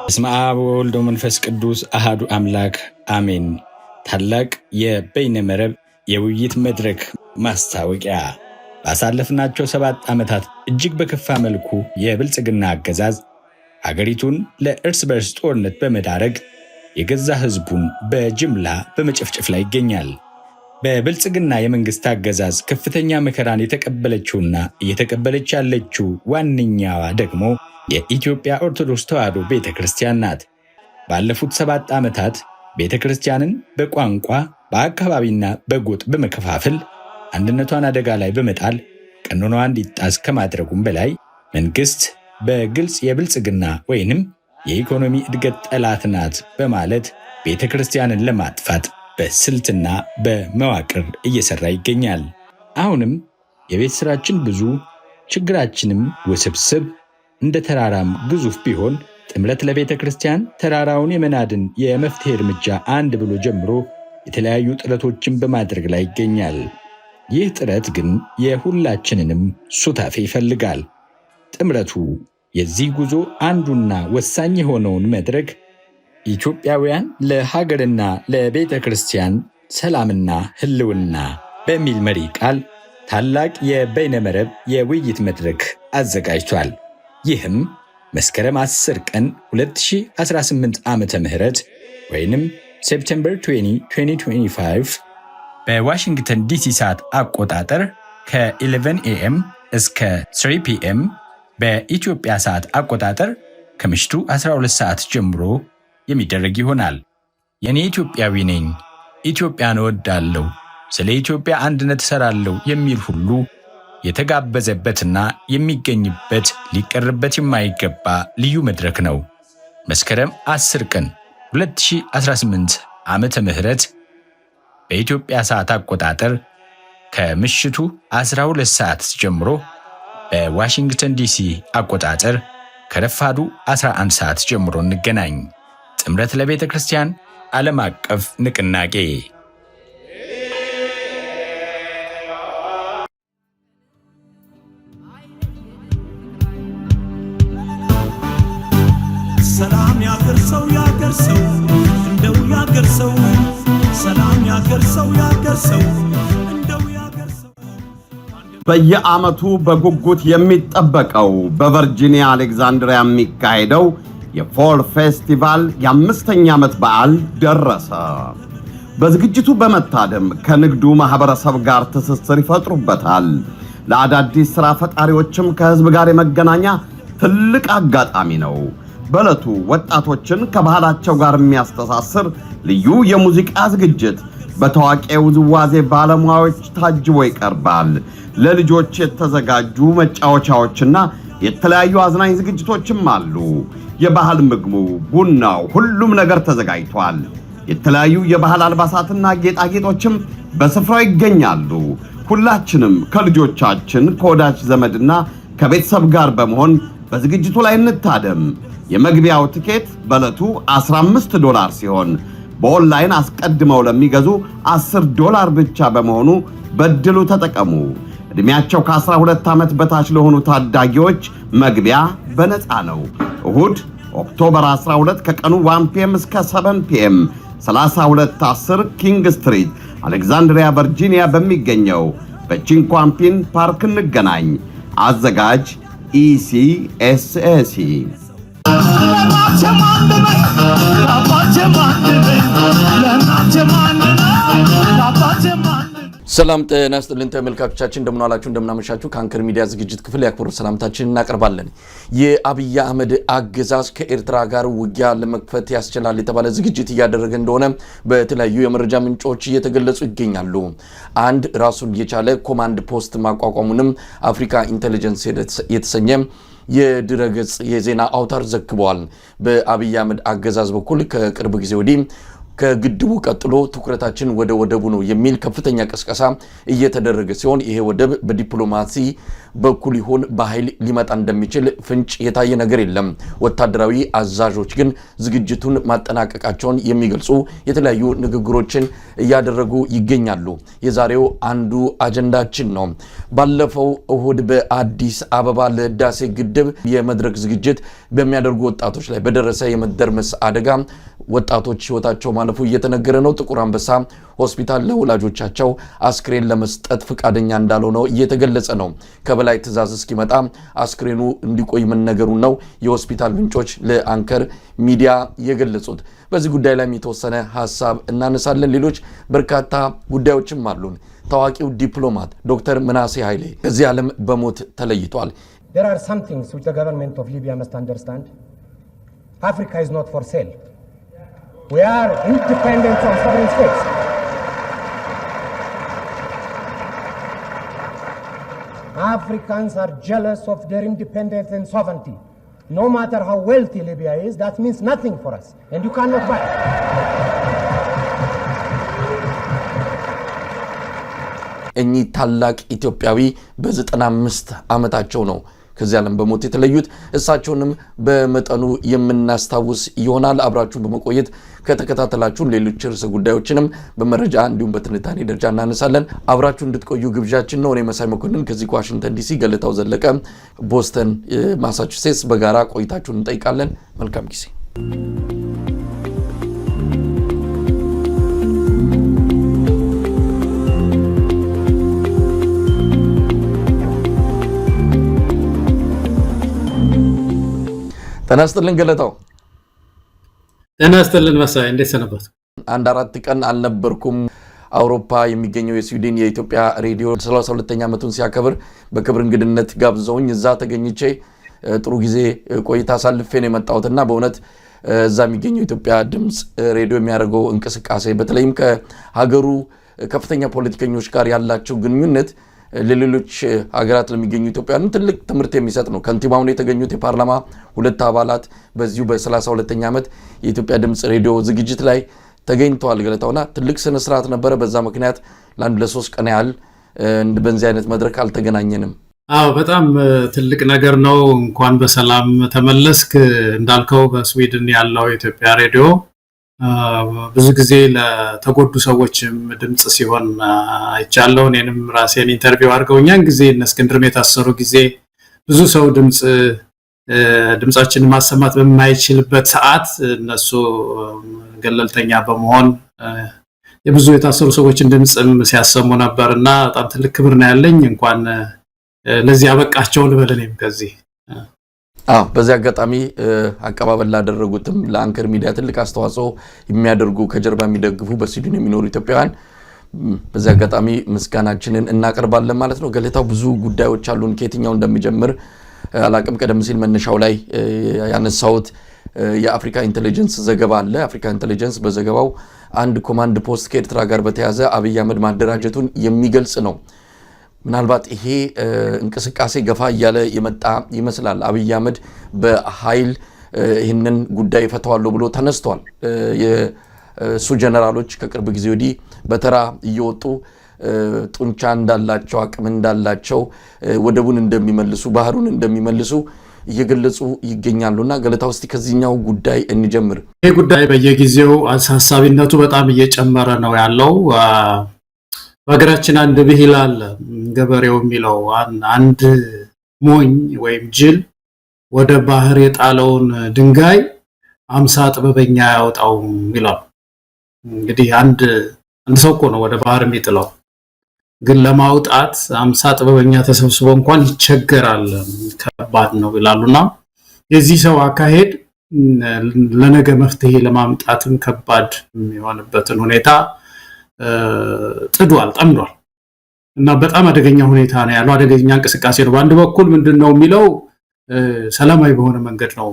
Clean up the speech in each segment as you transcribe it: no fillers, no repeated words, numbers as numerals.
በስመ አብ ወወልድ ወመንፈስ ቅዱስ አሃዱ አምላክ አሜን። ታላቅ የበይነ መረብ የውይይት መድረክ ማስታወቂያ። ባሳለፍናቸው 7 ዓመታት እጅግ በከፋ መልኩ የብልጽግና አገዛዝ ሀገሪቱን ለእርስ በርስ ጦርነት በመዳረግ የገዛ ህዝቡን በጅምላ በመጨፍጨፍ ላይ ይገኛል። በብልጽግና የመንግስት አገዛዝ ከፍተኛ መከራን የተቀበለችውና እየተቀበለች ያለችው ዋነኛዋ ደግሞ የኢትዮጵያ ኦርቶዶክስ ተዋሕዶ ቤተክርስቲያን ናት። ባለፉት 7 ዓመታት ቤተክርስቲያንን በቋንቋ በአካባቢና በጎጥ በመከፋፈል አንድነቷን አደጋ ላይ በመጣል ቀኖናዋ እንዲጣስ ከማድረጉም በላይ መንግስት በግልጽ የብልጽግና ወይንም የኢኮኖሚ እድገት ጠላት ናት በማለት ቤተክርስቲያንን ለማጥፋት በስልትና በመዋቅር እየሰራ ይገኛል። አሁንም የቤት ስራችን ብዙ፣ ችግራችንም ውስብስብ፣ እንደ ተራራም ግዙፍ ቢሆን ጥምረት ለቤተ ክርስቲያን ተራራውን የመናድን የመፍትሄ እርምጃ አንድ ብሎ ጀምሮ የተለያዩ ጥረቶችን በማድረግ ላይ ይገኛል። ይህ ጥረት ግን የሁላችንንም ሱታፌ ይፈልጋል። ጥምረቱ የዚህ ጉዞ አንዱና ወሳኝ የሆነውን መድረክ ኢትዮጵያውያን ለሀገርና ለቤተ ክርስቲያን ሰላምና ህልውና በሚል መሪ ቃል ታላቅ የበይነመረብ የውይይት መድረክ አዘጋጅቷል። ይህም መስከረም 10 ቀን 2018 ዓመተ ምህረት ወይንም ሴፕቴምበር 20 2025 በዋሽንግተን ዲሲ ሰዓት አቆጣጠር ከ11 AM እስከ 3 PM በኢትዮጵያ ሰዓት አቆጣጠር ከምሽቱ 12 ሰዓት ጀምሮ የሚደረግ ይሆናል። የኔ ኢትዮጵያዊ ነኝ፣ ኢትዮጵያን እወዳለሁ፣ ስለ ኢትዮጵያ አንድነት እሰራለሁ የሚል ሁሉ የተጋበዘበትና የሚገኝበት ሊቀርበት የማይገባ ልዩ መድረክ ነው። መስከረም 10 ቀን 2018 ዓመተ ምህረት በኢትዮጵያ ሰዓት አቆጣጠር ከምሽቱ 12 ሰዓት ጀምሮ በዋሽንግተን ዲሲ አቆጣጠር ከረፋዱ 11 ሰዓት ጀምሮ እንገናኝ። ጥምረት ለቤተ ክርስቲያን ዓለም አቀፍ ንቅናቄ። ሰላም ያገርሰው ያገርሰው እንደው ያገርሰው ሰላም ያገርሰው ያገርሰው እንደው ያገርሰው። በየዓመቱ በጉጉት የሚጠበቀው በቨርጂኒያ አሌክዛንድሪያ የሚካሄደው የፎል ፌስቲቫል የ5ኛ ዓመት በዓል ደረሰ። በዝግጅቱ በመታደም ከንግዱ ማህበረሰብ ጋር ትስስር ይፈጥሩበታል። ለአዳዲስ ሥራ ፈጣሪዎችም ከህዝብ ጋር የመገናኛ ትልቅ አጋጣሚ ነው። በዕለቱ ወጣቶችን ከባህላቸው ጋር የሚያስተሳስር ልዩ የሙዚቃ ዝግጅት በታዋቂ ውዝዋዜ ባለሙያዎች ታጅቦ ይቀርባል። ለልጆች የተዘጋጁ መጫወቻዎችና የተለያዩ አዝናኝ ዝግጅቶችም አሉ። የባህል ምግቡ፣ ቡናው፣ ሁሉም ነገር ተዘጋጅቷል። የተለያዩ የባህል አልባሳትና ጌጣጌጦችም በስፍራው ይገኛሉ። ሁላችንም ከልጆቻችን ከወዳጅ ዘመድና ከቤተሰብ ጋር በመሆን በዝግጅቱ ላይ እንታደም። የመግቢያው ትኬት በዕለቱ $15 ሲሆን በኦንላይን አስቀድመው ለሚገዙ $10 ብቻ በመሆኑ በድሉ ተጠቀሙ። ዕድሜያቸው ከ12 ዓመት በታች ለሆኑ ታዳጊዎች መግቢያ በነፃ ነው። እሁድ ኦክቶበር 12 ከቀኑ 1 PM እስከ 7 PM 3210 ኪንግ ስትሪት አሌክዛንድሪያ ቨርጂኒያ በሚገኘው በቺንኳምፒን ፓርክ እንገናኝ። አዘጋጅ ECSAC። ሰላም ጤና ይስጥልን ተመልካቾቻችን፣ እንደምን ዋላችሁ እንደምን አመሻችሁ። ከአንከር ሚዲያ ዝግጅት ክፍል ያክብሮት ሰላምታችንን እናቀርባለን። የአብይ አህመድ አገዛዝ ከኤርትራ ጋር ውጊያ ለመክፈት ያስችላል የተባለ ዝግጅት እያደረገ እንደሆነ በተለያዩ የመረጃ ምንጮች እየተገለጹ ይገኛሉ። አንድ ራሱን የቻለ ኮማንድ ፖስት ማቋቋሙንም አፍሪካ ኢንተለጀንስ የተሰኘ የድረገጽ የዜና አውታር ዘግቧል። በአብይ አህመድ አገዛዝ በኩል ከቅርብ ጊዜ ወዲህ ከግድቡ ቀጥሎ ትኩረታችን ወደ ወደቡ ነው የሚል ከፍተኛ ቅስቀሳ እየተደረገ ሲሆን ይሄ ወደብ በዲፕሎማሲ በኩል ይሁን በኃይል ሊመጣ እንደሚችል ፍንጭ የታየ ነገር የለም። ወታደራዊ አዛዦች ግን ዝግጅቱን ማጠናቀቃቸውን የሚገልጹ የተለያዩ ንግግሮችን እያደረጉ ይገኛሉ። የዛሬው አንዱ አጀንዳችን ነው። ባለፈው እሁድ በአዲስ አበባ ለህዳሴ ግድብ የመድረክ ዝግጅት በሚያደርጉ ወጣቶች ላይ በደረሰ የመደርመስ አደጋ ወጣቶች ህይወታቸው ማለፉ እየተነገረ ነው። ጥቁር አንበሳ ሆስፒታል ለወላጆቻቸው አስክሬን ለመስጠት ፈቃደኛ እንዳልሆነ እየተገለጸ ነው። ከበላይ ትዕዛዝ እስኪመጣ አስክሬኑ እንዲቆይ መነገሩ ነው የሆስፒታል ምንጮች ለአንከር ሚዲያ የገለጹት። በዚህ ጉዳይ ላይ የተወሰነ ሐሳብ እናነሳለን። ሌሎች በርካታ ጉዳዮችም አሉን። ታዋቂው ዲፕሎማት ዶክተር ምናሴ ኃይሌ ከዚህ ዓለም በሞት ተለይቷል። There are some things which the government of Libya must understand. Africa is not for sale. We are independent from sovereign states. Africans are jealous of their independence and sovereignty. No matter how wealthy Libya is, that means nothing for us, and you cannot buy it. እኚህ ታላቅ ኢትዮጵያዊ በ95 ዓመታቸው ነው ከዚህ ዓለም በሞት የተለዩት። እሳቸውንም በመጠኑ የምናስታውስ ይሆናል። አብራችሁን በመቆየት ከተከታተላችሁን ሌሎች ርዕሰ ጉዳዮችንም በመረጃ እንዲሁም በትንታኔ ደረጃ እናነሳለን። አብራችሁ እንድትቆዩ ግብዣችን ነው። እኔ መሳይ መኮንን ከዚህ ከዋሽንግተን ዲሲ፣ ገለታው ዘለቀ ቦስተን ማሳቹሴትስ በጋራ ቆይታችሁን እንጠይቃለን። መልካም ጊዜ። ጤና ይስጥልን ገለታው። ጤና ይስጥልን መሳይ፣ እንዴት ሰነበት? አንድ 4 ቀን አልነበርኩም። አውሮፓ የሚገኘው የስዊድን የኢትዮጵያ ሬዲዮ 32ኛ ዓመቱን ሲያከብር በክብር እንግድነት ጋብዘውኝ እዛ ተገኝቼ ጥሩ ጊዜ ቆይታ አሳልፌ ነው የመጣሁትና በእውነት እዛ የሚገኘው የኢትዮጵያ ድምጽ ሬዲዮ የሚያደርገው እንቅስቃሴ በተለይም ከሀገሩ ከፍተኛ ፖለቲከኞች ጋር ያላቸው ግንኙነት ለሌሎች ሀገራት ለሚገኙ ኢትዮጵያውያን ትልቅ ትምህርት የሚሰጥ ነው። ከንቲባውን የተገኙት የፓርላማ 2 አባላት በዚሁ በ32ኛ ዓመት የኢትዮጵያ ድምጽ ሬዲዮ ዝግጅት ላይ ተገኝተዋል። ገለታውና ትልቅ ስነ ስርዓት ነበረ። በዛ ምክንያት ለ1-3 ቀን ያህል በእንዚህ አይነት መድረክ አልተገናኘንም። አዎ በጣም ትልቅ ነገር ነው። እንኳን በሰላም ተመለስክ። እንዳልከው በስዊድን ያለው የኢትዮጵያ ሬዲዮ ብዙ ጊዜ ለተጎዱ ሰዎችም ድምጽ ሲሆን አይቻለሁ። እኔንም ራሴን ኢንተርቪው አድርገውኛል። ጊዜ እነ እስክንድርም የታሰሩ ጊዜ ብዙ ሰው ድምጻችንን ማሰማት በማይችልበት ሰዓት እነሱ ገለልተኛ በመሆን የብዙ የታሰሩ ሰዎችን ድምጽም ሲያሰሙ ነበርና በጣም ትልቅ ክብር ነው ያለኝ። እንኳን ለዚህ አበቃቸው ልበልንም ከዚህ በዚህ አጋጣሚ አቀባበል ላደረጉትም ለአንከር ሚዲያ ትልቅ አስተዋጽኦ የሚያደርጉ ከጀርባ የሚደግፉ በስዊድን የሚኖሩ ኢትዮጵያውያን በዚህ አጋጣሚ ምስጋናችንን እናቀርባለን ማለት ነው። ገለታው ብዙ ጉዳዮች አሉን። ከየትኛው እንደሚጀምር አላቅም። ቀደም ሲል መነሻው ላይ ያነሳውት የአፍሪካ ኢንተለጀንስ ዘገባ አለ። አፍሪካ ኢንተለጀንስ በዘገባው አንድ ኮማንድ ፖስት ከኤርትራ ጋር በተያያዘ አብይ አህመድ ማደራጀቱን የሚገልጽ ነው። ምናልባት ይሄ እንቅስቃሴ ገፋ እያለ የመጣ ይመስላል። አብይ አህመድ በኃይል ይህንን ጉዳይ ፈተዋለሁ ብሎ ተነስቷል። የሱ ጀነራሎች ከቅርብ ጊዜ ወዲህ በተራ እየወጡ ጡንቻ እንዳላቸው አቅም እንዳላቸው ወደቡን እንደሚመልሱ ባህሩን እንደሚመልሱ እየገለጹ ይገኛሉና ገለታው እስቲ ከዚህኛው ጉዳይ እንጀምር። ይሄ ጉዳይ በየጊዜው አሳሳቢነቱ በጣም እየጨመረ ነው ያለው። በሀገራችን አንድ ብሂል አለ። ገበሬው የሚለው አንድ ሞኝ ወይም ጅል ወደ ባህር የጣለውን ድንጋይ 50 ጥበበኛ ያወጣው ይላል። እንግዲህ አንድ ሰው እኮ ነው ወደ ባህር የሚጥለው፣ ግን ለማውጣት 50 ጥበበኛ ተሰብስቦ እንኳን ይቸገራል፣ ከባድ ነው ይላሉና የዚህ ሰው አካሄድ ለነገ መፍትሄ ለማምጣትም ከባድ የሚሆንበትን ሁኔታ ጠምዷል እና በጣም አደገኛ ሁኔታ ነው ያለው። አደገኛ እንቅስቃሴ ነው። በአንድ በኩል ምንድነው የሚለው ሰላማዊ በሆነ መንገድ ነው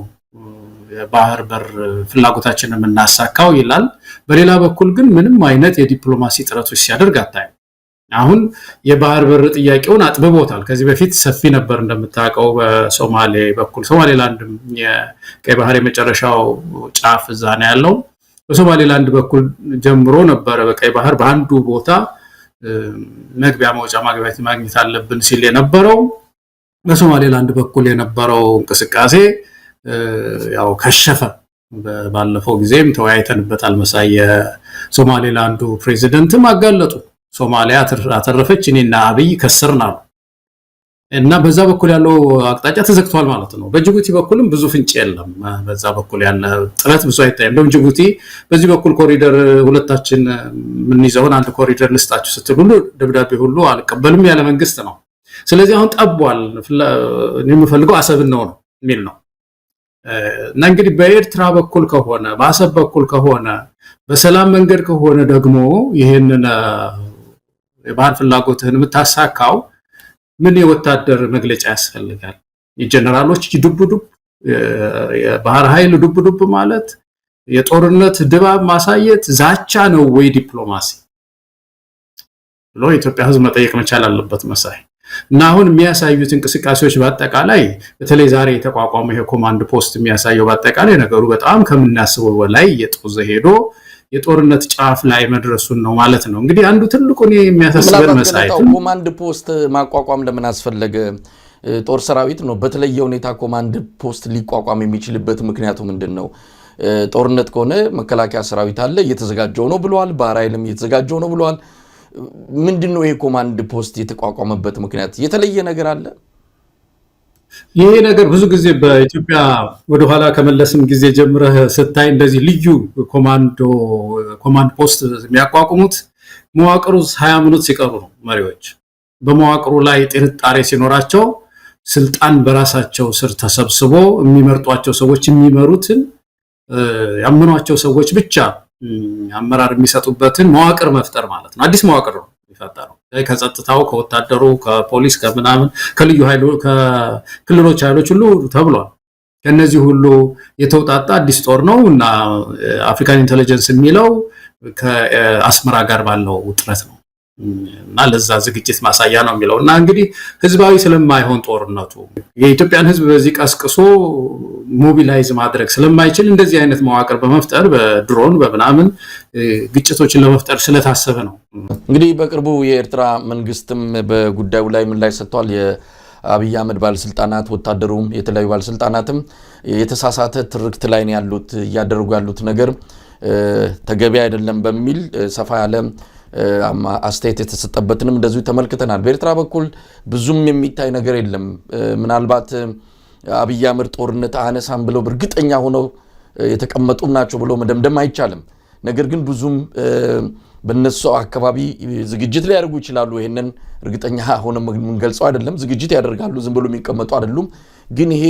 የባህር በር ፍላጎታችንን የምናሳካው ይላል። በሌላ በኩል ግን ምንም አይነት የዲፕሎማሲ ጥረቶች ሲያደርግ አታይም። አሁን የባህር በር ጥያቄውን አጥብቦታል። ከዚህ በፊት ሰፊ ነበር እንደምታውቀው በሶማሌ በኩል ሶማሌላንድ የቀይ ባህር የመጨረሻው ጫፍ እዛ ነው ያለው። በሶማሌላንድ በኩል ጀምሮ ነበር በቀይ ባህር በአንዱ ቦታ መግቢያ መውጫ ማግኘት አለብን ሲል የነበረው። በሶማሌላንድ በኩል የነበረው እንቅስቃሴ ያው ከሸፈ። ባለፈው ጊዜም ተወያይተንበታል። መሳይ የሶማሌላንዱ ፕሬዚደንትም አጋለጡ። ሶማሊያ አተረፈች እኔና አብይ ከስርናል እና በዛ በኩል ያለው አቅጣጫ ተዘግቷል ማለት ነው። በጅቡቲ በኩልም ብዙ ፍንጭ የለም። በዛ በኩል ያለ ጥረት ብዙ አይታይም። እንደውም ጅቡቲ በዚህ በኩል ኮሪደር ሁለታችን ምን ይዘውን አንድ ኮሪደር ልስጣችሁ ስትል ሁሉ ደብዳቤ ሁሉ አልቀበልም ያለ መንግስት ነው። ስለዚህ አሁን ጠቧል። የምፈልገው አሰብን ነው የሚል ነው። እና እንግዲህ በኤርትራ በኩል ከሆነ በአሰብ በኩል ከሆነ በሰላም መንገድ ከሆነ ደግሞ ይሄንን የባህር ፍላጎትህን የምታሳካው ምን የወታደር መግለጫ ያስፈልጋል? የጀነራሎች ዱብ የባህር ኃይል ዱብ ማለት የጦርነት ድባብ ማሳየት ዛቻ ነው ወይ ዲፕሎማሲ ብሎ የኢትዮጵያ ሕዝብ መጠየቅ መቻል አለበት መሳይ። እና አሁን የሚያሳዩት እንቅስቃሴዎች በአጠቃላይ በተለይ ዛሬ የተቋቋመው ይሄ ኮማንድ ፖስት የሚያሳየው በአጠቃላይ ነገሩ በጣም ከምናስበው በላይ የጦዘ ሄዶ የጦርነት ጫፍ ላይ መድረሱን ነው ማለት ነው። እንግዲህ አንዱ ትልቁ ነው የሚያሳስበን መሳይ ኮማንድ ፖስት ማቋቋም ለምን አስፈለገ? ጦር ሰራዊት ነው በተለየ ሁኔታ ኮማንድ ፖስት ሊቋቋም የሚችልበት ምክንያቱ ምንድነው? ጦርነት ከሆነ መከላከያ ሰራዊት አለ እየተዘጋጀው ነው ብለዋል። ባህር ኃይልም እየተዘጋጀው ነው ብለዋል። ምንድነው ይሄ ኮማንድ ፖስት የተቋቋመበት ምክንያት? የተለየ ነገር አለ? ይሄ ነገር ብዙ ጊዜ በኢትዮጵያ ወደ ኋላ ከመለስም ጊዜ ጀምረህ ስታይ እንደዚህ ልዩ ኮማንድ ፖስት የሚያቋቁሙት መዋቅሩ 20 ሚኒት ሲቀሩ ነው። መሪዎች በመዋቅሩ ላይ ጥርጣሬ ሲኖራቸው ስልጣን በራሳቸው ስር ተሰብስቦ የሚመርጧቸው ሰዎች የሚመሩትን ያመኗቸው ሰዎች ብቻ አመራር የሚሰጡበትን መዋቅር መፍጠር ማለት ነው። አዲስ መዋቅር ነው የሚፈጠረው። ከጸጥታው ከወታደሩ ከፖሊስ ከምናምን ከልዩ ኃይሉ ከክልሎች ኃይሎች ሁሉ ተብሏል። ከነዚህ ሁሉ የተውጣጣ አዲስ ጦር ነው እና አፍሪካን ኢንተለጀንስ የሚለው ከአስመራ ጋር ባለው ውጥረት ነው እና ለዛ ዝግጅት ማሳያ ነው የሚለው እና እንግዲህ ህዝባዊ ስለማይሆን ጦርነቱ የኢትዮጵያን ህዝብ በዚህ ቀስቅሶ ሞቢላይዝ ማድረግ ስለማይችል እንደዚህ አይነት መዋቅር በመፍጠር በድሮን በምናምን ግጭቶችን ለመፍጠር ስለታሰበ ነው። እንግዲህ በቅርቡ የኤርትራ መንግስትም በጉዳዩ ላይ ምላሽ ሰጥቷል። የአብይ አህመድ ባለስልጣናት ወታደሩም የተለያዩ ባለስልጣናትም የተሳሳተ ትርክት ላይ ነው ያሉት፣ እያደረጉ ያሉት ነገር ተገቢ አይደለም በሚል ሰፋ ያለ አስተያየት የተሰጠበትንም እንደዚሁ ተመልክተናል። በኤርትራ በኩል ብዙም የሚታይ ነገር የለም። ምናልባት አብይ አህመድ ጦርነት አነሳም ብለው እርግጠኛ ሆነው የተቀመጡ ናቸው ብሎ መደምደም አይቻልም። ነገር ግን ብዙም በነሱ አካባቢ ዝግጅት ላይ ያደርጉ ይችላሉ። ይሄንን እርግጠኛ ሆነን የምንገልጸው አይደለም። ዝግጅት ያደርጋሉ፣ ዝም ብሎ የሚቀመጡ አይደሉም። ግን ይሄ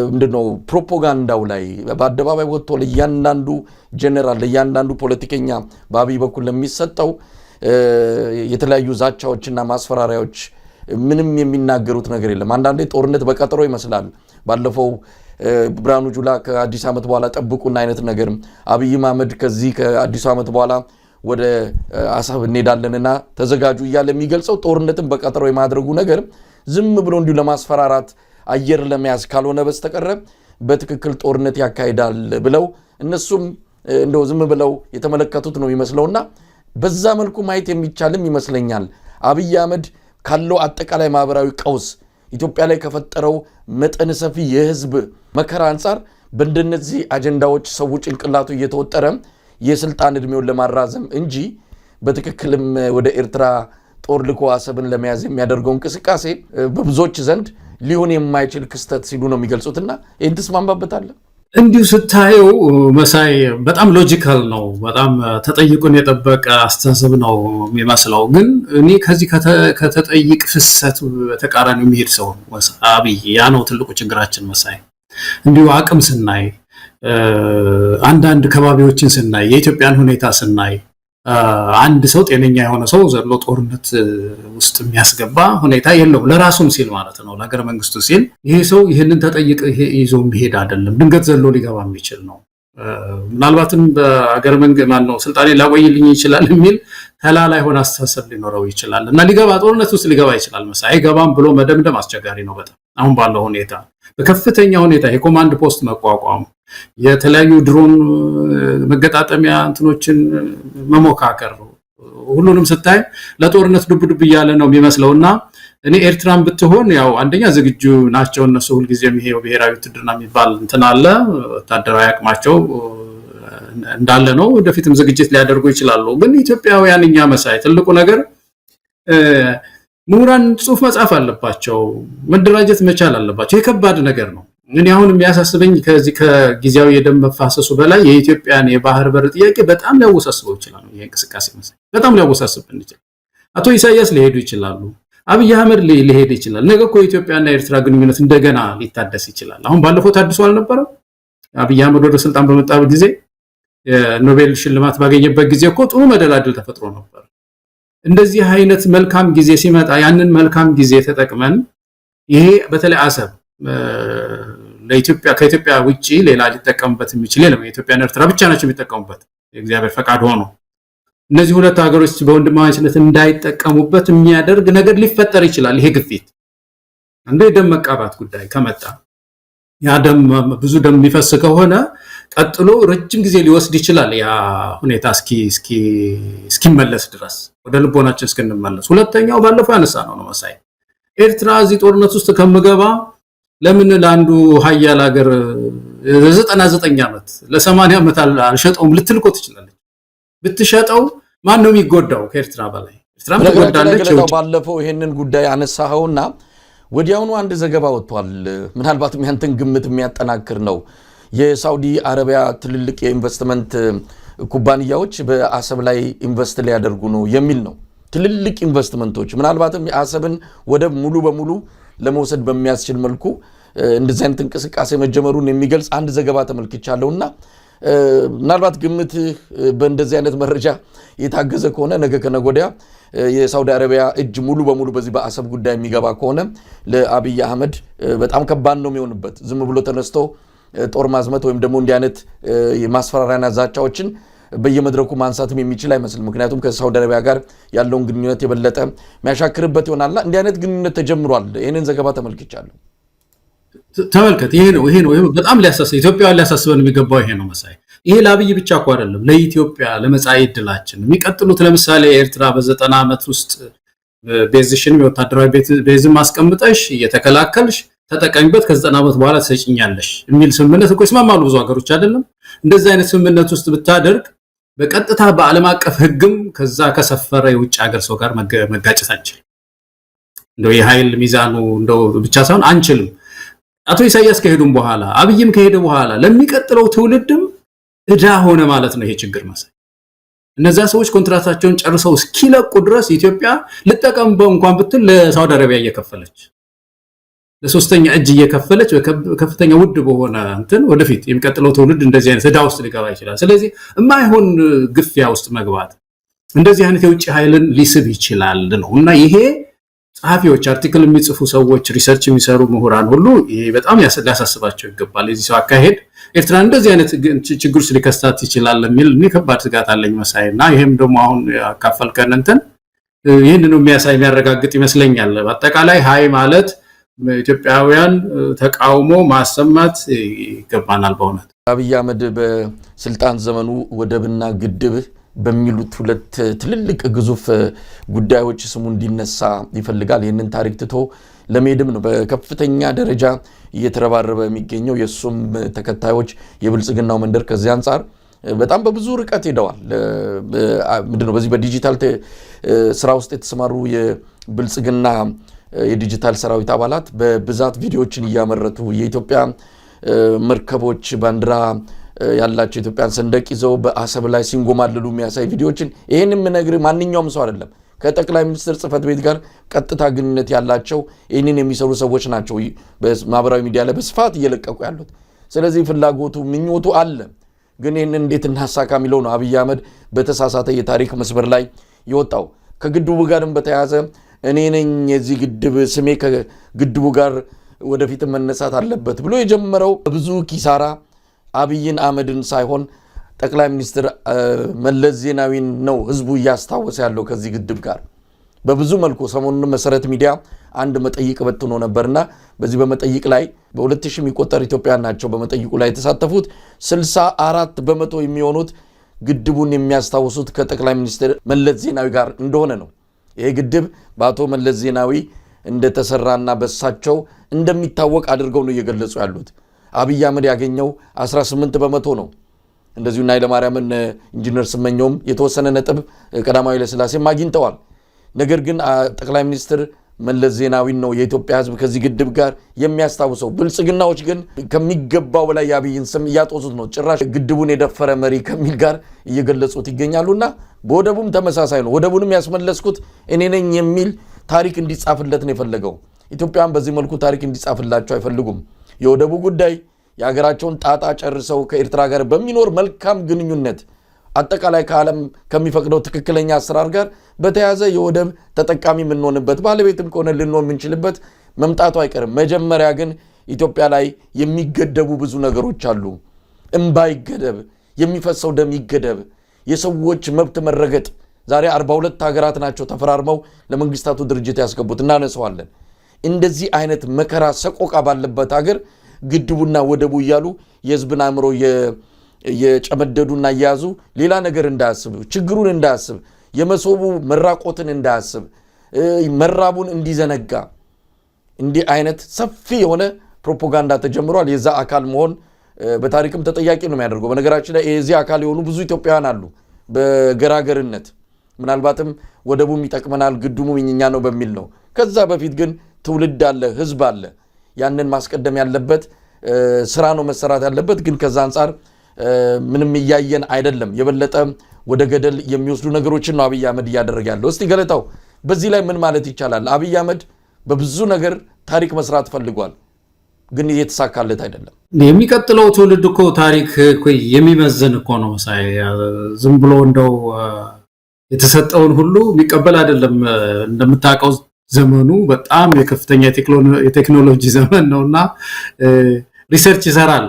ምንድነው ፕሮፓጋንዳው ላይ በአደባባይ ወጥቶ ለእያንዳንዱ ጀነራል ለእያንዳንዱ ፖለቲከኛ በአብይ በኩል ለሚሰጠው የተለያዩ ዛቻዎችና ማስፈራሪያዎች ምንም የሚናገሩት ነገር የለም። አንዳንዴ ጦርነት በቀጠሮ ይመስላል። ባለፈው ብርሃኑ ጁላ ከአዲስ ዓመት በኋላ ጠብቁና አይነት ነገር አብይ አህመድ ከዚህ ከአዲስ ዓመት በኋላ ወደ አሰብ እንሄዳለንና ተዘጋጁ እያለ የሚገልጸው ጦርነትን በቀጠሮ የማድረጉ ነገር ዝም ብሎ እንዲሁ ለማስፈራራት አየር ለመያዝ ካልሆነ በስተቀር በትክክል ጦርነት ያካሂዳል ብለው እነሱም እንደው ዝም ብለው የተመለከቱት ነው ይመስለውና በዛ መልኩ ማየት የሚቻልም ይመስለኛል። አብይ አህመድ ካለው አጠቃላይ ማህበራዊ ቀውስ ኢትዮጵያ ላይ ከፈጠረው መጠነ ሰፊ የህዝብ መከራ አንፃር በእንደነዚህ አጀንዳዎች ሰው ጭንቅላቱ እየተወጠረ የስልጣን እድሜውን ለማራዘም እንጂ በትክክልም ወደ ኤርትራ ጦር ልኮ አሰብን ለመያዝ የሚያደርገው እንቅስቃሴ በብዙዎች ዘንድ ሊሆን የማይችል ክስተት ሲሉ ነው የሚገልጹትና ይህን ትስማማበታለህ? እንዲሁ ስታየው መሳይ በጣም ሎጂካል ነው። በጣም ተጠይቁን የጠበቀ አስተሳሰብ ነው የሚመስለው። ግን እኔ ከዚህ ከተጠይቅ ፍሰት በተቃራኒ የሚሄድ ሰው አብይ ያ ነው ትልቁ ችግራችን መሳይ። እንዲሁ አቅም ስናይ አንዳንድ ከባቢዎችን ስናይ የኢትዮጵያን ሁኔታ ስናይ አንድ ሰው ጤነኛ የሆነ ሰው ዘሎ ጦርነት ውስጥ የሚያስገባ ሁኔታ የለውም። ለራሱም ሲል ማለት ነው፣ ለሀገረ መንግስቱ ሲል ይሄ ሰው ይህንን ተጠይቅ ይዞ የሚሄድ አይደለም። ድንገት ዘሎ ሊገባ የሚችል ነው። ምናልባትም በሀገረ መንግስት ማነው ስልጣኔ ላቆይልኝ ይችላል የሚል ተላላ የሆነ አስተሳሰብ ሊኖረው ይችላል እና ሊገባ ጦርነት ውስጥ ሊገባ ይችላል። መሳይ አይገባም ብሎ መደምደም አስቸጋሪ ነው በጣም አሁን ባለው ሁኔታ። በከፍተኛ ሁኔታ የኮማንድ ፖስት መቋቋም፣ የተለያዩ ድሮን መገጣጠሚያ እንትኖችን መሞካከር፣ ሁሉንም ስታይ ለጦርነት ዱብ ዱብ እያለ ነው የሚመስለውና እኔ ኤርትራን ብትሆን ያው አንደኛ ዝግጁ ናቸው እነሱ ሁልጊዜም ይሄ ብሔራዊ ውትድርና የሚባል እንትን አለ፣ ወታደራዊ አቅማቸው እንዳለ ነው። ወደፊትም ዝግጅት ሊያደርጉ ይችላሉ። ግን ኢትዮጵያውያን እኛ መሳይ ትልቁ ነገር ምሁራን ጽሁፍ መጻፍ አለባቸው፣ መደራጀት መቻል አለባቸው። የከባድ ነገር ነው። እኔ አሁን የሚያሳስበኝ ከዚህ ከጊዜያዊ የደም መፋሰሱ በላይ የኢትዮጵያን የባህር በር ጥያቄ በጣም ሊያወሳስበው ይችላል። ይሄ እንቅስቃሴ መሳይ በጣም ሊያወሳስብን ይችላል። አቶ ኢሳያስ ሊሄዱ ይችላሉ፣ አብይ አህመድ ሊሄድ ይችላል። ነገ እኮ የኢትዮጵያና የኤርትራ ግንኙነት እንደገና ሊታደስ ይችላል። አሁን ባለፈው ታድሶ አልነበረም? አብይ አህመድ ወደ ስልጣን በመጣበት ጊዜ የኖቤል ሽልማት ባገኘበት ጊዜ እኮ ጥሩ መደላድል ተፈጥሮ ነበር። እንደዚህ አይነት መልካም ጊዜ ሲመጣ ያንን መልካም ጊዜ ተጠቅመን ይሄ በተለይ አሰብ ለኢትዮጵያ ከኢትዮጵያ ውጪ ሌላ ሊጠቀምበት የሚችል የለም። የኢትዮጵያና ኤርትራ ብቻ ናቸው የሚጠቀሙበት የእግዚአብሔር ፈቃድ ሆኖ እነዚህ ሁለት ሀገሮች በወንድማማችነት እንዳይጠቀሙበት የሚያደርግ ነገር ሊፈጠር ይችላል። ይሄ ግፊት እንደ ደም መቃባት ጉዳይ ከመጣ ያ ደም ብዙ ደም የሚፈስ ከሆነ ቀጥሎ ረጅም ጊዜ ሊወስድ ይችላል። ያ ሁኔታ እስኪመለስ ድረስ ወደ ልቦናችን እስክንመለስ። ሁለተኛው ባለፈው ያነሳ ነው መሳይ ኤርትራ እዚህ ጦርነት ውስጥ ከምገባ ለምን ለአንዱ ሀያል ሀገር ለ99 ዓመት ለ80 ዓመት አልሸጠውም ልትልቆ ትችላለች። ብትሸጠው ማን ነው የሚጎዳው ከኤርትራ በላይ? ኤርትራ ትጎዳለች። ባለፈው ይሄንን ጉዳይ አነሳኸውና ወዲያውኑ አንድ ዘገባ ወጥቷል። ምናልባትም ያንተን ግምት የሚያጠናክር ነው። የሳውዲ አረቢያ ትልልቅ የኢንቨስትመንት ኩባንያዎች በአሰብ ላይ ኢንቨስት ሊያደርጉ ነው የሚል ነው። ትልልቅ ኢንቨስትመንቶች ምናልባትም የአሰብን ወደብ ሙሉ በሙሉ ለመውሰድ በሚያስችል መልኩ እንደዚህ አይነት እንቅስቃሴ መጀመሩን የሚገልጽ አንድ ዘገባ ተመልክቻለሁና ምናልባት ግምት በእንደዚህ አይነት መረጃ የታገዘ ከሆነ ነገ ከነገ ወዲያ የሳውዲ አረቢያ እጅ ሙሉ በሙሉ በዚህ በአሰብ ጉዳይ የሚገባ ከሆነ ለአብይ አህመድ በጣም ከባድ ነው የሚሆንበት። ዝም ብሎ ተነስቶ ጦር ማዝመት ወይም ደግሞ እንዲህ አይነት የማስፈራሪያና ዛቻዎችን በየመድረኩ ማንሳትም የሚችል አይመስልም። ምክንያቱም ከሳውዲ አረቢያ ጋር ያለውን ግንኙነት የበለጠ የሚያሻክርበት ይሆናልና እንዲህ አይነት ግንኙነት ተጀምሯል። ይህንን ዘገባ ተመልክቻለሁ። ተመልከት። ይሄ ነው በጣም ኢትዮጵያውያን ሊያሳስበን የሚገባው ይሄ ነው መሳይ። ይሄ ለአብይ ብቻ እኮ አይደለም፣ ለኢትዮጵያ ለመጻኢ ዕድላችን የሚቀጥሉት ለምሳሌ ኤርትራ በ90 ዓመት ውስጥ ቤዝሽን የወታደራዊ ቤዝም ማስቀምጠሽ እየተከላከልሽ ተጠቀሚበት ከ90 ዓመት በኋላ ትሰጪኛለሽ የሚል ስምምነት እኮ ይስማማሉ ብዙ ሀገሮች አይደለም? እንደዚህ አይነት ስምምነት ውስጥ ብታደርግ በቀጥታ በዓለም አቀፍ ሕግም ከዛ ከሰፈረ የውጭ ሀገር ሰው ጋር መጋጨት አንችልም። እንደው የኃይል ሚዛኑ እንደው ብቻ ሳይሆን አንችልም። አቶ ኢሳያስ ከሄዱም በኋላ አብይም ከሄደ በኋላ ለሚቀጥለው ትውልድም እዳ ሆነ ማለት ነው ይሄ ችግር መሳይ። እነዛ ሰዎች ኮንትራታቸውን ጨርሰው እስኪለቁ ድረስ ኢትዮጵያ ልጠቀምበው እንኳን ብትል ለሳውዲ አረቢያ እየከፈለች ለሶስተኛ እጅ እየከፈለች ከፍተኛ ውድ በሆነ እንትን ወደፊት የሚቀጥለው ትውልድ እንደዚህ አይነት እዳ ውስጥ ሊገባ ይችላል። ስለዚህ የማይሆን ግፊያ ውስጥ መግባት እንደዚህ አይነት የውጭ ኃይልን ሊስብ ይችላል ነው እና ይሄ ጸሐፊዎች፣ አርቲክል የሚጽፉ ሰዎች፣ ሪሰርች የሚሰሩ ምሁራን ሁሉ ይሄ በጣም ሊያሳስባቸው ይገባል። የዚህ ሰው አካሄድ ኤርትራ እንደዚህ አይነት ችግር ውስጥ ሊከስታት ይችላል የሚል እኔ ከባድ ስጋት አለኝ መሳይ እና ይሄም ደግሞ አሁን ያካፈልከን እንትን ይህንኑ የሚያረጋግጥ ይመስለኛል። በአጠቃላይ ሀይ ማለት ኢትዮጵያውያን ተቃውሞ ማሰማት ይገባናል። በእውነት አብይ አህመድ በስልጣን ዘመኑ ወደብና ግድብ በሚሉት ሁለት ትልልቅ ግዙፍ ጉዳዮች ስሙ እንዲነሳ ይፈልጋል። ይህንን ታሪክ ትቶ ለመሄድም ነው በከፍተኛ ደረጃ እየተረባረበ የሚገኘው። የሱም ተከታዮች የብልጽግናው መንደር ከዚህ አንጻር በጣም በብዙ ርቀት ሄደዋል። ምንድነው በዚህ በዲጂታል ስራ ውስጥ የተሰማሩ የብልጽግና የዲጂታል ሰራዊት አባላት በብዛት ቪዲዮዎችን እያመረቱ የኢትዮጵያ መርከቦች ባንዲራ ያላቸው ኢትዮጵያን ሰንደቅ ይዘው በአሰብ ላይ ሲንጎማለሉ የሚያሳይ ቪዲዮዎችን ይሄን የምነግር ማንኛውም ሰው አይደለም ከጠቅላይ ሚኒስትር ጽህፈት ቤት ጋር ቀጥታ ግንኙነት ያላቸው ይህንን የሚሰሩ ሰዎች ናቸው በማህበራዊ ሚዲያ ላይ በስፋት እየለቀቁ ያሉት። ስለዚህ ፍላጎቱ ምኞቱ አለ። ግን ይህንን እንዴት እናሳካ የሚለው ነው አብይ አህመድ በተሳሳተ የታሪክ መስመር ላይ ይወጣው። ከግድቡ ጋርም በተያያዘ እኔ ነኝ የዚህ ግድብ ስሜ ከግድቡ ጋር ወደፊት መነሳት አለበት ብሎ የጀመረው ብዙ ኪሳራ አብይን አህመድን ሳይሆን ጠቅላይ ሚኒስትር መለስ ዜናዊን ነው ህዝቡ እያስታወሰ ያለው ከዚህ ግድብ ጋር። በብዙ መልኩ ሰሞኑን መሰረት ሚዲያ አንድ መጠይቅ በትኖ ነበርና በዚህ በመጠይቅ ላይ በ2000 የሚቆጠር ኢትዮጵያውያን ናቸው በመጠይቁ ላይ የተሳተፉት 64% የሚሆኑት ግድቡን የሚያስታውሱት ከጠቅላይ ሚኒስትር መለስ ዜናዊ ጋር እንደሆነ ነው። ይሄ ግድብ በአቶ መለስ ዜናዊ እንደተሰራና በሳቸው እንደሚታወቅ አድርገው ነው እየገለጹ ያሉት። አብይ አህመድ ያገኘው 18% ነው። እንደዚሁ ኃይለ ማርያምን ኢንጂነር ስመኘውም የተወሰነ ነጥብ ቀዳማዊ ኃይለ ሥላሴም አግኝተዋል። ነገር ግን ጠቅላይ ሚኒስትር መለስ ዜናዊ ነው የኢትዮጵያ ሕዝብ ከዚህ ግድብ ጋር የሚያስታውሰው። ብልጽግናዎች ግን ከሚገባው በላይ የአብይን ስም እያጦሱት ነው። ጭራሽ ግድቡን የደፈረ መሪ ከሚል ጋር እየገለጹት ይገኛሉና በወደቡም ተመሳሳይ ነው። ወደቡንም ያስመለስኩት እኔ ነኝ የሚል ታሪክ እንዲጻፍለት ነው የፈለገው። ኢትዮጵያን በዚህ መልኩ ታሪክ እንዲጻፍላቸው አይፈልጉም። የወደቡ ጉዳይ የሀገራቸውን ጣጣ ጨርሰው ከኤርትራ ጋር በሚኖር መልካም ግንኙነት አጠቃላይ ከዓለም ከሚፈቅደው ትክክለኛ አሰራር ጋር በተያዘ የወደብ ተጠቃሚ የምንሆንበት ባለቤትም ከሆነ ልንሆን የምንችልበት መምጣቱ አይቀርም። መጀመሪያ ግን ኢትዮጵያ ላይ የሚገደቡ ብዙ ነገሮች አሉ። እንባ ይገደብ፣ የሚፈሰው ደም ይገደብ፣ የሰዎች መብት መረገጥ። ዛሬ 42 ሀገራት ናቸው ተፈራርመው ለመንግስታቱ ድርጅት ያስገቡት፣ እናነሳዋለን። እንደዚህ አይነት መከራ ሰቆቃ ባለበት ሀገር ግድቡና ወደቡ እያሉ የህዝብን አእምሮ የጨመደዱና እያያዙ ሌላ ነገር እንዳያስብ፣ ችግሩን እንዳያስብ፣ የመሶቡ መራቆትን እንዳያስብ፣ መራቡን እንዲዘነጋ እንዲህ አይነት ሰፊ የሆነ ፕሮፓጋንዳ ተጀምሯል። የዛ አካል መሆን በታሪክም ተጠያቂ ነው የሚያደርገው። በነገራችን ላይ የዚህ አካል የሆኑ ብዙ ኢትዮጵያውያን አሉ በገራገርነት። ምናልባትም ወደቡም ይጠቅመናል ግድቡም የኛ ነው በሚል ነው። ከዛ በፊት ግን ትውልድ አለ፣ ህዝብ አለ። ያንን ማስቀደም ያለበት ስራ ነው መሰራት ያለበት። ግን ከዛ አንጻር ምንም እያየን አይደለም። የበለጠ ወደ ገደል የሚወስዱ ነገሮችን ነው አብይ አህመድ እያደረገ ያለው። እስቲ ገለታው በዚህ ላይ ምን ማለት ይቻላል? አብይ አህመድ በብዙ ነገር ታሪክ መስራት ፈልጓል፣ ግን እየተሳካለት አይደለም። የሚቀጥለው ትውልድ እኮ ታሪክ የሚመዝን እኮ ነው። ዝም ብሎ እንደው የተሰጠውን ሁሉ የሚቀበል አይደለም። እንደምታውቀው ዘመኑ በጣም የከፍተኛ የቴክኖሎጂ ዘመን ነውና ሪሰርች ይሰራል።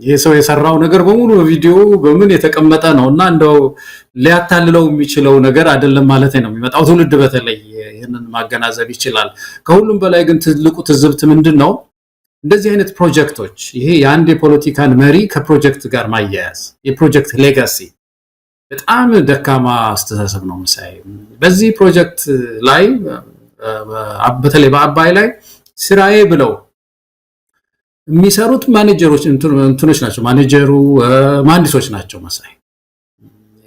ይሄ ሰው የሰራው ነገር በሙሉ በቪዲዮ በምን የተቀመጠ ነውና እንደው ሊያታልለው የሚችለው ነገር አይደለም ማለት ነው። የሚመጣው ትውልድ በተለይ ይሄንን ማገናዘብ ይችላል። ከሁሉም በላይ ግን ትልቁ ትዝብት ምንድነው? እንደዚህ አይነት ፕሮጀክቶች ይሄ የአንድ የፖለቲካን መሪ ከፕሮጀክት ጋር ማያያዝ የፕሮጀክት ሌጋሲ በጣም ደካማ አስተሳሰብ ነው። ምሳሌ በዚህ ፕሮጀክት ላይ በተለይ በአባይ ላይ ስራዬ ብለው የሚሰሩት ማኔጀሮች እንትኖች ናቸው። ማኔጀሩ መሐንዲሶች ናቸው። መሳይ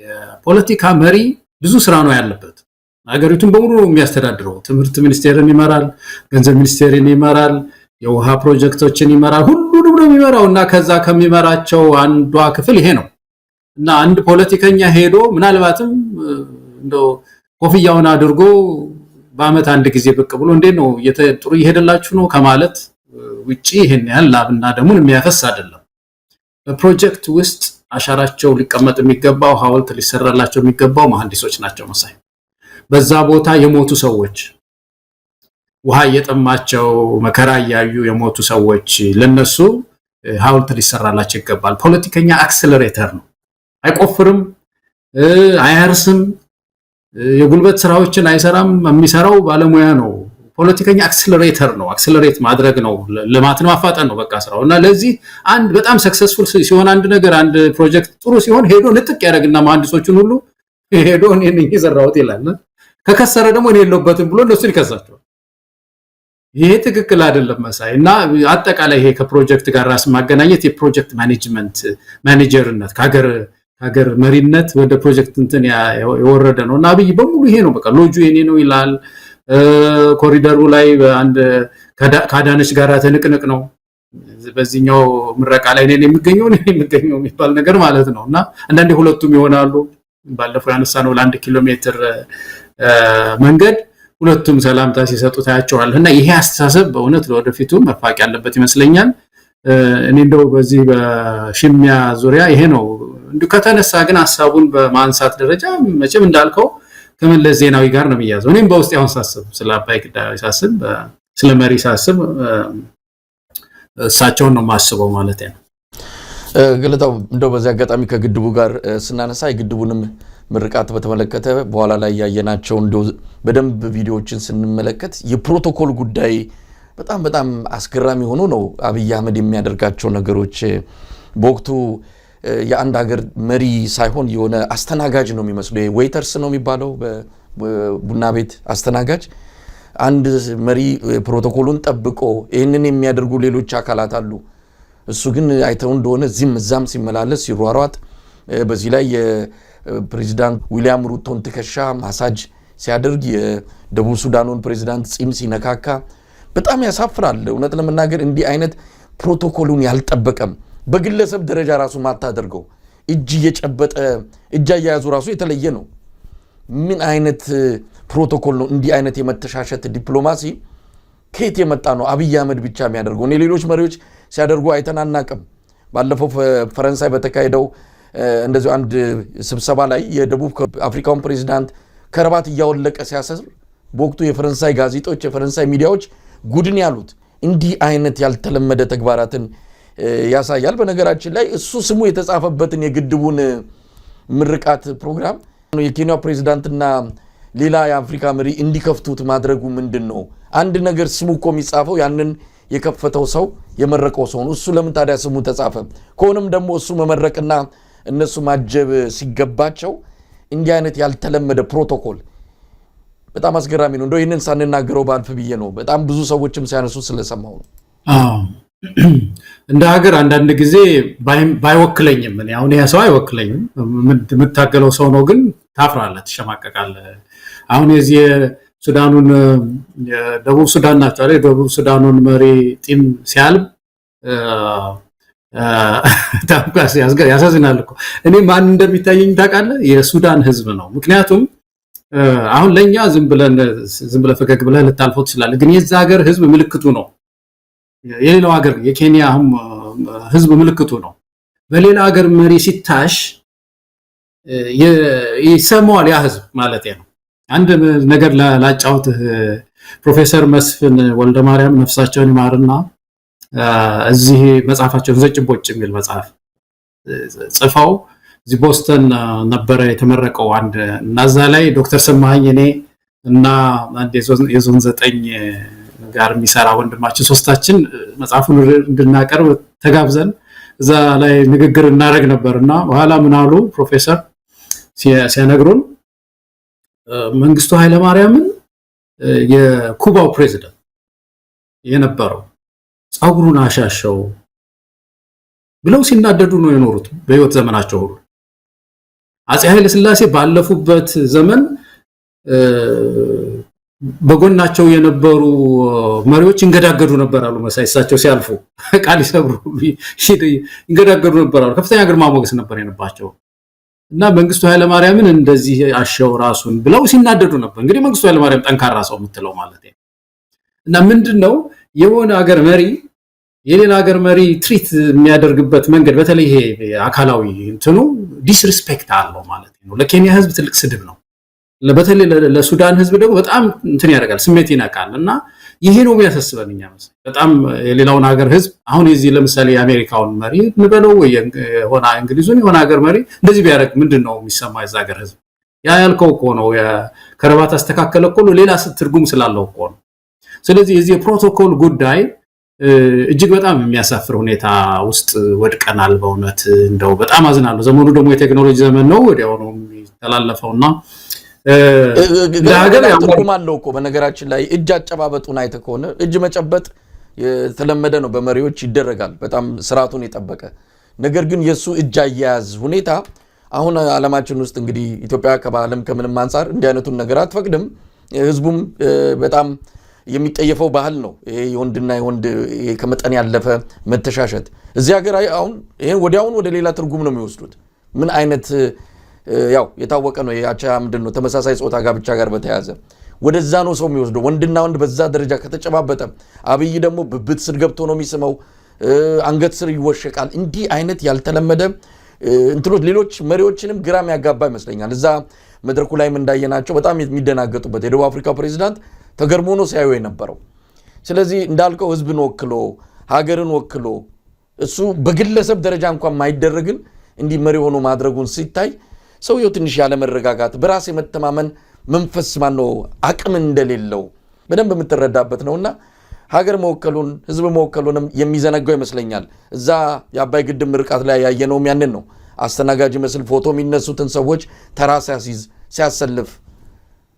የፖለቲካ መሪ ብዙ ስራ ነው ያለበት። ሀገሪቱን በሙሉ የሚያስተዳድረው ትምህርት ሚኒስቴርን ይመራል፣ ገንዘብ ሚኒስቴርን ይመራል፣ የውሃ ፕሮጀክቶችን ይመራል፣ ሁሉንም ነው የሚመራው እና ከዛ ከሚመራቸው አንዷ ክፍል ይሄ ነው እና አንድ ፖለቲከኛ ሄዶ ምናልባትም እንደው ኮፍያውን አድርጎ በአመት አንድ ጊዜ ብቅ ብሎ እንዴት ነው ጥሩ እየሄደላችሁ ነው ከማለት ውጪ ይሄን ያህል ላብና ደሙን የሚያፈስ አይደለም። በፕሮጀክት ውስጥ አሻራቸው ሊቀመጥ የሚገባው ሐውልት ሊሰራላቸው የሚገባው መሐንዲሶች ናቸው። መሳይ በዛ ቦታ የሞቱ ሰዎች፣ ውሃ እየጠማቸው መከራ እያዩ የሞቱ ሰዎች ለነሱ ሐውልት ሊሰራላቸው ይገባል። ፖለቲከኛ አክሰለሬተር ነው። አይቆፍርም፣ አያርስም፣ የጉልበት ስራዎችን አይሰራም። የሚሰራው ባለሙያ ነው። ፖለቲከኛ አክሰለሬተር ነው። አክሰለሬት ማድረግ ነው፣ ልማትን ማፋጠን ነው በቃ ስራው። እና ለዚህ አንድ በጣም ሰክሰስፉል ሲሆን አንድ ነገር አንድ ፕሮጀክት ጥሩ ሲሆን ሄዶ ንጥቅ ያደርግና መሐንዲሶቹን ሁሉ ሄዶ እኔ ነኝ የሰራሁት ይላል። ከከሰረ ደግሞ እኔ የለሁበትም ብሎ እነሱን ይከሳቸዋል። ይሄ ትክክል አይደለም መሳይ። እና አጠቃላይ ይሄ ከፕሮጀክት ጋር ራስ ማገናኘት የፕሮጀክት ማኔጅመንት ማኔጀርነት ከሀገር መሪነት ወደ ፕሮጀክት እንትን የወረደ ነው። እና አብይ በሙሉ ይሄ ነው በቃ ሎጁ የኔ ነው ይላል። ኮሪደሩ ላይ አንድ ካዳነች ጋራ ትንቅንቅ ነው። በዚህኛው ምረቃ ላይ እኔ የሚገኘው የሚባል ነገር ማለት ነው። እና አንዳንዴ ሁለቱም ይሆናሉ። ባለፈው ያነሳነው ለ1 ኪሎ ሜትር መንገድ ሁለቱም ሰላምታ ሲሰጡ ታያቸዋል። እና ይሄ አስተሳሰብ በእውነት ለወደፊቱ መፋቅ ያለበት ይመስለኛል። እኔ እንደው በዚህ በሽሚያ ዙሪያ ይሄ ነው እንዴ ከተነሳ ግን ሐሳቡን በማንሳት ደረጃ መቼም እንዳልከው ከመለስ ዜናዊ ጋር ነው የሚያዘው። እኔም በውስጥ ያውን ሳስብ ስለ አባይ ግዳይ ሳስብ ስለ መሪ ሳስብ እሳቸውን ነው ማስበው ማለት ነው። ገለታው እንደው በዚህ አጋጣሚ ከግድቡ ጋር ስናነሳ የግድቡንም ምርቃት በተመለከተ በኋላ ላይ ያየናቸው እንደው በደንብ ቪዲዮዎችን ስንመለከት የፕሮቶኮል ጉዳይ በጣም አስገራሚ ሆኖ ነው አብይ አህመድ የሚያደርጋቸው ነገሮች። በወቅቱ የአንድ ሀገር መሪ ሳይሆን የሆነ አስተናጋጅ ነው የሚመስለው። ዌይተርስ ነው የሚባለው በቡና ቤት አስተናጋጅ። አንድ መሪ ፕሮቶኮሉን ጠብቆ ይህንን የሚያደርጉ ሌሎች አካላት አሉ። እሱ ግን አይተው እንደሆነ እዚህም እዛም ሲመላለስ ሲሯሯጥ፣ በዚህ ላይ የፕሬዚዳንት ዊሊያም ሩቶን ትከሻ ማሳጅ ሲያደርግ፣ የደቡብ ሱዳኑን ፕሬዚዳንት ጺም ሲነካካ በጣም ያሳፍራል። እውነት ለመናገር እንዲህ አይነት ፕሮቶኮሉን ያልጠበቀም በግለሰብ ደረጃ ራሱ ማታደርገው እጅ እየጨበጠ እጅ አያያዙ ራሱ የተለየ ነው። ምን አይነት ፕሮቶኮል ነው? እንዲህ አይነት የመተሻሸት ዲፕሎማሲ ከየት የመጣ ነው? አብይ አህመድ ብቻ የሚያደርገው እኔ ሌሎች መሪዎች ሲያደርጉ አይተናናቅም። ባለፈው ፈረንሳይ በተካሄደው እንደዚሁ አንድ ስብሰባ ላይ የደቡብ አፍሪካውን ፕሬዚዳንት ከረባት እያወለቀ ሲያሰር በወቅቱ የፈረንሳይ ጋዜጦች የፈረንሳይ ሚዲያዎች ጉድን ያሉት እንዲህ አይነት ያልተለመደ ተግባራትን ያሳያል። በነገራችን ላይ እሱ ስሙ የተጻፈበትን የግድቡን ምርቃት ፕሮግራም የኬንያ ፕሬዚዳንትና ሌላ የአፍሪካ መሪ እንዲከፍቱት ማድረጉ ምንድን ነው? አንድ ነገር ስሙ እኮ የሚጻፈው ያንን የከፈተው ሰው የመረቀው ሰው ነው። እሱ ለምን ታዲያ ስሙ ተጻፈ? ከሆነም ደግሞ እሱ መመረቅና እነሱ ማጀብ ሲገባቸው እንዲህ አይነት ያልተለመደ ፕሮቶኮል በጣም አስገራሚ ነው። እንደው ይህንን ሳንናገረው ባልፍ ብዬ ነው። በጣም ብዙ ሰዎችም ሲያነሱ ስለሰማው ነው። እንደ ሀገር አንዳንድ ጊዜ ባይወክለኝም እኔ አሁን ያ ሰው አይወክለኝም፣ የምታገለው ሰው ነው፣ ግን ታፍራለህ፣ ትሸማቀቃለህ። አሁን የዚህ ሱዳኑን የደቡብ ሱዳን ናቸው አይደል? የደቡብ ሱዳኑን መሪ ጢም ሲያልብ ታምቃስ ያሳዝናል እኮ። እኔ ማን እንደሚታየኝ ታውቃለህ? የሱዳን ህዝብ ነው። ምክንያቱም አሁን ለኛ ዝም ብለህ ፈገግ ብለህ ልታልፈው ትችላለህ፣ ግን የዛ ሀገር ህዝብ ምልክቱ ነው። የሌላው ሀገር የኬንያ ህዝብ ምልክቱ ነው። በሌላ ሀገር መሪ ሲታሽ ይሰማዋል ያ ህዝብ ማለት ነው። አንድ ነገር ላጫውትህ። ፕሮፌሰር መስፍን ወልደ ማርያም ነፍሳቸውን ይማርና እዚህ መጽሐፋቸው ዘጭቦጭ የሚል መጽሐፍ ጽፈው እዚህ ቦስተን ነበረ የተመረቀው አንድ እና እዛ ላይ ዶክተር ሰማኸኝ እኔ እና አንድ የዞን 9 ጋር የሚሰራ ወንድማችን ሶስታችን መጽሐፉን እንድናቀርብ ተጋብዘን እዛ ላይ ንግግር እናደርግ ነበርና በኋላ ምን አሉ ፕሮፌሰር ሲያነግሩን መንግስቱ ኃይለ ማርያምን የኩባው ፕሬዝዳንት የነበረው ጻጉሩን አሻሸው ብለው ሲናደዱ ነው የኖሩት በህይወት ዘመናቸው ሁሉ። አፄ ኃይለ ሥላሴ ባለፉበት ዘመን በጎናቸው የነበሩ መሪዎች እንገዳገዱ ነበር አሉ መሳይ። እሳቸው ሲያልፉ ቃል ይሰብሩ እንገዳገዱ ነበር አሉ። ከፍተኛ ግርማ ሞገስ ነበር የነባቸው እና መንግስቱ ኃይለ ማርያምን እንደዚህ አሸው ራሱን ብለው ሲናደዱ ነበር። እንግዲህ መንግስቱ ኃይለ ማርያም ጠንካራ ሰው የምትለው ማለት ነው። እና ምንድነው የሆነ ሀገር መሪ የሌላ ሀገር መሪ ትሪት የሚያደርግበት መንገድ በተለይ ይሄ አካላዊ እንትኑ ዲስሪስፔክት አለው ማለት ነው። ለኬንያ ህዝብ ትልቅ ስድብ ነው። በተለይ ለሱዳን ህዝብ ደግሞ በጣም እንትን ያደርጋል፣ ስሜት ይነካል። እና ይሄ ነው የሚያሳስበን እኛ መሰለኝ በጣም የሌላውን ሀገር ህዝብ። አሁን የዚህ ለምሳሌ የአሜሪካውን መሪ እንበለው ወይ የሆነ እንግሊዙን የሆነ ሀገር መሪ እንደዚህ ቢያደርግ ምንድነው የሚሰማው የዛ ሀገር ህዝብ? ያ ያልከው እኮ ነው የከረባት አስተካከለ እኮ ሌላ ትርጉም ስላለው እኮ ነው። ስለዚህ የዚህ የፕሮቶኮል ጉዳይ እጅግ በጣም የሚያሳፍር ሁኔታ ውስጥ ወድቀናል። በእውነት እንደው በጣም አዝናለሁ። ዘመኑ ደግሞ የቴክኖሎጂ ዘመን ነው፣ ወዲያው ነው የሚተላለፈውና ለሀገር ትርጉም አለው እኮ። በነገራችን ላይ እጅ አጨባበጡን አይተህ ከሆነ እጅ መጨበጥ የተለመደ ነው፣ በመሪዎች ይደረጋል፣ በጣም ስርዓቱን የጠበቀ ነገር። ግን የሱ እጅ አያያዝ ሁኔታ አሁን ዓለማችን ውስጥ እንግዲህ ኢትዮጵያ ከባህልም ከምንም አንፃር እንዲህ አይነቱን ነገር አትፈቅድም። ህዝቡም በጣም የሚጠየፈው ባህል ነው ይሄ የወንድና የወንድ ከመጠን ያለፈ መተሻሸት። እዚህ ሀገር አሁን ይሄን ወዲያውን ወደ ሌላ ትርጉም ነው የሚወስዱት። ምን አይነት ያው የታወቀ ነው ያቻ ምንድነው ተመሳሳይ ጾታ ጋብቻ ጋር በተያያዘ ወደዛ ነው ሰው የሚወስደው። ወንድና ወንድ በዛ ደረጃ ከተጨባበጠ አብይ ደግሞ ብብት ስር ገብቶ ነው የሚስመው፣ አንገት ስር ይወሸቃል። እንዲህ አይነት ያልተለመደ እንትሎች ሌሎች መሪዎችንም ግራም ያጋባ ይመስለኛል። እዛ መድረኩ ላይም እንዳየናቸው በጣም የሚደናገጡበት የደቡብ አፍሪካ ፕሬዚዳንት ተገርሞ ነው ሲያዩ የነበረው። ስለዚህ እንዳልከው ህዝብን ወክሎ ሀገርን ወክሎ እሱ በግለሰብ ደረጃ እንኳን ማይደረግን እንዲህ መሪ ሆኖ ማድረጉን ሲታይ ሰውየው ትንሽ ያለ መረጋጋት በራስ የመተማመን መንፈስ ማነው አቅም እንደሌለው በደንብ የምትረዳበት ነውና ሀገር መወከሉን ህዝብ መወከሉንም የሚዘነጋው ይመስለኛል። እዛ የአባይ ግድብ ምርቃት ላይ ያየነውም ያንን ነው። አስተናጋጅ መስል ፎቶ የሚነሱትን ሰዎች ተራ ሲያሰልፍ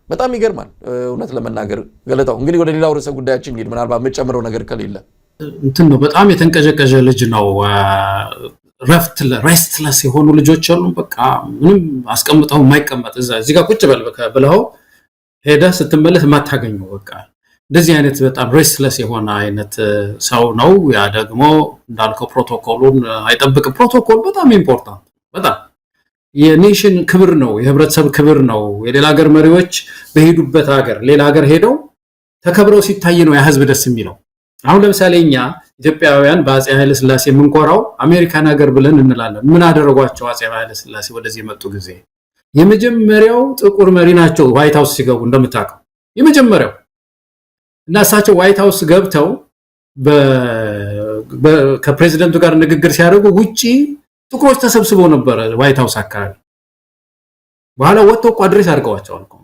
በጣም ይገርማል። እውነት ለመናገር ገለታው እንግዲህ ወደ ሌላው ርዕሰ ጉዳያችን እንግዲህ ምናልባት የምጨምረው ነገር ከሌለ እንትን ነው። በጣም የተንቀዠቀዠ ልጅ ነው። ሬስትለስ የሆኑ ልጆች አሉ። በቃ ምንም አስቀምጠው የማይቀመጥ እዚህ ጋር ቁጭ በል ብለው ሄደህ ስትመለስ የማታገኘው በቃ እንደዚህ አይነት በጣም ሬስትለስ የሆነ አይነት ሰው ነው። ያ ደግሞ እንዳልከው ፕሮቶኮሉን አይጠብቅም። ፕሮቶኮል በጣም ኢምፖርታንት በጣም የኔሽን ክብር ነው፣ የህብረተሰብ ክብር ነው። የሌላ ሀገር መሪዎች በሄዱበት ሀገር ሌላ ሀገር ሄደው ተከብረው ሲታይ ነው ያ ህዝብ ደስ የሚለው። አሁን ለምሳሌ እኛ ኢትዮጵያውያን በአፄ ኃይለ ሥላሴ የምንኮራው አሜሪካን ሀገር ብለን እንላለን። ምን አደረጓቸው አፄ ኃይለ ሥላሴ ወደዚህ የመጡ ጊዜ? የመጀመሪያው ጥቁር መሪ ናቸው ዋይት ሃውስ ሲገቡ እንደምታውቀው የመጀመሪያው እና እሳቸው ዋይት ሃውስ ገብተው ከፕሬዚደንቱ ጋር ንግግር ሲያደርጉ ውጪ ጥቁሮች ተሰብስበው ነበር ዋይት ሃውስ አካባቢ። በኋላ ወጥተው አድሬስ አድርገዋቸዋል እኮ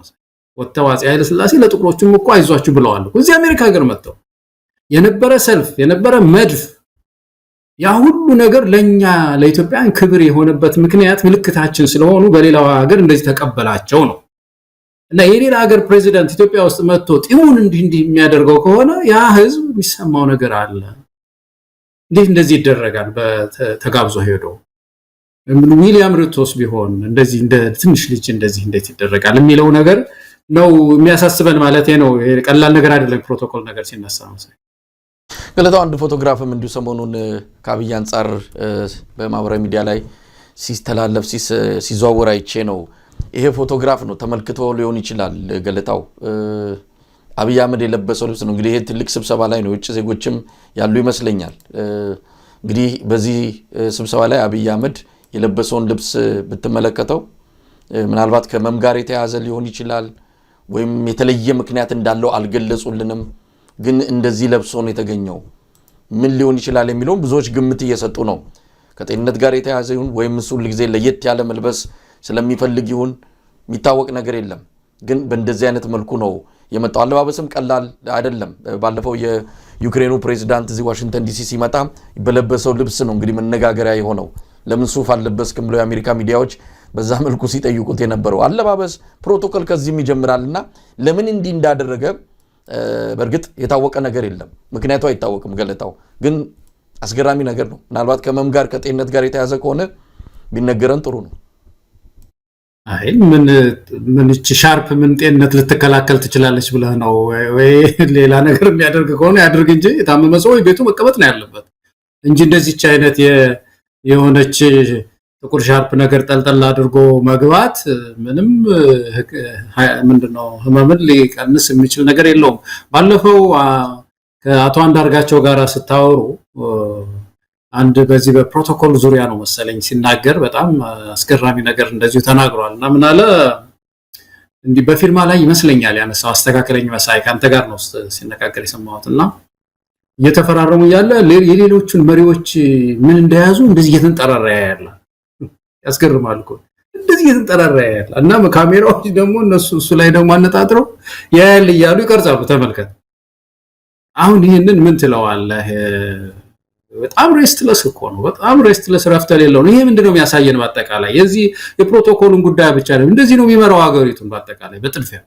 ወጥተው አፄ ኃይለ ሥላሴ ለጥቁሮቹም እኮ አይዟችሁ ብለዋል እኮ። እዚህ አሜሪካ ሀገር መጥተው የነበረ ሰልፍ የነበረ መድፍ ያ ሁሉ ነገር ለኛ ለኢትዮጵያን ክብር የሆነበት ምክንያት ምልክታችን ስለሆኑ በሌላው ሀገር እንደዚህ ተቀበላቸው ነው። እና የሌላ ሀገር ፕሬዚዳንት ኢትዮጵያ ውስጥ መጥቶ ጢሙን እንዲህ የሚያደርገው ከሆነ ያ ህዝብ የሚሰማው ነገር አለ። እንዴት እንደዚህ ይደረጋል? በተጋብዞ ሄዶ ዊሊያም ሩቶስ ቢሆን እንደዚህ እንደ ትንሽ ልጅ እንደዚህ እንዴት ይደረጋል የሚለው ነገር ነው የሚያሳስበን ማለት ነው። ቀላል ነገር አይደለም። ፕሮቶኮል ነገር ሲነሳ ነው። ገለታው አንድ ፎቶግራፍም እንዲሁ ሰሞኑን ከአብይ አንጻር በማህበራዊ ሚዲያ ላይ ሲስተላለፍ ሲዘዋወር አይቼ ነው። ይሄ ፎቶግራፍ ነው ተመልክቶ ሊሆን ይችላል። ገለታው አብይ አህመድ የለበሰው ልብስ ነው። እንግዲህ ይሄ ትልቅ ስብሰባ ላይ ነው። ውጭ ዜጎችም ያሉ ይመስለኛል። እንግዲህ በዚህ ስብሰባ ላይ አብይ አህመድ የለበሰውን ልብስ ብትመለከተው ምናልባት ከመም ጋር የተያዘ ሊሆን ይችላል ወይም የተለየ ምክንያት እንዳለው አልገለጹልንም። ግን እንደዚህ ለብሶ ነው የተገኘው። ምን ሊሆን ይችላል የሚለው ብዙዎች ግምት እየሰጡ ነው። ከጤንነት ጋር የተያዘ ይሁን ወይም እሱ ለጊዜ ለየት ያለ መልበስ ስለሚፈልግ ይሁን የሚታወቅ ነገር የለም። ግን በእንደዚህ አይነት መልኩ ነው የመጣው። አለባበስም ቀላል አይደለም። ባለፈው የዩክሬኑ ፕሬዝዳንት እዚህ ዋሽንግተን ዲሲ ሲመጣ በለበሰው ልብስ ነው እንግዲህ መነጋገሪያ የሆነው። ለምን ሱፍ አለበስክም ብለው የአሜሪካ ሚዲያዎች በዛ መልኩ ሲጠይቁት የነበረው። አለባበስ ፕሮቶኮል ከዚህም ይጀምራልና ለምን እንዲህ እንዳደረገ በእርግጥ የታወቀ ነገር የለም። ምክንያቱ አይታወቅም። ገለታው ግን አስገራሚ ነገር ነው። ምናልባት ከመም ጋር ከጤንነት ጋር የተያዘ ከሆነ ቢነገረን ጥሩ ነው። አይ ምን ሻርፕ ምን ጤንነት ልትከላከል ትችላለች ብለህ ነው ወይ? ሌላ ነገር የሚያደርግ ከሆነ ያድርግ እንጂ የታመመ ሰው ቤቱ መቀመጥ ነው ያለበት እንጂ እንደዚህች አይነት የሆነች ጥቁር ሻርፕ ነገር ጠልጠል አድርጎ መግባት ምንም ምንድነው ህመምን ሊቀንስ የሚችል ነገር የለውም። ባለፈው ከአቶ አንዳርጋቸው ጋር ስታወሩ አንድ በዚህ በፕሮቶኮል ዙሪያ ነው መሰለኝ ሲናገር በጣም አስገራሚ ነገር እንደዚሁ ተናግሯልና ምን አለ እንዲህ በፊርማ ላይ ይመስለኛል ያነሳው አስተካከለኝ መሳይ ካንተ ጋር ነው ሲነጋገር የሰማሁትና እየተፈራረሙ ያለ የሌሎቹን መሪዎች ምን እንደያዙ እንደዚህ እየተንጠራራ ያያል። ያስገርማል እኮ እንደዚህ እየተንጠራራ ያያል። እና ካሜራዎች ደግሞ እሱ ላይ ደግሞ አነጣጥረው ያያል እያሉ ይቀርጻሉ። ተመልከት። አሁን ይሄንን ምን ትለዋለህ? በጣም ሬስትለስ እኮ ነው። በጣም ሬስትለስ ረፍት የሌለው ነው። ይሄ ምንድነው የሚያሳየን? በአጠቃላይ የዚህ የፕሮቶኮሉን ጉዳይ ብቻ ነው እንደዚህ ነው የሚመራው ሀገሪቱን በአጠቃላይ በጥልፊያ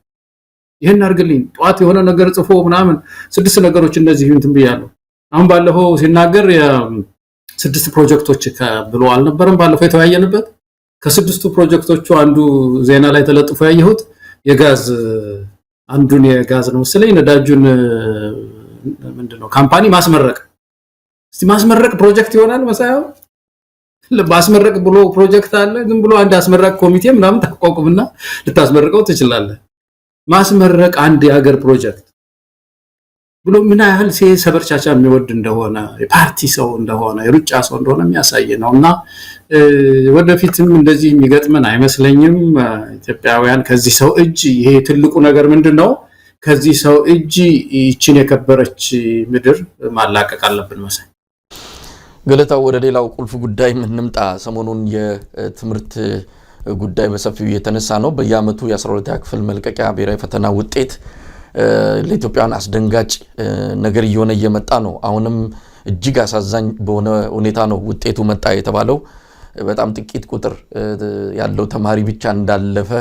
ይሄን አርግልኝ ጧት የሆነ ነገር ጽፎ ምናምን 6 ነገሮች እንደዚህ እንትን ብያለሁ። አሁን ባለፈው ሲናገር የ6 ፕሮጀክቶች ብሎ አልነበረም ባለፈው የተወያየንበት? ከ6ቱ ፕሮጀክቶቹ አንዱ ዜና ላይ ተለጥፎ ያየሁት የጋዝ አንዱን የጋዝ ነው መሰለኝ ነዳጁን ምንድነው ካምፓኒ ማስመረቅ። እስቲ ማስመረቅ ፕሮጀክት ይሆናል መሳያው? ለማስመረቅ ብሎ ፕሮጀክት አለ? ዝም ብሎ አንድ አስመረቅ ኮሚቴ ምናምን ተቋቁምና ልታስመርቀው ትችላለህ። ማስመረቅ አንድ የሀገር ፕሮጀክት ብሎ ምን ያህል ሰበርቻቻ የሚወድ እንደሆነ የፓርቲ ሰው እንደሆነ የሩጫ ሰው እንደሆነ የሚያሳይ ነውና ወደፊትም እንደዚህ የሚገጥመን አይመስለኝም። ኢትዮጵያውያን ከዚህ ሰው እጅ ይሄ ትልቁ ነገር ምንድነው? ከዚህ ሰው እጅ ይችን የከበረች ምድር ማላቀቅ አለብን መሰለኝ። ገለታው ወደ ሌላው ቁልፍ ጉዳይ ምንምጣ። ሰሞኑን የትምህርት ጉዳይ በሰፊው የተነሳ ነው። በየአመቱ የ12ኛ ክፍል መልቀቂያ ብሔራዊ ፈተና ውጤት ለኢትዮጵያውያን አስደንጋጭ ነገር እየሆነ እየመጣ ነው። አሁንም እጅግ አሳዛኝ በሆነ ሁኔታ ነው ውጤቱ መጣ የተባለው። በጣም ጥቂት ቁጥር ያለው ተማሪ ብቻ እንዳለፈ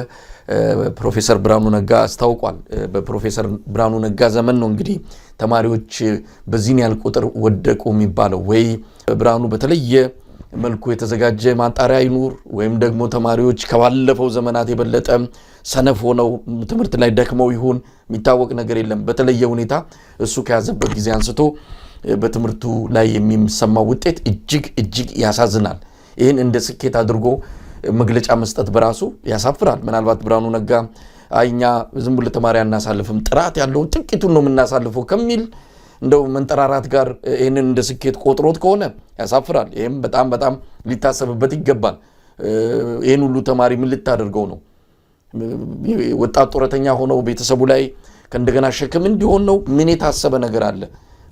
ፕሮፌሰር ብርሃኑ ነጋ አስታውቋል። በፕሮፌሰር ብርሃኑ ነጋ ዘመን ነው እንግዲህ ተማሪዎች በዚህን ያህል ቁጥር ወደቁ የሚባለው። ወይ ብርሃኑ በተለየ መልኩ የተዘጋጀ ማጣሪያ ይኑር ወይም ደግሞ ተማሪዎች ከባለፈው ዘመናት የበለጠ ሰነፍ ሆነው ትምህርት ላይ ደክመው ይሁን የሚታወቅ ነገር የለም። በተለየ ሁኔታ እሱ ከያዘበት ጊዜ አንስቶ በትምህርቱ ላይ የሚሰማው ውጤት እጅግ ያሳዝናል። ይህን እንደ ስኬት አድርጎ መግለጫ መስጠት በራሱ ያሳፍራል። ምናልባት ብርሃኑ ነጋ አይኛ ዝም ብሎ ተማሪ አናሳልፍም ጥራት ያለው ጥቂቱን ነው የምናሳልፈው ከሚል እንደው መንጠራራት ጋር ይህንን እንደ ስኬት ቆጥሮት ከሆነ ያሳፍራል። ይህም በጣም ሊታሰብበት ይገባል። ይህን ሁሉ ተማሪ ምን ልታደርገው ነው? ወጣት ጡረተኛ ሆነው ቤተሰቡ ላይ ከእንደገና ሸክም እንዲሆን ነው? ምን የታሰበ ነገር አለ?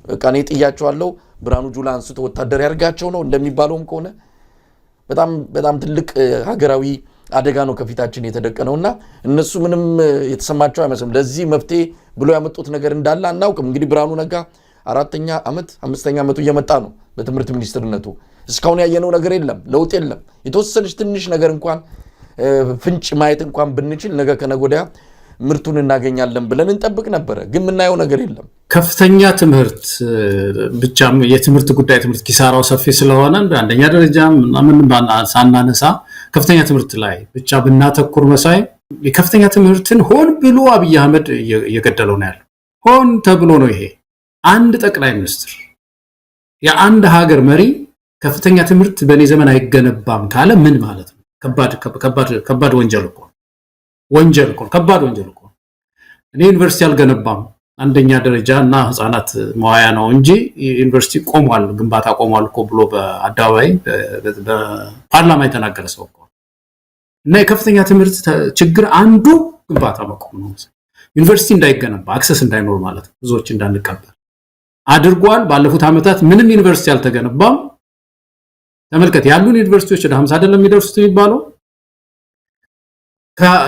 በቃ እኔ ጥያቸዋለሁ። ብርሃኑ ጁላ አንስቶ ወታደር ያርጋቸው ነው እንደሚባለውም ከሆነ በጣም ትልቅ ሀገራዊ አደጋ ነው ከፊታችን የተደቀነውና እነሱ ምንም የተሰማቸው አይመስልም። ለዚህ መፍትሄ ብሎ ያመጡት ነገር እንዳለ አናውቅም። እንግዲህ ብርሃኑ ነጋ 4ኛ ዓመት 5ኛ ዓመቱ እየመጣ ነው በትምህርት ሚኒስትርነቱ። እስካሁን ያየነው ነገር የለም፣ ለውጥ የለም። የተወሰነች ትንሽ ነገር እንኳን ፍንጭ ማየት እንኳን ብንችል ነገ ከነገ ወዲያ ምርቱን እናገኛለን ብለን እንጠብቅ ነበር። ግን ምናየው ነገር የለም። ከፍተኛ ትምህርት ብቻ የትምህርት ጉዳይ ትምህርት ኪሳራው ሰፊ ስለሆነ አንደኛ ደረጃ ምን ሳናነሳ ከፍተኛ ትምህርት ላይ ብቻ ብናተኩር መሳይ የከፍተኛ ትምህርትን ሆን ብሎ አብይ አህመድ እየገደለው ነው ያለው። ሆን ተብሎ ነው ይሄ። አንድ ጠቅላይ ሚኒስትር የአንድ ሀገር መሪ ከፍተኛ ትምህርት በኔ ዘመን አይገነባም ካለ ምን ማለት ነው? ከባድ ወንጀል እኮ ከባድ ወንጀል እኮ። እኔ ዩኒቨርሲቲ አልገነባም አንደኛ ደረጃ እና ህፃናት መዋያ ነው እንጂ ዩኒቨርሲቲ ቆሟል፣ ግንባታ ቆሟል እኮ ብሎ በአደባባይ በፓርላማ የተናገረ ሰው እኮ። እና የከፍተኛ ትምህርት ችግር አንዱ ግንባታ መቆም ነው። ዩኒቨርሲቲ እንዳይገነባ አክሰስ እንዳይኖር ማለት ነው፣ ብዙዎች እንዳንቀበል አድርጓል። ባለፉት ዓመታት ምንም ዩኒቨርሲቲ አልተገነባም። ተመልከት፣ ያሉን ዩኒቨርሲቲዎች ወደ 50 አይደለም የሚደርሱት የሚባለው።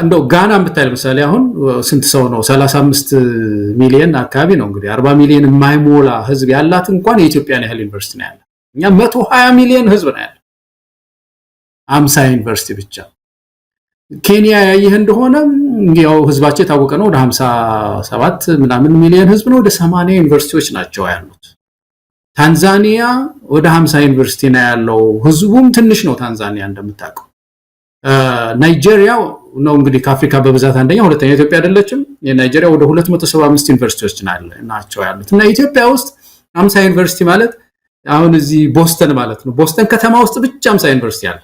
እንደው ጋና ብታይ ለምሳሌ አሁን ስንት ሰው ነው? 35 ሚሊዮን አካባቢ ነው እንግዲህ 40 ሚሊዮን የማይሞላ ህዝብ ያላት እንኳን የኢትዮጵያን ያህል ዩኒቨርሲቲ ነው ያለው። እኛ 120 ሚሊዮን ህዝብ ነው ያለው፣ 50 ዩኒቨርሲቲ ብቻ። ኬንያ ያየህ እንደሆነ ያው ህዝባቸው የታወቀ ነው፣ ወደ 57 ምናምን ሚሊዮን ህዝብ ነው፣ ወደ 80 ዩኒቨርሲቲዎች ናቸው ያሉት። ታንዛኒያ ወደ 50 ዩኒቨርሲቲ ነው ያለው፣ ህዝቡም ትንሽ ነው ታንዛኒያ እንደምታውቀው። ናይጄሪያ ነው እንግዲህ ከአፍሪካ በብዛት አንደኛ፣ ሁለተኛ ኢትዮጵያ አይደለችም። የናይጄሪያ ወደ 275 ዩኒቨርሲቲዎች ናቸው ያሉት። እና ኢትዮጵያ ውስጥ 50 ዩኒቨርሲቲ ማለት አሁን እዚህ ቦስተን ማለት ነው። ቦስተን ከተማ ውስጥ ብቻ 50 ዩኒቨርሲቲ አለ።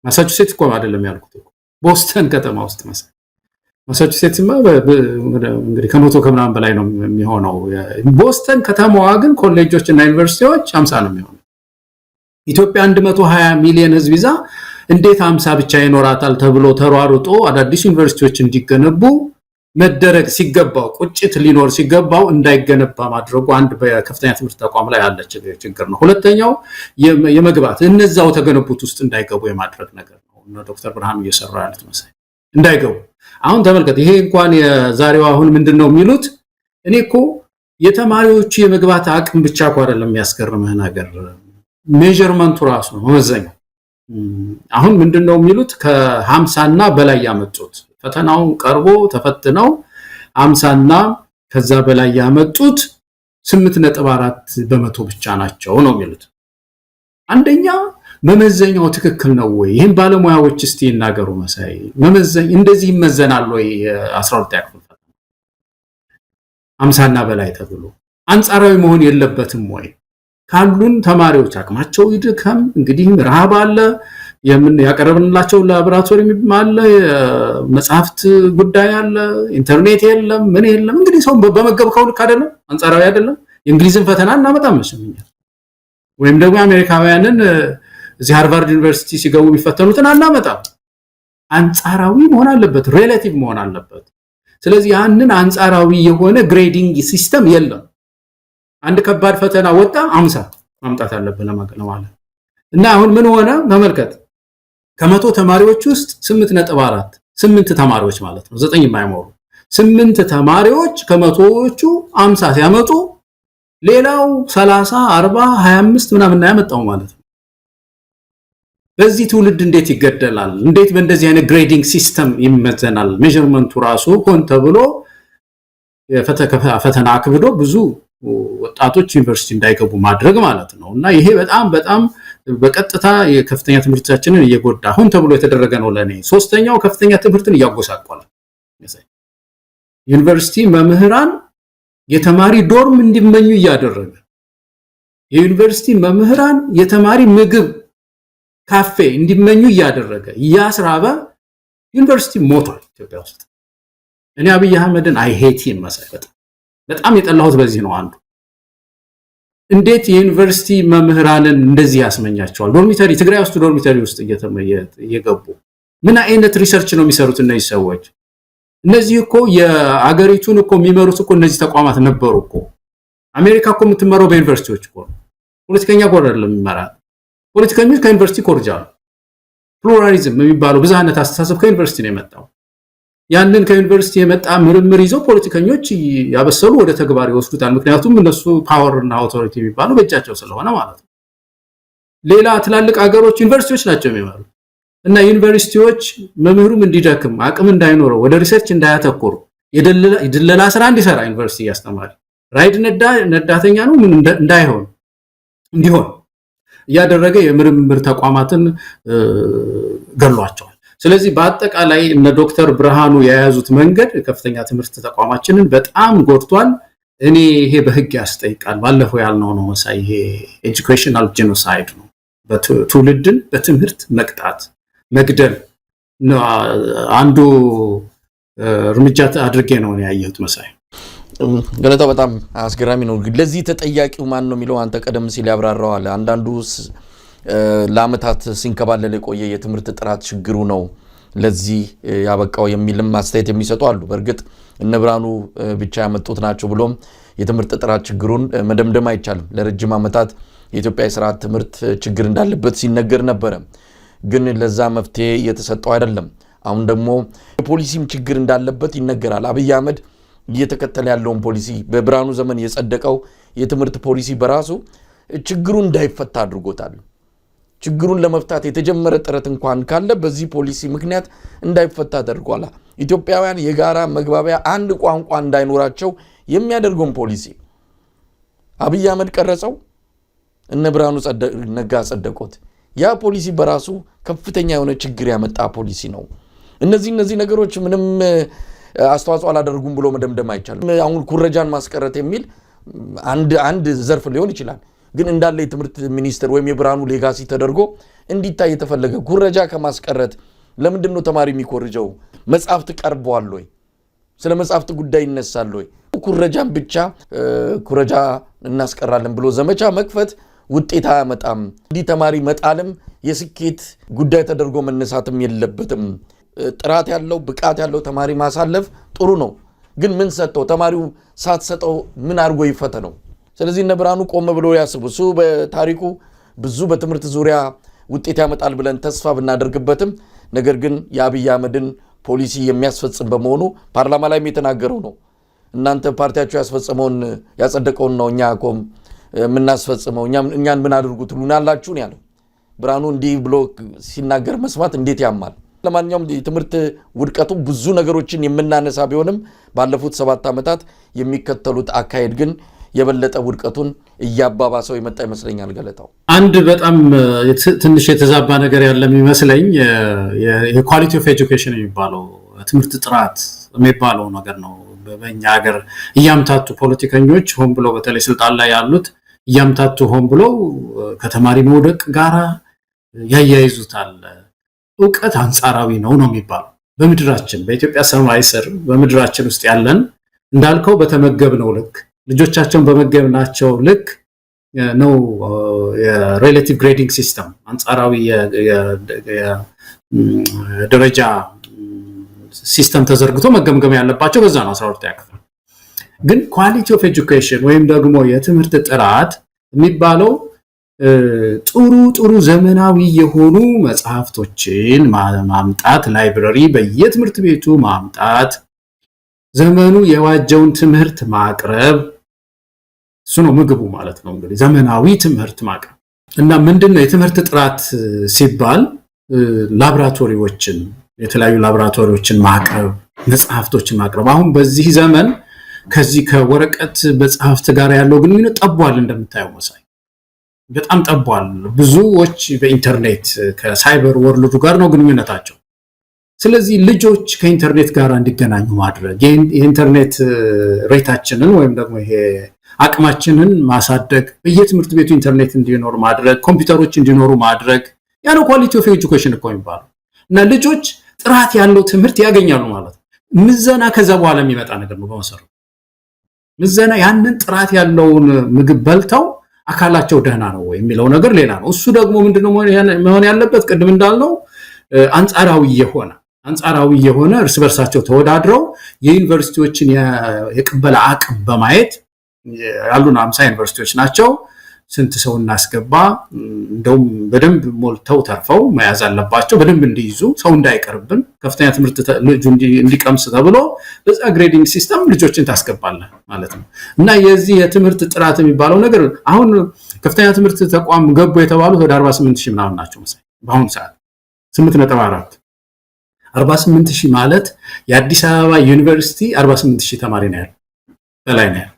ማሳቹሴትስ እኮ አይደለም ያልኩት እኮ ቦስተን ከተማ ውስጥ ማሳቹሴትስማ እንግዲህ ከመቶ ከምናምን በላይ ነው የሚሆነው። ቦስተን ከተማዋ ግን ኮሌጆች እና ዩኒቨርሲቲዎች 50 ነው የሚሆነው። ኢትዮጵያ 120 ሚሊዮን ህዝብ ይዛ እንዴት 50 ብቻ ይኖራታል ተብሎ ተሯሩጦ አዳዲስ ዩኒቨርሲቲዎች እንዲገነቡ መደረግ ሲገባው፣ ቁጭት ሊኖር ሲገባው እንዳይገነባ ማድረጉ አንድ በከፍተኛ ትምህርት ተቋም ላይ ያለ ችግር ነው። ሁለተኛው የመግባት እነዛው ተገነቡት ውስጥ እንዳይገቡ የማድረግ ነገር ነው። ዶክተር ብርሃኑ እየሰራ ያሉት መሰለኝ እንዳይገቡ። አሁን ተመልከት፣ ይሄ እንኳን የዛሬው አሁን ምንድነው የሚሉት? እኔ እኮ የተማሪዎቹ የመግባት አቅም ብቻ እኮ አይደለም የሚያስገርምህ ነገር፣ ሜዠርመንቱ ራሱ ነው መመዘኛው። አሁን ምንድነው የሚሉት? ከ50 እና በላይ ያመጡት ፈተናው ቀርቦ ተፈትነው 50 እና ከዛ በላይ ያመጡት 8.4% ብቻ ናቸው ነው የሚሉት። አንደኛ መመዘኛው ትክክል ነው ወይ? ይሄን ባለሙያዎች እስቲ ይናገሩ መሳይ። መመዘኝ እንደዚህ ይመዘናል ወይ? 12ኛ ክፍል ፈተና 50 እና በላይ ተብሎ አንጻራዊ መሆን የለበትም ወይ? ካሉን ተማሪዎች አቅማቸው ይድከም፣ እንግዲህ ረሃብ አለ፣ ያቀረብንላቸው ላቦራቶሪ አለ፣ መጽሐፍት ጉዳይ አለ፣ ኢንተርኔት የለም፣ ምን የለም። እንግዲህ ሰው በመገብከው ልክ አይደለም፣ አንጻራዊ አይደለም። የእንግሊዝን ፈተና እናመጣም መስለኛል፣ ወይም ደግሞ አሜሪካውያንን እዚህ ሃርቫርድ ዩኒቨርሲቲ ሲገቡ የሚፈተኑትን አናመጣም። አንጻራዊ መሆን አለበት፣ ሪሌቲቭ መሆን አለበት። ስለዚህ ያንን አንጻራዊ የሆነ ግሬዲንግ ሲስተም የለም። አንድ ከባድ ፈተና ወጣ 50 ማምጣት አለብን ማለት እና አሁን ምን ሆነ ተመልከት። ከመቶ ተማሪዎች ውስጥ 8.4 8 ተማሪዎች ማለት ነው 9 የማይሞሉ 8 ተማሪዎች ከመቶዎቹ 50 ሲያመጡ ሌላው 30 40 25 ምናምን ያመጣው ማለት ነው። በዚህ ትውልድ እንዴት ይገደላል? እንዴት በእንደዚህ አይነት ግሬዲንግ ሲስተም ይመዘናል? ሜዠርመንቱ ራሱ ሆን ተብሎ ፈተና አክብዶ ብዙ ወጣቶች ዩኒቨርሲቲ እንዳይገቡ ማድረግ ማለት ነው። እና ይሄ በጣም በቀጥታ የከፍተኛ ትምህርታችንን እየጎዳ ሆን ተብሎ የተደረገ ነው ለኔ። ሶስተኛው ከፍተኛ ትምህርትን እያጎሳቆለ ዩኒቨርሲቲ መምህራን የተማሪ ዶርም እንዲመኙ እያደረገ የዩኒቨርሲቲ መምህራን የተማሪ ምግብ ካፌ እንዲመኙ እያደረገ ያስራበ ዩኒቨርሲቲ ሞቷል ኢትዮጵያ ውስጥ። እኔ አብይ አህመድን አይ ሄት ሂም በጣም የጠላሁት በዚህ ነው አንዱ። እንዴት የዩኒቨርሲቲ መምህራንን እንደዚህ ያስመኛቸዋል? ዶርሚተሪ ትግራይ ውስጥ ዶርሚተሪ ውስጥ እየገቡ ምን አይነት ሪሰርች ነው የሚሰሩት እነዚህ ሰዎች? እነዚህ እኮ የአገሪቱን እኮ የሚመሩት እኮ እነዚህ ተቋማት ነበሩ እኮ። አሜሪካ እኮ የምትመራው በዩኒቨርሲቲዎች እኮ ነው። ፖለቲከኛ እኮ አይደለም የሚመራት። ፖለቲከኞች ከዩኒቨርሲቲ ኮርጃሉ። ፕሉራሊዝም የሚባለው ብዝሃነት አስተሳሰብ ከዩኒቨርሲቲ ነው የመጣው። ያንን ከዩኒቨርሲቲ የመጣ ምርምር ይዘው ፖለቲከኞች ያበሰሉ ወደ ተግባር ይወስዱታል። ምክንያቱም እነሱ ፓወር እና አውቶሪቲ የሚባለው በእጃቸው ስለሆነ ማለት ነው። ሌላ ትላልቅ ሀገሮች ዩኒቨርሲቲዎች ናቸው የሚመሩት እና ዩኒቨርሲቲዎች መምህሩም እንዲደክም አቅም እንዳይኖረው ወደ ሪሰርች እንዳያተኩር የድለላ ስራ እንዲሰራ ዩኒቨርሲቲ ያስተማሪ ራይድ ነዳተኛ ነው ምን እንዳይሆን እንዲሆን ያደረገ የምርምር ተቋማትን ገሏቸዋል። ስለዚህ በአጠቃላይ እነ ዶክተር ብርሃኑ የያዙት መንገድ ከፍተኛ ትምህርት ተቋማችንን በጣም ጎድቷል። እኔ ይሄ በህግ ያስጠይቃል። ባለፈው ያልነው ነው መሳይ ይሄ ኤጁኬሽናል ጄኖሳይድ ነው። በትውልድን በትምህርት መቅጣት መግደል ነው አንዱ እርምጃ አድርጌ ነው ያየሁት መሳይ። ገለታው በጣም አስገራሚ ነው። ለዚህ ተጠያቂው ማን ነው የሚለው አንተ ቀደም ሲል ያብራራዋል። አንዳንዱስ ለአመታት ሲንከባለል የቆየ የትምህርት ጥራት ችግሩ ነው ለዚህ ያበቃው የሚልም ማስተያየት የሚሰጡ አሉ። በእርግጥ እነ ብርሃኑ ብቻ ያመጡት ናቸው ብሎም የትምህርት ጥራት ችግሩን መደምደም አይቻልም። ለረጅም አመታት የኢትዮጵያ የሥርዓት ትምህርት ችግር እንዳለበት ሲነገር ነበር። ግን ለዛ መፍትሄ የተሰጠው አይደለም። አሁን ደግሞ የፖሊሲም ችግር እንዳለበት ይነገራል። አብይ አህመድ እየተከተለ ያለውን ፖሊሲ በብርሃኑ ዘመን የጸደቀው የትምህርት ፖሊሲ በራሱ ችግሩን እንዳይፈታ አድርጎታል። ችግሩን ለመፍታት የተጀመረ ጥረት እንኳን ካለ በዚህ ፖሊሲ ምክንያት እንዳይፈታ አድርጓል። ኢትዮጵያውያን የጋራ መግባቢያ አንድ ቋንቋ እንዳይኖራቸው የሚያደርገውን ፖሊሲ አብይ አህመድ ቀረጸው፣ እነ ብርሃኑ ነጋ ጸደቁት። ያ ፖሊሲ በራሱ ከፍተኛ የሆነ ችግር ያመጣ ፖሊሲ ነው። እነዚህ ነገሮች ምንም አስተዋጽኦ አላደርጉም ብሎ መደምደም አይቻልም። አሁን ኩረጃን ማስቀረት የሚል አንድ ዘርፍ ሊሆን ይችላል። ግን እንዳለ የትምህርት ሚኒስትር ወይም የብርሃኑ ሌጋሲ ተደርጎ እንዲታይ የተፈለገ ኩረጃ ከማስቀረት ለምንድን ነው ተማሪ የሚኮርጀው? መጽሐፍት ቀርበዋል ወይ? ስለ መጽሐፍት ጉዳይ ይነሳል ወይ? ኩረጃን ብቻ ኩረጃ እናስቀራለን ብሎ ዘመቻ መክፈት ውጤት አያመጣም። እንዲህ ተማሪ መጣልም የስኬት ጉዳይ ተደርጎ መነሳትም የለበትም። ጥራት ያለው ብቃት ያለው ተማሪ ማሳለፍ ጥሩ ነው። ግን ምን ሰጠው? ተማሪው ሳትሰጠው ምን አድርጎ ይፈተነው? ስለዚህ እነ ብርሃኑ ቆም ብሎ ያስቡ። እሱ በታሪኩ ብዙ በትምህርት ዙሪያ ውጤት ያመጣል ብለን ተስፋ ብናደርግበትም ነገር ግን የአብይ አህመድን ፖሊሲ የሚያስፈጽም በመሆኑ ፓርላማ ላይም የተናገረው ነው። እናንተ ፓርቲያችሁ ያስፈጸመውን ያጸደቀውን ነው እኛ ቆም የምናስፈጽመው፣ እኛን ምን አድርጉት ትሉናላችሁ ነው ያለው። ብርሃኑ እንዲህ ብሎ ሲናገር መስማት እንዴት ያማል። ለማንኛውም የትምህርት ውድቀቱ ብዙ ነገሮችን የምናነሳ ቢሆንም ባለፉት 7 ዓመታት የሚከተሉት አካሄድ ግን የበለጠ ውድቀቱን እያባባሰው የመጣ ይመስለኛል። ገለታው አንድ በጣም ትንሽ የተዛባ ነገር ያለ የሚመስለኝ የኳሊቲ ኦፍ ኤጁኬሽን የሚባለው ትምህርት ጥራት የሚባለው ነገር ነው። በእኛ ሀገር እያምታቱ ፖለቲከኞች ሆን ብለው በተለይ ስልጣን ላይ ያሉት እያምታቱ ሆን ብለው ከተማሪ መውደቅ ጋራ ያያይዙታል። ዕውቀት አንጻራዊ ነው የሚባለው በምድራችን በኢትዮጵያ ሰማይ ስር በምድራችን ውስጥ ያለን እንዳልከው በተመገብነው ልክ ልጆቻቸውን በመገብናቸው ልክ ነው የሬሌቲቭ ግሬዲንግ ሲስተም አንጻራዊ የደረጃ ሲስተም ተዘርግቶ መገምገም ያለባቸው በዛ ነው 12ኛ ክፍል። ግን ኳሊቲ ኦፍ ኤጁኬሽን ወይም ደግሞ የትምህርት ጥራት የሚባለው ጥሩ ዘመናዊ የሆኑ መጽሐፍቶችን ማምጣት፣ ላይብረሪ በየትምህርት ቤቱ ማምጣት፣ ዘመኑ የዋጀውን ትምህርት ማቅረብ፣ እሱ ነው ምግቡ ማለት ነው። እንግዲህ ዘመናዊ ትምህርት ማቅረብ እና ምንድነው የትምህርት ጥራት ሲባል ላብራቶሪዎችን፣ የተለያዩ ላብራቶሪዎችን ማቅረብ፣ መጽሐፍቶችን ማቅረብ። አሁን በዚህ ዘመን ከዚህ ከወረቀት መጽሐፍት ጋር ያለው ግንኙነት ጠቧል። እንደምታየው መሳይ በጣም ጠቧል። ብዙዎች በኢንተርኔት ከሳይበር ወርልዱ ጋር ነው ግንኙነታቸው። ስለዚህ ልጆች ከኢንተርኔት ጋር እንዲገናኙ ማድረግ፣ የኢንተርኔት ሬታችንን ወይም ደግሞ ይሄ አቅማችንን ማሳደግ፣ በየትምህርት ቤቱ ኢንተርኔት እንዲኖር ማድረግ፣ ኮምፒውተሮች እንዲኖሩ ማድረግ፣ ያ ነው ኳሊቲ ኦፍ ኤጁኬሽን እኮ የሚባለው። እና ልጆች ጥራት ያለው ትምህርት ያገኛሉ ማለት ነው። ምዘና ከዛ በኋላ የሚመጣ ነገር ነው። በመሰረቱ ምዘና ያንን ጥራት ያለውን ምግብ በልተው አካላቸው ደህና ነው የሚለው ነገር ሌላ ነው። እሱ ደግሞ ምንድነው መሆን ያለበት? ቅድም እንዳልነው አንጻራዊ የሆነ እርስ በርሳቸው ተወዳድረው የዩኒቨርሲቲዎችን የቅበላ አቅም በማየት ያሉን 50 ዩኒቨርሲቲዎች ናቸው። ስንት ሰው እናስገባ? እንደውም በደንብ ሞልተው ተርፈው መያዝ አለባቸው። በደንብ እንዲይዙ ሰው እንዳይቀርብን ከፍተኛ ትምህርት ልጁ እንዲቀምስ ተብሎ በዛ ግሬዲንግ ሲስተም ልጆችን ታስገባለህ ማለት ነው። እና የዚህ የትምህርት ጥራት የሚባለው ነገር አሁን ከፍተኛ ትምህርት ተቋም ገቡ የተባሉት ወደ 48,000 ምናምን ናቸው መሰለኝ በአሁኑ ሰዓት 8.4 48,000 ማለት የአዲስ አበባ ዩኒቨርሲቲ 48,000 ተማሪ ነው ያለው በላይ ነው ያለው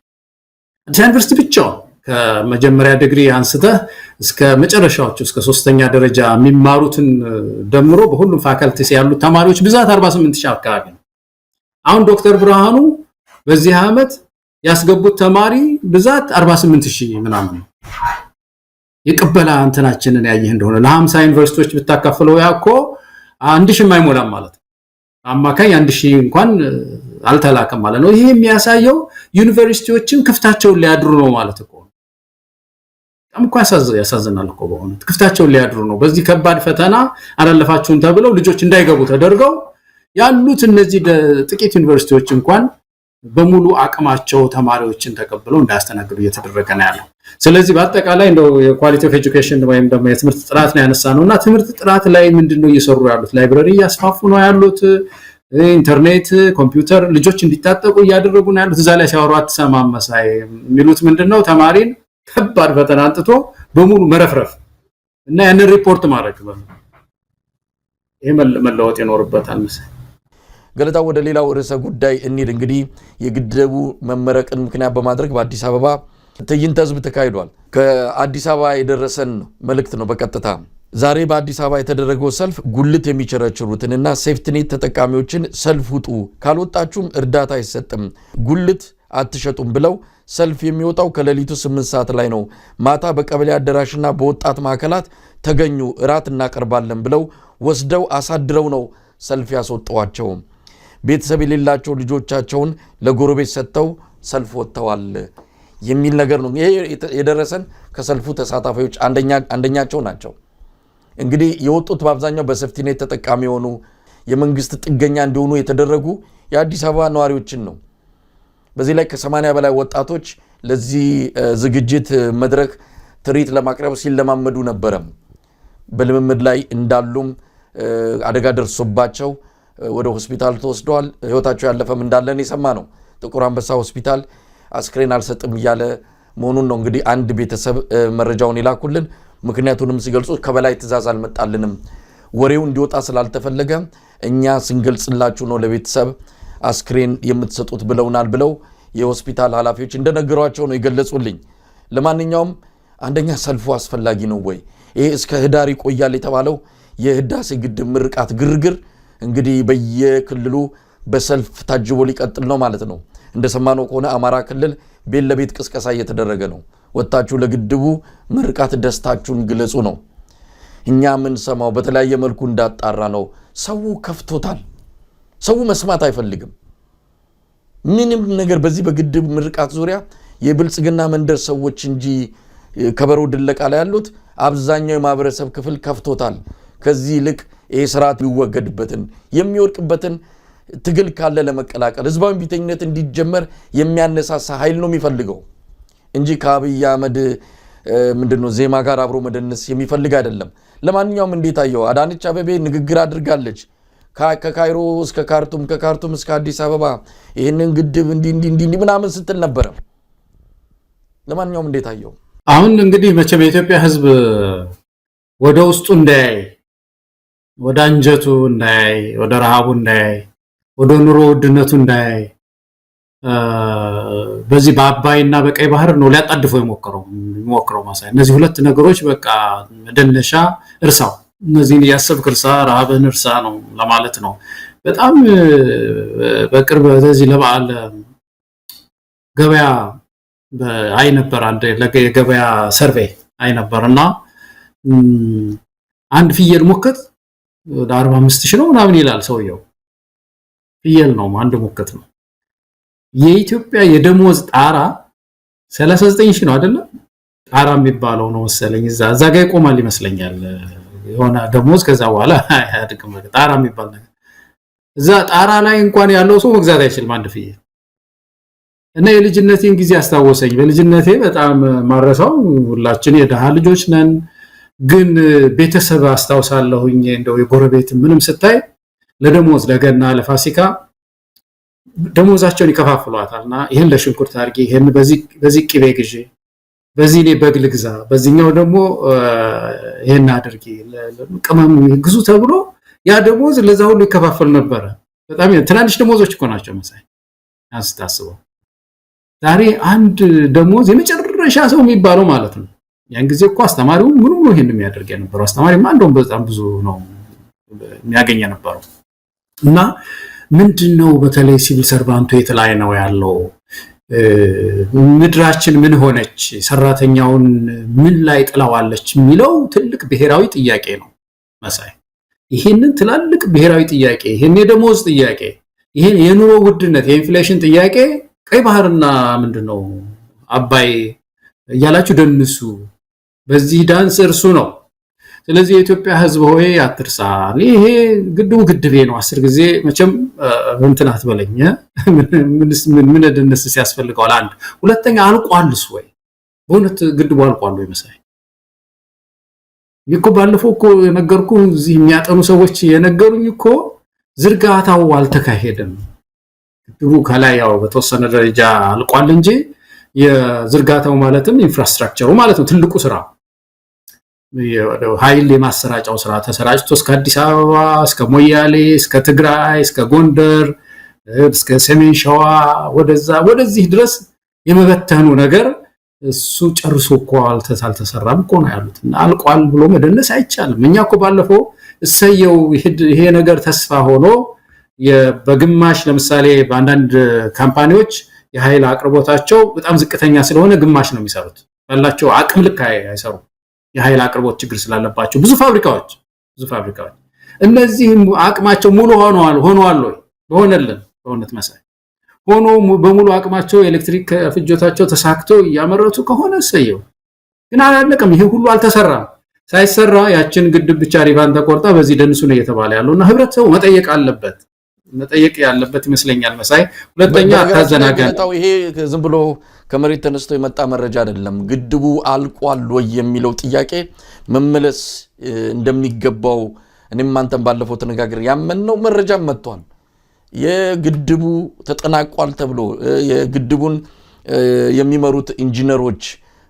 አዲስ ዩኒቨርሲቲ ብቻው። ከመጀመሪያ ዲግሪ አንስተህ እስከ መጨረሻዎቹ እስከ 3ኛ ደረጃ የሚማሩትን ደምሮ በሁሉም ፋካልቲስ ያሉት ተማሪዎች ብዛት 48,000 አካባቢ ነው። አሁን ዶክተር ብርሃኑ በዚህ ዓመት ያስገቡት ተማሪ ብዛት 48,000 ምናምን ነው። የቅበላ እንትናችንን ያየህ እንደሆነ ለ50 ዩኒቨርሲቲዎች ብታካፍለው ያኮ 1,000 አይሞላም ማለት ነው። አማካኝ 1,000 እንኳን አልተላከም ማለት ነው። ይሄ የሚያሳየው ዩኒቨርሲቲዎችን ክፍታቸውን ሊያድሩ ነው ማለት ነው። በጣም ያሳዝናል እኮ በእውነት ክፍታቸውን ሊያድሩ ነው። በዚህ ከባድ ፈተና አላለፋችሁን ተብለው ልጆች እንዳይገቡ ተደርገው ያሉት እነዚህ ጥቂት ዩኒቨርሲቲዎች እንኳን በሙሉ አቅማቸው ተማሪዎችን ተቀብለው እንዳያስተናግዱ እየተደረገ ነው ያለው። ስለዚህ በአጠቃላይ እንደው የኳሊቲ ኦፍ ኤጁኬሽን ወይም ደግሞ የትምህርት ጥራት ነው ያነሳነውና ትምህርት ጥራት ላይ ምንድነው እየሰሩ ያሉት? ላይብረሪ ያስፋፉ ነው ያሉት። ኢንተርኔት፣ ኮምፒውተር ልጆች እንዲታጠቁ እያደረጉ ነው ያሉት። እዛ ላይ ሲያወሩ አትሰማም መሳይ የሚሉት ምንድነው? ተማሪን ከባድ ፈተና አንጥቶ በሙሉ መረፍረፍ እና ያንን ሪፖርት ማድረግ ነው። ይሄ መለወጥ ይኖርበታል መሳይ። ገለታ ወደ ሌላው ርዕሰ ጉዳይ እንሂድ። እንግዲህ የግድቡ መመረቅን ምክንያት በማድረግ በአዲስ አበባ ትዕይንተ ህዝብ ተካሂዷል። ከአዲስ አበባ የደረሰን መልእክት ነው በቀጥታ። ዛሬ በአዲስ አበባ የተደረገው ሰልፍ ጉልት የሚቸረችሩትንና ሴፍትኔት ተጠቃሚዎችን ሰልፍ ውጡ፣ ካልወጣችሁም እርዳታ አይሰጥም፣ ጉልት አትሸጡም ብለው ሰልፍ የሚወጣው ከሌሊቱ 8 ሰዓት ላይ ነው። ማታ በቀበሌ አዳራሽና በወጣት ማዕከላት ተገኙ፣ እራት እናቀርባለን ብለው ወስደው አሳድረው ነው ሰልፍ ያስወጣዋቸው። ቤተሰብ የሌላቸው ልጆቻቸውን ለጎረቤት ሰጥተው ሰልፍ ወጥተዋል የሚል ነገር ነው። ይሄ የደረሰን ከሰልፉ ተሳታፊዎች አንደኛቸው ናቸው። እንግዲህ የወጡት በአብዛኛው በሴፍቲኔት ተጠቃሚ የሆኑ የመንግስት ጥገኛ እንዲሆኑ የተደረጉ የአዲስ አበባ ነዋሪዎችን ነው። በዚህ ላይ ከ80 በላይ ወጣቶች ለዚህ ዝግጅት መድረክ ትርኢት ለማቅረብ ሲለማመዱ ነበረ። በልምምድ ላይ እንዳሉም አደጋ ደርሶባቸው ወደ ሆስፒታል ተወስደዋል። ህይወታቸው ያለፈም እንዳለን የሰማ ነው። ጥቁር አንበሳ ሆስፒታል አስክሬን አልሰጥም እያለ መሆኑን ነው እንግዲህ አንድ ቤተሰብ መረጃውን ይላኩልን። ምክንያቱንም ሲገልጹ ከበላይ ትእዛዝ አልመጣልንም፣ ወሬው እንዲወጣ ስላልተፈለገ እኛ ስንገልጽላችሁ ነው ለቤተሰብ አስክሬን የምትሰጡት ብለውናል ብለው የሆስፒታል ኃላፊዎች እንደነገሯቸው ነው የገለጹልኝ። ለማንኛውም አንደኛ ሰልፉ አስፈላጊ ነው ወይ? ይሄ እስከ ህዳር ይቆያል የተባለው የህዳሴ ግድብ ምርቃት ግርግር እንግዲህ በየክልሉ በሰልፍ ታጅቦ ሊቀጥል ነው ማለት ነው። እንደሰማነው ከሆነ አማራ ክልል ቤት ለቤት ቅስቀሳ እየተደረገ ነው። ወጣችሁ ለግድቡ ምርቃት ደስታችሁን ግለጹ ነው። እኛ ምን ሰማው በተለያየ መልኩ እንዳጣራ ነው። ሰው ከፍቶታል። ሰው መስማት አይፈልግም ምንም ነገር በዚህ በግድብ ምርቃት ዙሪያ የብልጽግና መንደር ሰዎች እንጂ ከበሮ ድለቃ ላይ ያሉት አብዛኛው የማህበረሰብ ክፍል ከፍቶታል። ከዚህ ይልቅ ይሄ ስርዓት ሊወገድበትን የሚወድቅበትን ትግል ካለ ለመቀላቀል ህዝባዊ ቢተኝነት እንዲጀመር የሚያነሳሳ ኃይል ነው የሚፈልገው እንጂ ከአብይ አህመድ ምንድነው ዜማ ጋር አብሮ መደነስ የሚፈልግ አይደለም። ለማንኛውም እንዴት አየው? አዳነች አቤቤ ንግግር አድርጋለች ከካይሮ እስከ ካርቱም ከካርቱም እስከ አዲስ አበባ ይሄንን ግድብ እንዲ ምናምን ስትል ነበር። ለማንኛውም እንዴት አየው? አሁን እንግዲህ መቼም የኢትዮጵያ ሕዝብ ወደ ውስጡ እንዳያይ፣ ወደ አንጀቱ እንዳያይ፣ ወደ ረሃቡ እንዳያይ፣ ወደ ኑሮ ውድነቱ እንዳያይ በዚህ በአባይና በቀይ ባህር ነው ሊያጣድፈው የሞከረው ማሳይ። እነዚህ ሁለት ነገሮች በቃ መደነሻ እርሳው፣ እነዚህን ያሰብክ እርሳ፣ ረሃብን እርሳ ነው ለማለት ነው። በጣም በቅርብ በዚህ ለበዓል ገበያ አይ ነበር፣ አንድ የገበያ ሰርቬይ አይ ነበርና አንድ ፍየል ሞከት ወደ 45,000 ነው ምናምን ይላል ሰውየው። ፍየል ነው አንድ ሞከት ነው። የኢትዮጵያ የደሞዝ ጣራ 39,000 ነው አይደለ? ጣራ የሚባለው ነው መሰለኝ እዛ ጋር ይቆማል ይመስለኛል። የሆነ ደሞዝ ከዛ በኋላ አያድግም። ጣራ የሚባል ነገር እዛ ጣራ ላይ እንኳን ያለው ሰው መግዛት አይችልም አንድ ፍየል። እና የልጅነቴን ጊዜ አስታወሰኝ። በልጅነቴ በጣም ማረሳው፣ ሁላችን የደሃ ልጆች ነን፣ ግን ቤተሰብ አስታውሳለሁኝ። እንደው የጎረቤት ምንም ስታይ ለደሞዝ ለገና ለፋሲካ ደሞዛቸውን ይከፋፍሏታልና ይሄን ለሽንኩርት አድርጊ፣ ይሄን በዚህ ቅቤ ግዢ፣ በዚህ እኔ በግ ልግዛ፣ በዚህኛው ደግሞ ይሄን አድርጊ፣ ቅመም ግዙ ተብሎ ያ ደሞዝ ለዛ ሁሉ ይከፋፈል ነበር። በጣም ትናንሽ ደሞዞች እኮ ናቸው መሳይ አስታስበው። ዛሬ አንድ ደሞዝ የመጨረሻ ሰው የሚባለው ማለት ነው። ያን ጊዜ እኮ አስተማሪው ምንም ነው ይሄን የሚያደርግ የነበረው። አስተማሪማ እንደውም በጣም ብዙ ነው የሚያገኝ የነበረው። እና ምንድነው በተለይ ሲቪል ሰርቫንቱ የት ላይ ነው ያለው? ምድራችን ምን ሆነች? ሰራተኛውን ምን ላይ ጥላዋለች የሚለው ትልቅ ብሔራዊ ጥያቄ ነው መሳይ። ይሄንን ትላልቅ ብሔራዊ ጥያቄ፣ ይሄን የደሞዝ ጥያቄ፣ ይሄን የኑሮ ውድነት የኢንፍሌሽን ጥያቄ ቀይ ባህርና ምንድነው አባይ እያላችሁ ደንሱ፣ በዚህ ዳንስ እርሱ ነው። ስለዚህ የኢትዮጵያ ሕዝብ ሆይ አትርሳ። ይሄ ግድቡ ግድቤ ነው። 10 ጊዜ መቼም እንትን አትበለኝ። ምን ደንስ ሲያስፈልገዋል? አንድ ሁለተኛ አልቋልስ ወይ? በእውነት ግድቡ አልቋል ወይ መሳይ? እኮ ባለፈው እኮ የነገርኩ እዚህ የሚያጠኑ ሰዎች የነገሩኝ እኮ ዝርጋታው አልተካሄደም። ግድቡ ከላይ ያው በተወሰነ ደረጃ አልቋል እንጂ የዝርጋታው ማለትም ኢንፍራስትራክቸሩ ማለት ነው ትልቁ ስራ ኃይል የማሰራጫው ስራ ተሰራጭቶ እስከ አዲስ አበባ እስከ ሞያሌ እስከ ትግራይ እስከ ጎንደር እስከ ሰሜን ሸዋ ወደዚህ ድረስ የመበተኑ ነገር እሱ ጨርሶ እኮ አልተሰራም እኮ ነው ያሉት። እና አልቋል ብሎ መደነስ አይቻልም። እኛ እኮ ባለፈው እሰየው ይሄ ነገር ተስፋ ሆኖ በግማሽ ለምሳሌ በአንዳንድ ካምፓኒዎች የኃይል አቅርቦታቸው በጣም ዝቅተኛ ስለሆነ ግማሽ ነው የሚሰሩት። ባላቸው አቅም ልክ አይሰሩም። የኃይል አቅርቦት ችግር ስላለባቸው ብዙ ፋብሪካዎች እነዚህ አቅማቸው ሙሉ ሆነዋል ወይ? በሆነልን በእውነት መሳይ ሆኖ በሙሉ አቅማቸው ኤሌክትሪክ ፍጆታቸው ተሳክቶ ያመረቱ ከሆነ እሰየው። ግን አላለቀም። ይሄ ሁሉ አልተሰራም። ሳይሰራ ያችን ግድብ ብቻ ሪባን ተቆርጣ በዚህ ደንሱ ነው እየተባለ ያለውና ህብረተሰቡ መጠየቅ ያለበት ይመስለኛል መሳይ። ሁለተኛ አታዘናጋን። ይሄ ዝም ብሎ ከመሬት ተነስቶ የመጣ መረጃ አይደለም። ግድቡ አልቋል ወይ የሚለው ጥያቄ መመለስ እንደሚገባው እኔም አንተም ባለፈው ተነጋግረን ያመንነው መረጃም መጥቷል። የግድቡ ተጠናቋል ተብሎ የግድቡን የሚመሩት ኢንጂነሮች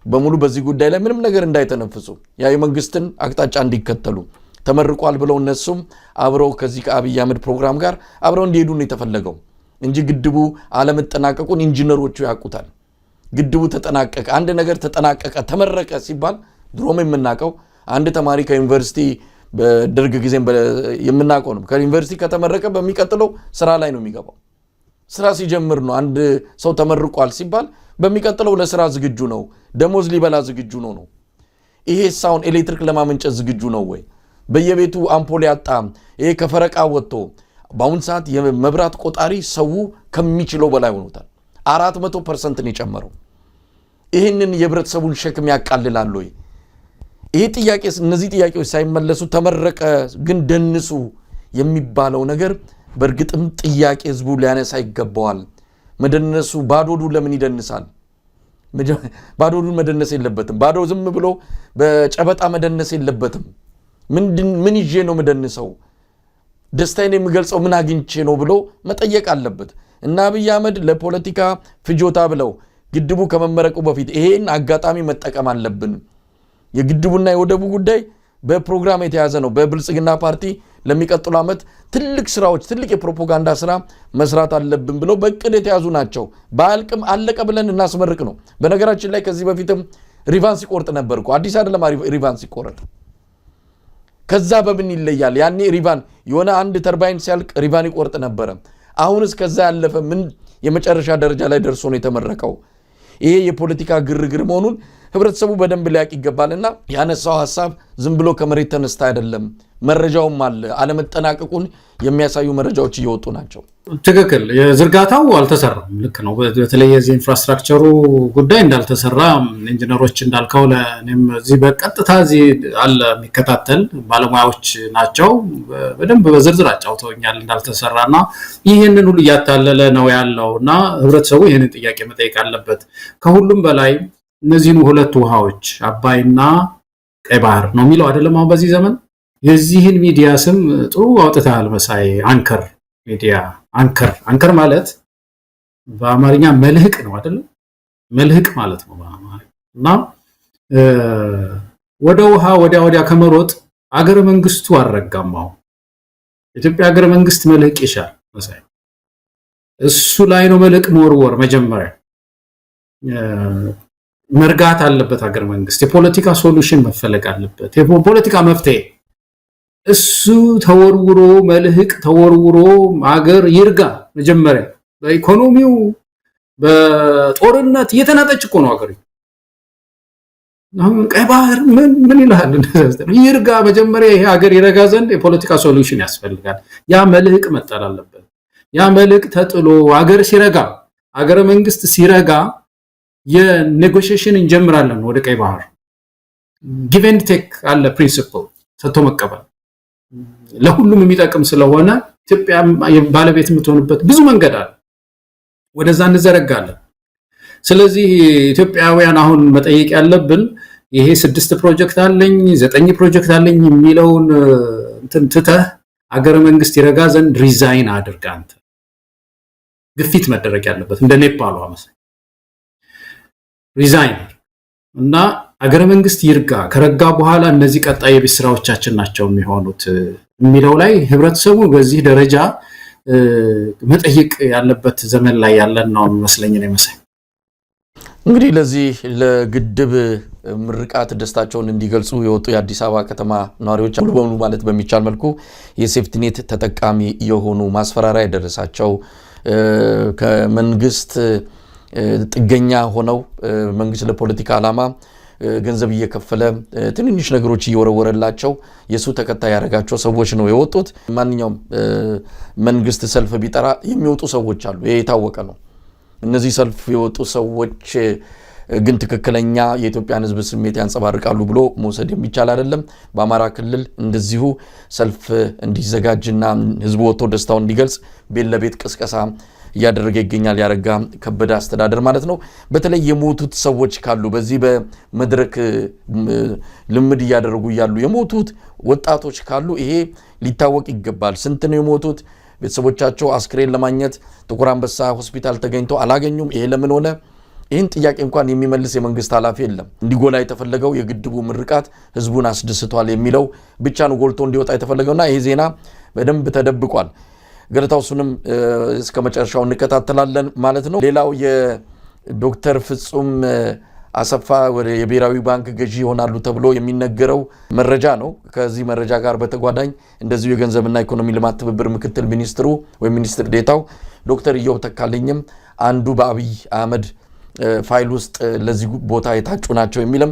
በሙሉ በዚህ ጉዳይ ላይ ምንም ነገር እንዳይተነፍሱ ያ የመንግስትን አቅጣጫ እንዲከተሉ ተመርቋል ብለው እነሱም አብረው ከዚህ ከአብይ አህመድ ፕሮግራም ጋር አብረው እንዲሄዱ ነው የተፈለገው እንጂ ግድቡ አለመጠናቀቁን ኢንጂነሮቹ ያውቁታል። ግድቡ ተጠናቀቀ፣ አንድ ነገር ተጠናቀቀ ተመረቀ ሲባል ድሮም የምናውቀው አንድ ተማሪ ከዩኒቨርሲቲ በደርግ ጊዜም የምናውቀው ነው። ከዩኒቨርሲቲ ከተመረቀ በሚቀጥለው ስራ ላይ ነው የሚገባው። ስራ ሲጀምር ነው አንድ ሰው ተመርቋል ሲባል በሚቀጥለው ለስራ ዝግጁ ነው፣ ደሞዝ ሊበላ ዝግጁ ነው። ይሄ ሳውን ኤሌክትሪክ ለማመንጨት ዝግጁ ነው ወይ? በየቤቱ አምፖል ያጣ ይሄ ከፈረቃ ወጥቶ በአሁን ሰዓት የመብራት ቆጣሪ ሰው ከሚችለው በላይ ሆኖታል። 400% ነው የጨመረው። ይህንን የህብረተሰቡን ሸክም ያቃልላል ወይ? ይሄ ጥያቄ እነዚህ ጥያቄዎች ሳይመለሱ ተመረቀ ግን ደንሱ የሚባለው ነገር በእርግጥም ጥያቄ ህዝቡ ሊያነሳ ይገባዋል። መደነሱ ባዶዱ ለምን ይደንሳል? ባዶውን መደነስ የለበትም። ባዶ ዝም ብሎ በጨበጣ መደነስ የለበትም። ምን ይዤ ነው መደነሰው? ደስታዬን የሚገልጸው ምን አግኝቼ ነው ብሎ መጠየቅ አለበት። እና አብይ አህመድ ለፖለቲካ ፍጆታ ብለው ግድቡ ከመመረቁ በፊት ይሄን አጋጣሚ መጠቀም አለብን። የግድቡና የወደቡ ጉዳይ በፕሮግራም የተያዘ ነው። በብልጽግና ፓርቲ ለሚቀጥሉ ዓመት ትልቅ ስራዎች፣ ትልቅ የፕሮፓጋንዳ ስራ መስራት አለብን ብለው በእቅድ የተያዙ ናቸው። በአልቅም አለቀ ብለን እናስመርቅ ነው። በነገራችን ላይ ከዚህ በፊትም ሪቫን ሲቆርጥ ነበር እኮ። አዲስ አይደለም ሪቫን ሲቆረጥ። ከዛ በምን ይለያል? ያኔ ሪቫን የሆነ አንድ ተርባይን ሲያልቅ ሪቫን ይቆርጥ ነበረ። አሁንስ ከዛ ያለፈ ምን የመጨረሻ ደረጃ ላይ ደርሶ ነው የተመረቀው? ይሄ የፖለቲካ ግርግር መሆኑን ህብረተሰቡ በደንብ ሊያውቅ ይገባልና ያነሳው ሐሳብ ዝም ብሎ ከመሬት ተነስታ አይደለም። መረጃውም አለ። አለመጠናቀቁን የሚያሳዩ መረጃዎች እየወጡ ናቸው። ትክክል። የዝርጋታው አልተሰራም። ልክ ነው። በተለይ የዚህ ኢንፍራስትራክቸሩ ጉዳይ እንዳልተሰራ ኢንጂነሮች እንዳልከው ለኔም እዚህ በቀጥታ እዚህ አለ የሚከታተል ባለሙያዎች ናቸው። በደንብ በዝርዝር አጫውተውኛል እንዳልተሰራና ይህንን ሁሉ እያታለለ ነው ያለውና ህብረተሰቡ ይህንን ጥያቄ መጠየቅ አለበት። ከሁሉም በላይ እነዚህን ሁለት ውሃዎች አባይና ቀይ ባህር ነው የሚለው አይደለም። አሁን በዚህ ዘመን የዚህን ሚዲያ ስም ጥሩ አውጥተሃል መሳይ። አንከር ሚዲያ አንከር ማለት በአማርኛ መልህቅ ነው አይደለም? መልህቅ ማለት ነው በአማርኛ። እና ወደ ውሃ ወዲያ ከመሮጥ አገረ መንግስቱ አልረጋማው። ኢትዮጵያ አገረ መንግስት መልህቅ ይሻል መሳይ። እሱ ላይ ነው መልህቅ መወርወር መጀመሪያ መርጋት አለበት። አገረ መንግስት የፖለቲካ ሶሉሽን መፈለግ አለበት። የፖለቲካ መፍትሄ እሱ ተወርውሮ መልህቅ ተወርውሮ አገር ይርጋ። መጀመሪያ በኢኮኖሚው በጦርነት እየተናጠች እኮ ነው አገር። አሁን ቀይ ባህር ምን ይላል? ይርጋ። መጀመሪያ ይሄ አገር ይረጋ ዘንድ የፖለቲካ ሶሉሽን ያስፈልጋል። ያ መልህቅ መጣል አለበት። ያ መልህቅ ተጥሎ አገር ሲረጋ፣ አገረ መንግስት ሲረጋ የኔጎሺዬሽን እንጀምራለን። ወደ ቀይ ባህር ጊቭ ኤንድ ቴክ አለ ፕሪንሲፕል፣ ሰጥቶ መቀበል ለሁሉም የሚጠቅም ስለሆነ ኢትዮጵያ ባለቤት የምትሆንበት ብዙ መንገድ አለ። ወደዛ እንዘረጋለን። ስለዚህ ኢትዮጵያውያን አሁን መጠየቅ ያለብን ይሄ 6 ፕሮጀክት አለኝ 9 ፕሮጀክት አለኝ የሚለውን ትተህ አገረ መንግስት ይረጋ ዘንድ ሪዛይን አድርግ። አንተ ግፊት መደረግ ያለበት እንደ ኔፓሉ አመሰግናለሁ። ሪዛይን እና አገረ መንግስት ይርጋ። ከረጋ በኋላ እነዚህ ቀጣይ የቤት ስራዎቻችን ናቸው የሚሆኑት የሚለው ላይ ህብረተሰቡ በዚህ ደረጃ መጠየቅ ያለበት ዘመን ላይ ያለን ነው መስለኝ ነው መሰለኝ። እንግዲህ ለዚህ ለግድብ ምርቃት ደስታቸውን እንዲገልጹ የወጡ የአዲስ አበባ ከተማ ነዋሪዎች ሙሉ በሙሉ ማለት በሚቻል መልኩ የሴፍቲኔት ተጠቃሚ የሆኑ ማስፈራሪያ የደረሳቸው ከመንግስት ጥገኛ ሆነው መንግስት ለፖለቲካ ዓላማ ገንዘብ እየከፈለ ትንንሽ ነገሮች እየወረወረላቸው የሱ ተከታይ ያደረጋቸው ሰዎች ነው የወጡት። ማንኛውም መንግስት ሰልፍ ቢጠራ የሚወጡ ሰዎች አሉ። ይሄ የታወቀ ነው። እነዚህ ሰልፍ የወጡ ሰዎች ግን ትክክለኛ የኢትዮጵያን ህዝብ ስሜት ያንጸባርቃሉ ብሎ መውሰድ የሚቻል አይደለም። በአማራ ክልል እንደዚሁ ሰልፍ እንዲዘጋጅና ህዝቡ ወጥቶ ደስታውን እንዲገልጽ ቤት ለቤት ቅስቀሳ እያደረገ ይገኛል ያረጋ ከበደ አስተዳደር ማለት ነው። በተለይ የሞቱት ሰዎች ካሉ በዚህ በመድረክ ልምድ እያደረጉ ያሉ የሞቱት ወጣቶች ካሉ ይሄ ሊታወቅ ይገባል። ስንት ነው የሞቱት? ቤተሰቦቻቸው አስክሬን ለማግኘት ጥቁር አንበሳ ሆስፒታል ተገኝተው አላገኙም። ይሄ ለምን ሆነ? ይህን ጥያቄ እንኳን የሚመልስ የመንግስት ኃላፊ የለም። እንዲጎላ የተፈለገው የግድቡ ምርቃት ህዝቡን አስደስቷል የሚለው ብቻ ነው ጎልቶ እንዲወጣ የተፈለገውና ይሄ ዜና በደንብ ተደብቋል። ገለታው እሱንም እስከ መጨረሻው እንከታተላለን ማለት ነው። ሌላው የዶክተር ፍጹም አሰፋ ወደ የብሔራዊ ባንክ ገዢ ይሆናሉ ተብሎ የሚነገረው መረጃ ነው። ከዚህ መረጃ ጋር በተጓዳኝ እንደዚሁ የገንዘብና ኢኮኖሚ ልማት ትብብር ምክትል ሚኒስትሩ ወይም ሚኒስትር ዴታው ዶክተር ኢዮብ ተካልኝም አንዱ በአብይ አህመድ ፋይል ውስጥ ለዚህ ቦታ የታጩ ናቸው የሚልም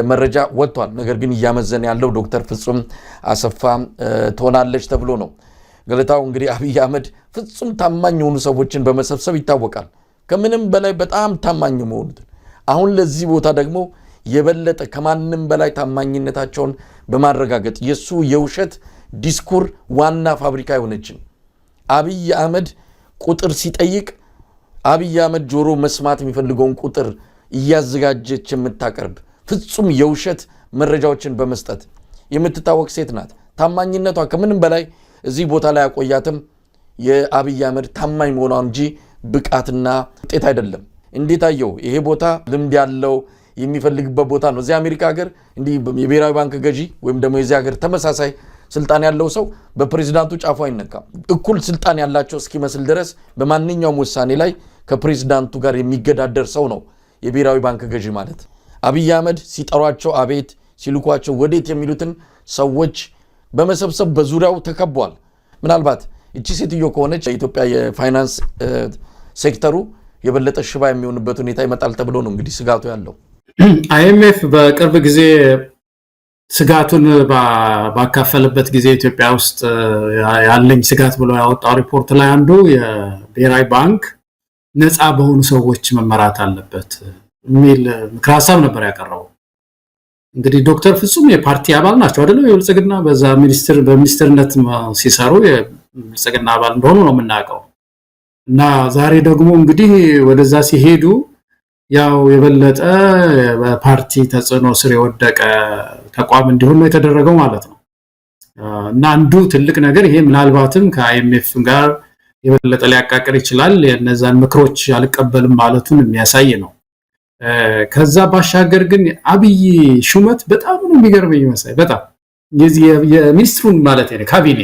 መረጃ ወጥቷል። ነገር ግን እያመዘነ ያለው ዶክተር ፍጹም አሰፋ ትሆናለች ተብሎ ነው። ገለታው እንግዲህ አብይ አህመድ ፍጹም ታማኝ የሆኑ ሰዎችን በመሰብሰብ ይታወቃል። ከምንም በላይ በጣም ታማኝ መሆኑት አሁን ለዚህ ቦታ ደግሞ የበለጠ ከማንም በላይ ታማኝነታቸውን በማረጋገጥ የሱ የውሸት ዲስኩር ዋና ፋብሪካ የሆነችን አብይ አህመድ ቁጥር ሲጠይቅ አብይ አህመድ ጆሮ መስማት የሚፈልገውን ቁጥር እያዘጋጀች የምታቀርብ ፍጹም የውሸት መረጃዎችን በመስጠት የምትታወቅ ሴት ናት። ታማኝነቷ ከምንም በላይ እዚህ ቦታ ላይ ያቆያትም የአብይ አህመድ ታማኝ መሆኗ እንጂ ብቃትና ውጤት አይደለም። እንዴት አየው? ይሄ ቦታ ልምድ ያለው የሚፈልግበት ቦታ ነው። እዚህ አሜሪካ ሀገር እንዲህ የብሔራዊ ባንክ ገዢ ወይም ደግሞ የዚህ ሀገር ተመሳሳይ ስልጣን ያለው ሰው በፕሬዝዳንቱ ጫፉ አይነካም። እኩል ስልጣን ያላቸው እስኪመስል ድረስ በማንኛውም ውሳኔ ላይ ከፕሬዝዳንቱ ጋር የሚገዳደር ሰው ነው የብሔራዊ ባንክ ገዢ ማለት። አብይ አህመድ ሲጠሯቸው አቤት፣ ሲልኳቸው ወዴት የሚሉትን ሰዎች በመሰብሰብ በዙሪያው ተከቧል። ምናልባት እቺ ሴትዮ ከሆነች የኢትዮጵያ የፋይናንስ ሴክተሩ የበለጠ ሽባ የሚሆንበት ሁኔታ ይመጣል ተብሎ ነው እንግዲህ ስጋቱ ያለው። አይኤምኤፍ በቅርብ ጊዜ ስጋቱን ባካፈለበት ጊዜ ኢትዮጵያ ውስጥ ያለኝ ስጋት ብሎ ያወጣው ሪፖርት ላይ አንዱ የብሔራዊ ባንክ ነፃ በሆኑ ሰዎች መመራት አለበት የሚል ምክር ሀሳብ ነበር ያቀረበው። እንግዲህ ዶክተር ፍጹም የፓርቲ አባል ናቸው አይደል? የብልጽግና በዛ በሚኒስትርነት ሲሰሩ የብልጽግና አባል እንደሆኑ ነው የምናውቀው። እና ዛሬ ደግሞ እንግዲህ ወደዛ ሲሄዱ ያው የበለጠ በፓርቲ ተጽዕኖ ስር የወደቀ ተቋም እንዲሆን ነው የተደረገው ማለት ነው። እና አንዱ ትልቅ ነገር ይሄ ምናልባትም ከአይኤምኤፍ ጋር የበለጠ ሊያቃቅር ይችላል። የነዛን ምክሮች አልቀበልም ማለቱን የሚያሳይ ነው። ከዛ ባሻገር ግን አብይ ሹመት በጣም ነው የሚገርመኝ መሳይ። በጣም የዚህ የሚኒስትሩን ማለት ነው ካቢኔ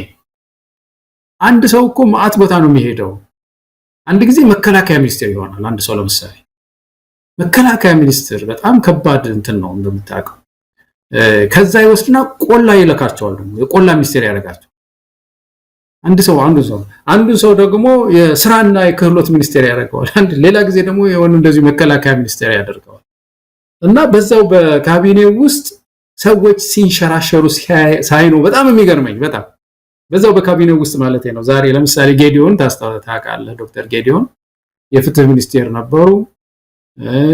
አንድ ሰው እኮ ማአት ቦታ ነው የሚሄደው። አንድ ጊዜ መከላከያ ሚኒስትር ይሆናል አንድ ሰው። ለምሳሌ መከላከያ ሚኒስትር በጣም ከባድ እንትን ነው እንደምታውቀው። ከዛ ይወስድና ቆላ ይለካቸዋል፣ የቆላ ሚኒስትር ያደርጋቸው አንዱ ሰው ደግሞ የስራና የክህሎት ሚኒስቴር ያደርገዋል። ሌላ ጊዜ ደግሞ የሆነ እንደዚህ መከላከያ ሚኒስቴር ያደርገዋል። እና በዛው በካቢኔው ውስጥ ሰዎች ሲንሸራሸሩ ሳይ ነው በጣም የሚገርመኝ። በጣም በዛው በካቢኔው ውስጥ ማለት ነው። ዛሬ ለምሳሌ ጌዲዮን ታውቃለህ? ዶክተር ጌዲዮን የፍትህ ሚኒስቴር ነበሩ።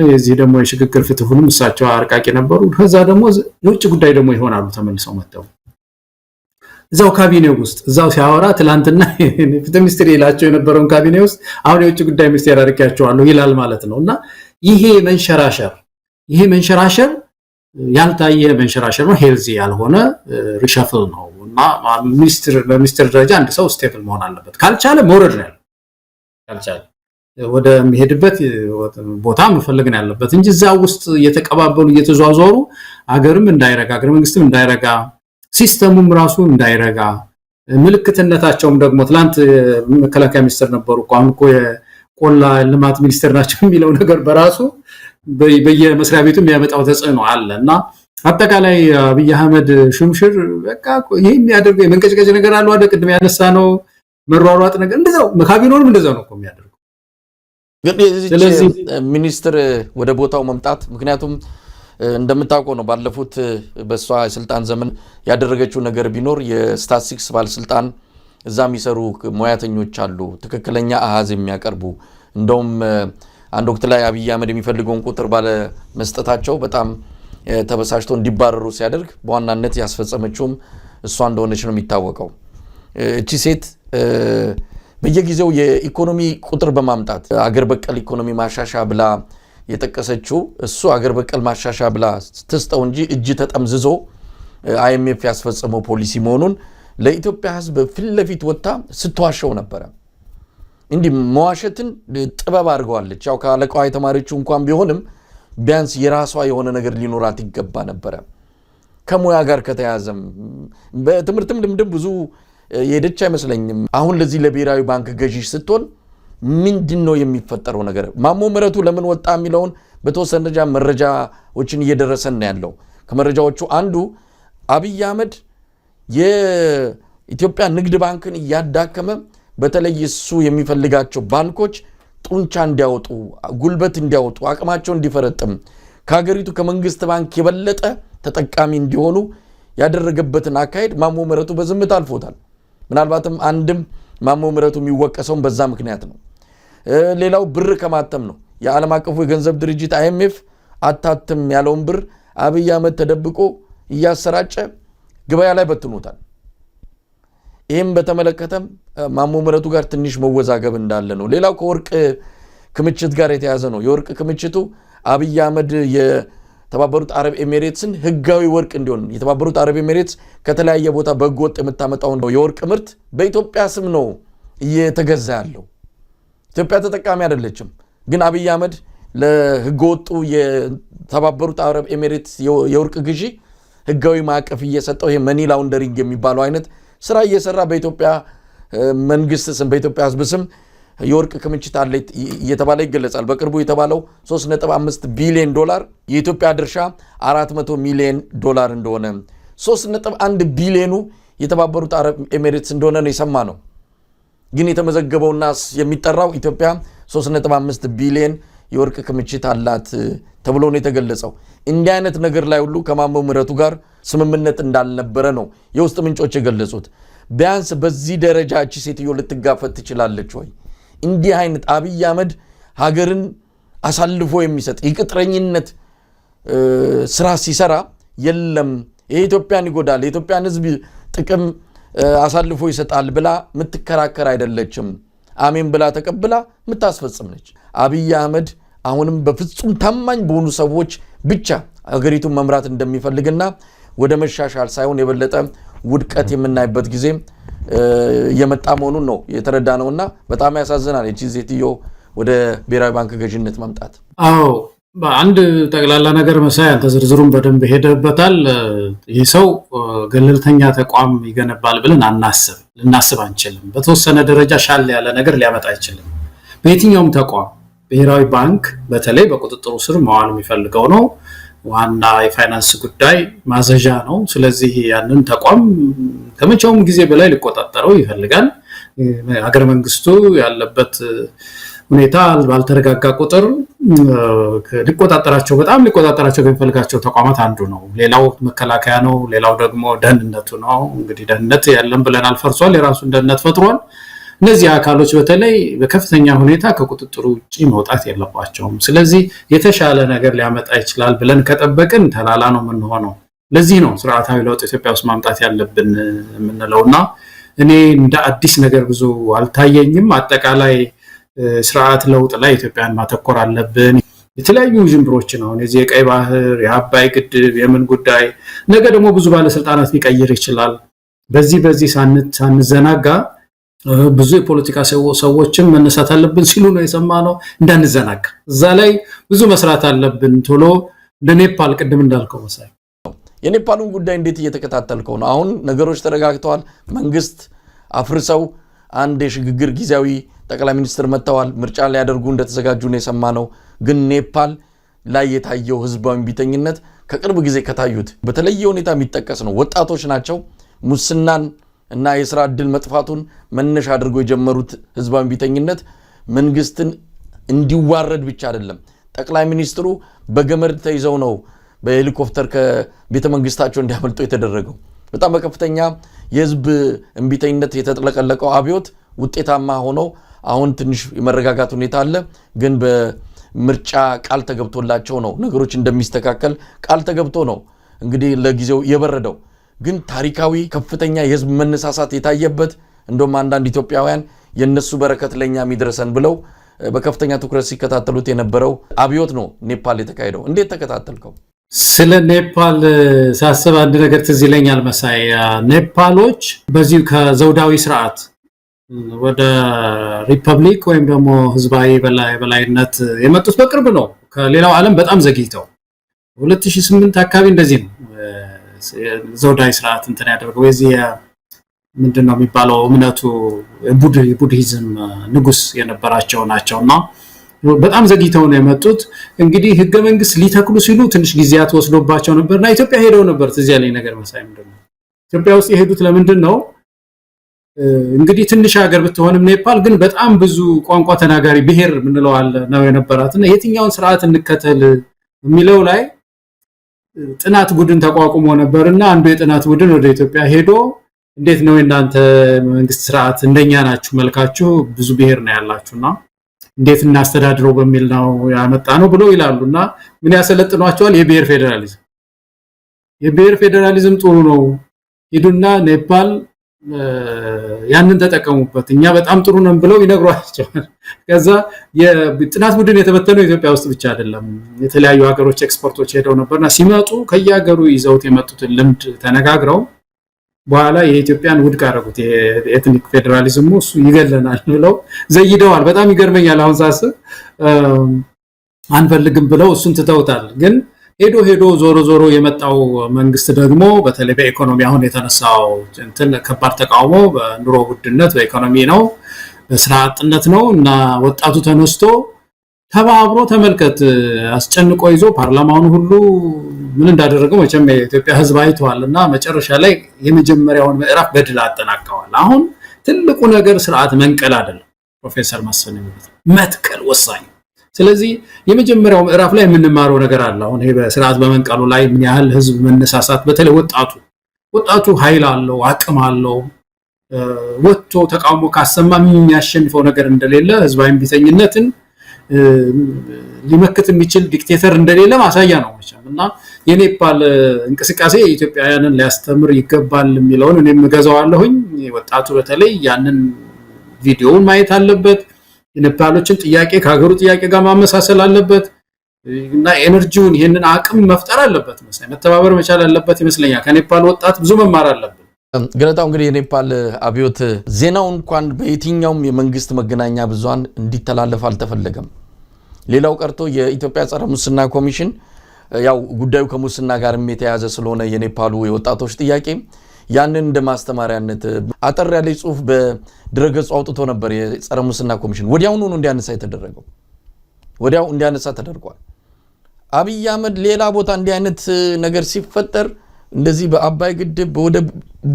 የዚህ ደግሞ የሽግግር ፍትሁንም እሳቸው አርቃቂ ነበሩ። ከዛ ደግሞ የውጭ ጉዳይ ደግሞ ይሆናሉ ተመልሰው መጥተው እዛው ካቢኔው ውስጥ እዛው ሲያወራ ትላንትና ፍትህ ሚኒስትር ይላቸው የነበረውን ካቢኔ ውስጥ አሁን የውጭ ጉዳይ ሚኒስቴር አርቃቸዋለሁ ይላል ማለት ነው። እና ይሄ መንሸራሸር ያልታየ መንሸራሸር ነው። ሄልዚ ያልሆነ ሪሸፍል ነው። እና በሚኒስትር ደረጃ አንድ ሰው ስቴብል መሆን አለበት። ካልቻለ መውረድ ነው ካልቻለ ወደ የሚሄድበት ቦታ መፈለግ ነው ያለበት እንጂ እዛው ውስጥ እየተቀባበሉ እየተዟዟሩ አገርም እንዳይረጋ አገር መንግስትም እንዳይረጋ ሲስተሙም ራሱ እንዳይረጋ ምልክትነታቸውም ደግሞ ትላንት መከላከያ ሚኒስትር ነበሩ አሁን እኮ የቆላ ልማት ሚኒስትር ናቸው የሚለው ነገር በራሱ በየመስሪያ ቤቱ የሚያመጣው ተጽዕኖ አለ። እና አጠቃላይ አብይ አህመድ ሹምሽር በቃ ይሄ የሚያደርገው የመንቀጭቀጭ ነገር አለው አይደል? ቅድም ያነሳ ነው መሯሯጥ ነገር እንደዛው ካቢኔውንም እንደዛው ነው የሚያደርገው። ስለዚህ ሚኒስትር ወደ ቦታው መምጣት ምክንያቱም እንደምታውቀው ነው ባለፉት በሷ ስልጣን ዘመን ያደረገችው ነገር ቢኖር የስታቲስቲክስ ባለስልጣን እዛ የሚሰሩ ሙያተኞች አሉ ትክክለኛ አሃዝ የሚያቀርቡ። እንደውም አንድ ወቅት ላይ አብይ አህመድ የሚፈልገውን ቁጥር ባለ መስጠታቸው በጣም ተበሳጭቶ እንዲባረሩ ሲያደርግ በዋናነት ያስፈጸመችውም እሷ እንደሆነች ነው የሚታወቀው። እቺ ሴት በየጊዜው የኢኮኖሚ ቁጥር በማምጣት አገር በቀል ኢኮኖሚ ማሻሻ ብላ የጠቀሰችው እሱ አገር በቀል ማሻሻ ብላ ትስጠው እንጂ እጅ ተጠምዝዞ አይኤምኤፍ ያስፈጸመው ፖሊሲ መሆኑን ለኢትዮጵያ ሕዝብ ፊት ለፊት ወጣ ስትዋሸው ነበር። እንዲህ መዋሸትን ጥበብ አድርገዋለች። ያው ካለቃዋ የተማሪዎቹ እንኳን ቢሆንም ቢያንስ የራሷ የሆነ ነገር ሊኖራት ይገባ ነበር። ከሙያ ጋር ከተያዘም በትምህርትም ልምድም ብዙ የሄደች አይመስለኝም። አሁን ለዚህ ለብሔራዊ ባንክ ገዢ ስትሆን ምንድነው የሚፈጠረው ነገር? ማሞ ምህረቱ ለምን ወጣ የሚለውን በተወሰነ ደረጃ መረጃዎችን እየደረሰን ነው ያለው። ከመረጃዎቹ አንዱ አብይ አህመድ የኢትዮጵያ ንግድ ባንክን እያዳከመ በተለይ እሱ የሚፈልጋቸው ባንኮች ጡንቻ እንዲያወጡ፣ ጉልበት እንዲያወጡ፣ አቅማቸው እንዲፈረጥም ከሀገሪቱ ከመንግስት ባንክ የበለጠ ተጠቃሚ እንዲሆኑ ያደረገበትን አካሄድ ማሞ ምህረቱ በዝምታ አልፎታል። ምናልባትም አንድም ማሞ ምህረቱ የሚወቀሰውን በዛ ምክንያት ነው። ሌላው ብር ከማተም ነው። የዓለም አቀፉ የገንዘብ ድርጅት አይኤምኤፍ አታትም ያለውን ብር አብይ አህመድ ተደብቆ እያሰራጨ ገበያ ላይ በትኖታል። ይህም በተመለከተም ማሞ ምህረቱ ጋር ትንሽ መወዛገብ እንዳለ ነው። ሌላው ከወርቅ ክምችት ጋር የተያዘ ነው። የወርቅ ክምችቱ አብይ አህመድ የተባበሩት አረብ ኤሚሬትስን ህጋዊ ወርቅ እንዲሆን የተባበሩት አረብ ኤሚሬትስ ከተለያየ ቦታ በጎጥ የምታመጣው የወርቅ ምርት በኢትዮጵያ ስም ነው እየተገዛ ያለው። ኢትዮጵያ ተጠቃሚ አይደለችም። ግን አብይ አህመድ ለህገወጡ የተባበሩት አረብ ኤሚሬትስ የወርቅ ግዢ ህጋዊ ማዕቀፍ እየሰጠው ይሄ መኒ ላውንደሪንግ የሚባለው አይነት ስራ እየሰራ በኢትዮጵያ መንግስት ስም በኢትዮጵያ ህዝብ ስም የወርቅ ክምችት አለ እየተባለ ይገለጻል። በቅርቡ የተባለው 3.5 ቢሊዮን ዶላር የኢትዮጵያ ድርሻ 400 ሚሊዮን ዶላር እንደሆነ 3.1 ቢሊዮኑ የተባበሩት አረብ ኤሚሬትስ እንደሆነ ነው የሰማነው። ግን የተመዘገበውና የሚጠራው ኢትዮጵያ 3.5 ቢሊዮን የወርቅ ክምችት አላት ተብሎ ነው የተገለጸው። እንዲህ አይነት ነገር ላይ ሁሉ ከማሞ ምህረቱ ጋር ስምምነት እንዳልነበረ ነው የውስጥ ምንጮች የገለጹት። ቢያንስ በዚህ ደረጃ እቺ ሴትዮ ልትጋፈጥ ትችላለች ወይ? እንዲህ አይነት አብይ አህመድ ሀገርን አሳልፎ የሚሰጥ የቅጥረኝነት ስራ ሲሰራ የለም የኢትዮጵያን ይጎዳል የኢትዮጵያን ህዝብ ጥቅም አሳልፎ ይሰጣል ብላ ምትከራከር አይደለችም። አሜን ብላ ተቀብላ ምታስፈጽም ነች። አብይ አህመድ አሁንም በፍጹም ታማኝ በሆኑ ሰዎች ብቻ ሀገሪቱን መምራት እንደሚፈልግና ወደ መሻሻል ሳይሆን የበለጠ ውድቀት የምናይበት ጊዜ የመጣ መሆኑን ነው የተረዳነውና በጣም ያሳዝናል እቺ ሴትዮ ወደ ብሔራዊ ባንክ ገዥነት መምጣት። አዎ በአንድ ጠቅላላ ነገር መሳይ አንተ ዝርዝሩን በደንብ ሄደበታል። ይህ ሰው ገለልተኛ ተቋም ይገነባል ብለን ልናስብ አንችልም። በተወሰነ ደረጃ ሻል ያለ ነገር ሊያመጣ አይችልም። በየትኛውም ተቋም ብሔራዊ ባንክ በተለይ በቁጥጥሩ ስር መዋል የሚፈልገው ነው። ዋና የፋይናንስ ጉዳይ ማዘዣ ነው። ስለዚህ ያንን ተቋም ከመቼውም ጊዜ በላይ ሊቆጣጠረው ይፈልጋል። ሀገረ መንግስቱ ያለበት ሁኔታ ባልተረጋጋ ቁጥር ሊቆጣጠራቸው ከሚፈልጋቸው ተቋማት አንዱ ነው። ሌላው መከላከያ ነው። ሌላው ደግሞ ደህንነቱ ነው። እንግዲህ ደህንነት ያለን ብለናል ፈርሷል። የራሱን ደህንነት ፈጥሯል። እነዚህ አካሎች በተለይ በከፍተኛ ሁኔታ ከቁጥጥሩ ውጪ መውጣት የለባቸውም። ስለዚህ የተሻለ ነገር ሊያመጣ ይችላል ብለን ከጠበቅን ተላላ ነው የምንሆነው። ለዚህ ነው ስርዓታዊ ለውጥ ኢትዮጵያ ውስጥ ማምጣት ያለብን የምንለውና እኔ እንደ አዲስ ነገር ብዙ አልታየኝም። አጠቃላይ ስርዓት ለውጥ ላይ ኢትዮጵያን ማተኮር አለብን። የተለያዩ ጅምብሮችን አሁን የዚህ የቀይ ባህር የአባይ ግድብ የምን ጉዳይ ነገ ደግሞ ብዙ ባለስልጣናት ሊቀይር ይችላል። በዚህ ሳንዘናጋ ብዙ የፖለቲካ ሰዎችም መነሳት አለብን ሲሉ ነው የሰማነው። እንዳንዘናጋ እዛ ላይ ብዙ መስራት አለብን። ቶሎ ለኔፓል ቅድም እንዳልከው መሳይ የኔፓሉን ጉዳይ እንዴት እየተከታተልከው ነው? አሁን ነገሮች ተረጋግተዋል። መንግስት አፍርሰው አንድ የሽግግር ጊዜያዊ ጠቅላይ ሚኒስትር መጥተዋል። ምርጫ ሊያደርጉ እንደተዘጋጁ ነው የሰማነው። ግን ኔፓል ላይ የታየው ህዝባዊ ቢተኝነት ከቅርብ ጊዜ ከታዩት በተለየ ሁኔታ የሚጠቀስ ነው። ወጣቶች ናቸው ሙስናን እና የሥራ ዕድል መጥፋቱን መነሻ አድርገው የጀመሩት ህዝባዊ ቢተኝነት መንግስትን እንዲዋረድ ብቻ አይደለም። ጠቅላይ ሚኒስትሩ በገመድ ተይዘው ነው በሄሊኮፕተር ከቤተ መንግስታቸው እንዲያመልጡ የተደረገው። በጣም በከፍተኛ የህዝብ እንቢተኝነት የተጠለቀለቀው አብዮት ውጤታማ ሆኖ አሁን ትንሽ የመረጋጋት ሁኔታ አለ። ግን በምርጫ ቃል ተገብቶላቸው ነው ነገሮች እንደሚስተካከል ቃል ተገብቶ ነው እንግዲህ ለጊዜው የበረደው። ግን ታሪካዊ ከፍተኛ የህዝብ መነሳሳት የታየበት እንደውም አንዳንድ ኢትዮጵያውያን የነሱ በረከት ለኛ የሚድረሰን ብለው በከፍተኛ ትኩረት ሲከታተሉት የነበረው አብዮት ነው ኔፓል የተካሄደው። እንዴት ተከታተልከው? ስለ ኔፓል ሳስብ አንድ ነገር ትዝ ይለኛል መሳይ። ኔፓሎች በዚህ ከዘውዳዊ ስርዓት ወደ ሪፐብሊክ ወይም ደግሞ ህዝባዊ በላይነት የመጡት በቅርብ ነው። ከሌላው ዓለም በጣም ዘግይተው 2008 አካባቢ እንደዚህ ነው ዘውዳዊ ስርዓት እንትን ያደርገው። የዚህ ምንድነው የሚባለው እምነቱ ቡድሂዝም ንጉስ የነበራቸው ናቸውና በጣም ዘግይተው ነው የመጡት። እንግዲህ ህገ መንግስት ሊተክሉ ሲሉ ትንሽ ጊዜያት ወስዶባቸው ነበርና ኢትዮጵያ ሄደው ነበር። ትዝ ያለኝ ነገር መሳይ ምንድነው ኢትዮጵያ ውስጥ የሄዱት ለምንድን ነው? እንግዲህ ትንሽ ሀገር ብትሆንም ኔፓል ግን በጣም ብዙ ቋንቋ ተናጋሪ ብሔር ምንለው አለ ነው የነበራትና የትኛውን ስርዓት እንከተል የሚለው ላይ ጥናት ቡድን ተቋቁሞ ነበርና አንዱ የጥናት ቡድን ወደ ኢትዮጵያ ሄዶ እንዴት ነው እናንተ መንግስት ስርዓት እንደኛ ናችሁ መልካችሁ ብዙ ብሔር ነው ያላችሁና እንዴት እናስተዳድረው በሚል ነው ያመጣ ነው ብለው ይላሉና ምን ያሰለጥኗቸዋል? የብሔር ፌደራሊዝም ጥሩ ነው ሄዱና ኔፓል ያንን ተጠቀሙበት እኛ በጣም ጥሩ ነን ብለው ይነግሯቸዋል። ከዛ የጥናት ቡድን የተበተነው ኢትዮጵያ ውስጥ ብቻ አይደለም የተለያዩ ሀገሮች ኤክስፐርቶች ሄደው ነበርና ሲመጡ ከየሀገሩ ይዘውት የመጡትን ልምድ ተነጋግረው በኋላ የኢትዮጵያን ውድቅ አደረጉት። የኤትኒክ ፌደራሊዝሙ እሱ ይገለናል ብለው ዘይደዋል። በጣም ይገርመኛል። አሁን ሳስብ አንፈልግም ብለው እሱን ትተውታል። ግን ሄዶ ዞሮ የመጣው መንግስት ደግሞ በተለይ በኢኮኖሚ አሁን የተነሳው እንትን ከባድ ተቃውሞ በኑሮ ውድነት በኢኮኖሚ ነው በስራ አጥነት ነው እና ወጣቱ ተነስቶ ተባብሮ ተመልከት አስጨንቆ ይዞ ፓርላማውን ሁሉ ምን እንዳደረገው መቼም የኢትዮጵያ ህዝብ አይቷልና መጨረሻ ላይ የመጀመሪያውን ምዕራፍ በድል አጠናቀዋል። አሁን ትልቁ ነገር ስርዓት መንቀል አይደለም ፕሮፌሰር መስፍን መትከል ወሳኝ። ስለዚህ የመጀመሪያው ምዕራፍ ላይ የምንማረው ነገር አለ። አሁን ይሄ በስርዓት በመንቀሉ ላይ ምን ያህል ህዝብ መነሳሳት በተለይ ወጣቱ ኃይል አለው አቅም አለው ወጥቶ ተቃውሞ ካሰማ የሚያሸንፈው ነገር እንደሌለ ህዝባዊ ቢተኝነትን ሊመክት የሚችል ዲክቴተር እንደሌለ ማሳያ ነው እና የኔፓል እንቅስቃሴ ኢትዮጵያውያንን ሊያስተምር ይገባል የሚለውን እኔም ገዛዋለሁኝ። ወጣቱ በተለይ ያንን ቪዲዮውን ማየት አለበት። የኔፓሎችን ጥያቄ ከሀገሩ ጥያቄ ጋር ማመሳሰል አለበት እና ኤነርጂውን ይሄንን አቅም መፍጠር አለበት መተባበር መቻል አለበት ይመስለኛል። ከኔፓል ወጣት ብዙ መማር አለበት። ገለታው እንግዲህ የኔፓል አብዮት ዜናው እንኳን በየትኛውም የመንግስት መገናኛ ብዙሃን እንዲተላለፍ አልተፈለገም። ሌላው ቀርቶ የኢትዮጵያ ጸረ ሙስና ኮሚሽን ያው ጉዳዩ ከሙስና ጋር የተያያዘ ስለሆነ የኔፓሉ የወጣቶች ጥያቄ ያንን እንደማስተማሪያነት አጠር ያለ ጽሁፍ በድረገጹ አውጥቶ ነበር። የጸረ ሙስና ኮሚሽን ወዲያውኑ ነው እንዲያነሳ ተደርጓል። አብይ አህመድ ሌላ ቦታ እንዲህ አይነት ነገር ሲፈጠር እንደዚህ በአባይ ግድብ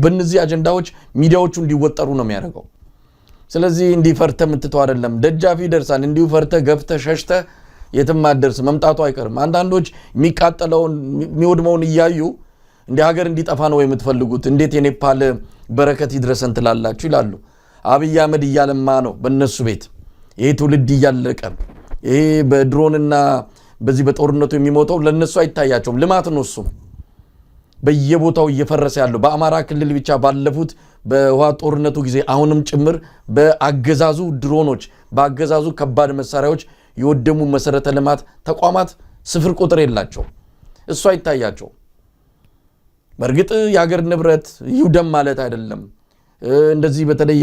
በእነዚህ አጀንዳዎች ሚዲያዎቹ እንዲወጠሩ ነው የሚያደርገው። ስለዚህ እንዲፈርተ ምትተው አይደለም ደጃፊ ይደርሳል። እንዲሁ ፈርተ ገፍተ ሸሽተ የትም አደርስ መምጣቱ አይቀርም። አንዳንዶች የሚቃጠለውን የሚወድመውን እያዩ እንደ ሀገር እንዲጠፋ ነው የምትፈልጉት እንዴት የኔፓል በረከት ይድረሰን ትላላችሁ ይላሉ። አብይ አህመድ እያለማ ነው በእነሱ ቤት ይሄ ትውልድ እያለቀ ይሄ በድሮንና በዚህ በጦርነቱ የሚሞተው ለነሱ አይታያቸውም። ልማት ነው እሱ በየቦታው እየፈረሰ ያለው በአማራ ክልል ብቻ ባለፉት በውሃ ጦርነቱ ጊዜ አሁንም ጭምር በአገዛዙ ድሮኖች በአገዛዙ ከባድ መሳሪያዎች የወደሙ መሰረተ ልማት ተቋማት ስፍር ቁጥር የላቸው እሱ አይታያቸው። በርግጥ የሀገር ንብረት ይውደም ማለት አይደለም። እንደዚህ በተለይ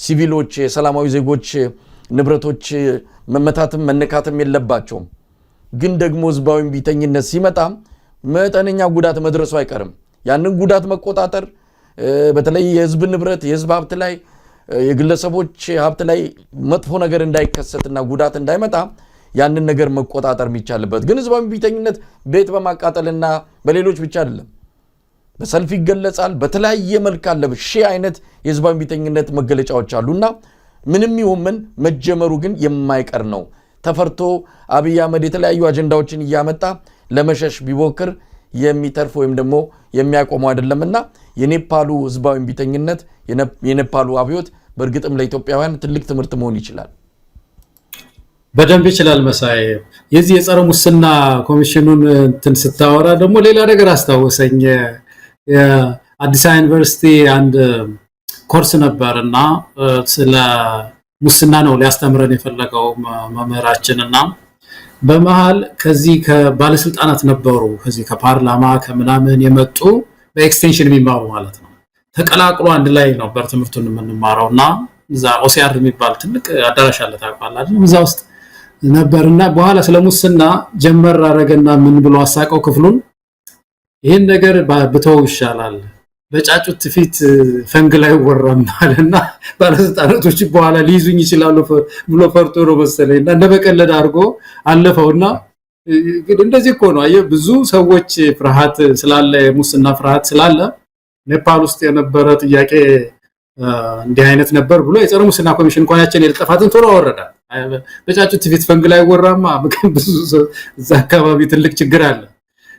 ሲቪሎች የሰላማዊ ዜጎች ንብረቶች መመታትም መነካትም የለባቸውም። ግን ደግሞ ህዝባዊ ቢተኝነት ሲመጣ መጠነኛ ጉዳት መድረሱ አይቀርም። ያንን ጉዳት መቆጣጠር በተለይ የህዝብ ንብረት የህዝብ ሀብት ላይ የግለሰቦች ሀብት ላይ መጥፎ ነገር እንዳይከሰትና ጉዳት እንዳይመጣ ያንን ነገር መቆጣጠር የሚቻልበት ግን ህዝባዊ ቢተኝነት ቤት በማቃጠልና በሌሎች ብቻ አይደለም በሰልፍ ይገለጻል። በተለያየ መልክ አለ ሺህ አይነት የህዝባዊ ቢተኝነት መገለጫዎች አሉና ምንም ይሁን ምን መጀመሩ ግን የማይቀር ነው። ተፈርቶ አብይ አህመድ የተለያዩ አጀንዳዎችን እያመጣ ለመሸሽ ቢሞክር የሚተርፍ ወይም ደግሞ የሚያቆመው አይደለምና የኔፓሉ ህዝባዊ ቢተኝነት የኔፓሉ አብዮት በእርግጥም ለኢትዮጵያውያን ትልቅ ትምህርት መሆን ይችላል። በደንብ ይችላል። መሳይ የዚህ የጸረ ሙስና ኮሚሽኑን እንትን ስታወራ ደግሞ ሌላ ነገር አስታወሰኝ። የአዲስ አበባ ዩኒቨርሲቲ አንድ ኮርስ ነበርና ስለ ሙስና ነው ሊያስተምረን የፈለገው መምህራችንና በመሃል ከዚህ ከባለስልጣናት ነበሩ ከዚህ ከፓርላማ ከምናምን የመጡ በኤክስቴንሽን የሚማሩ ማለት ነው ተቀላቅሎ አንድ ላይ ነበር ትምህርቱን የምንማረውና እዛ ኦሲአር የሚባል ትልቅ አዳራሽ አለ ታውቃለህ እዛ ውስጥ ነበርና በኋላ ስለሙስና ጀመር አረገና ምን ብሎ አሳቀው ክፍሉን ይሄን ነገር በተው ይሻላል በጫጩት ፊት ፈንግ ላይ ወራማልና ባለስልጣናቶች በኋላ ሊይዙኝ ይችላሉ ብሎ ፈርቶ ነው መሰለኝና እንደበቀለድ አድርጎ አለፈውና ግን እንደዚህ እኮ ነው አየህ ብዙ ሰዎች ፍርሃት ስላለ ሙስና ፍርሃት ስላለ ኔፓል ውስጥ የነበረ ጥያቄ እንዲህ አይነት ነበር ብሎ የጸረ ሙስና ኮሚሽን እንኳን የልጠፋትን ቶሎ አወረዳ በጫጩት ፊት ፈንግ ላይ ወራማ ምክን ብዙ እዛ አካባቢ ትልቅ ችግር አለ።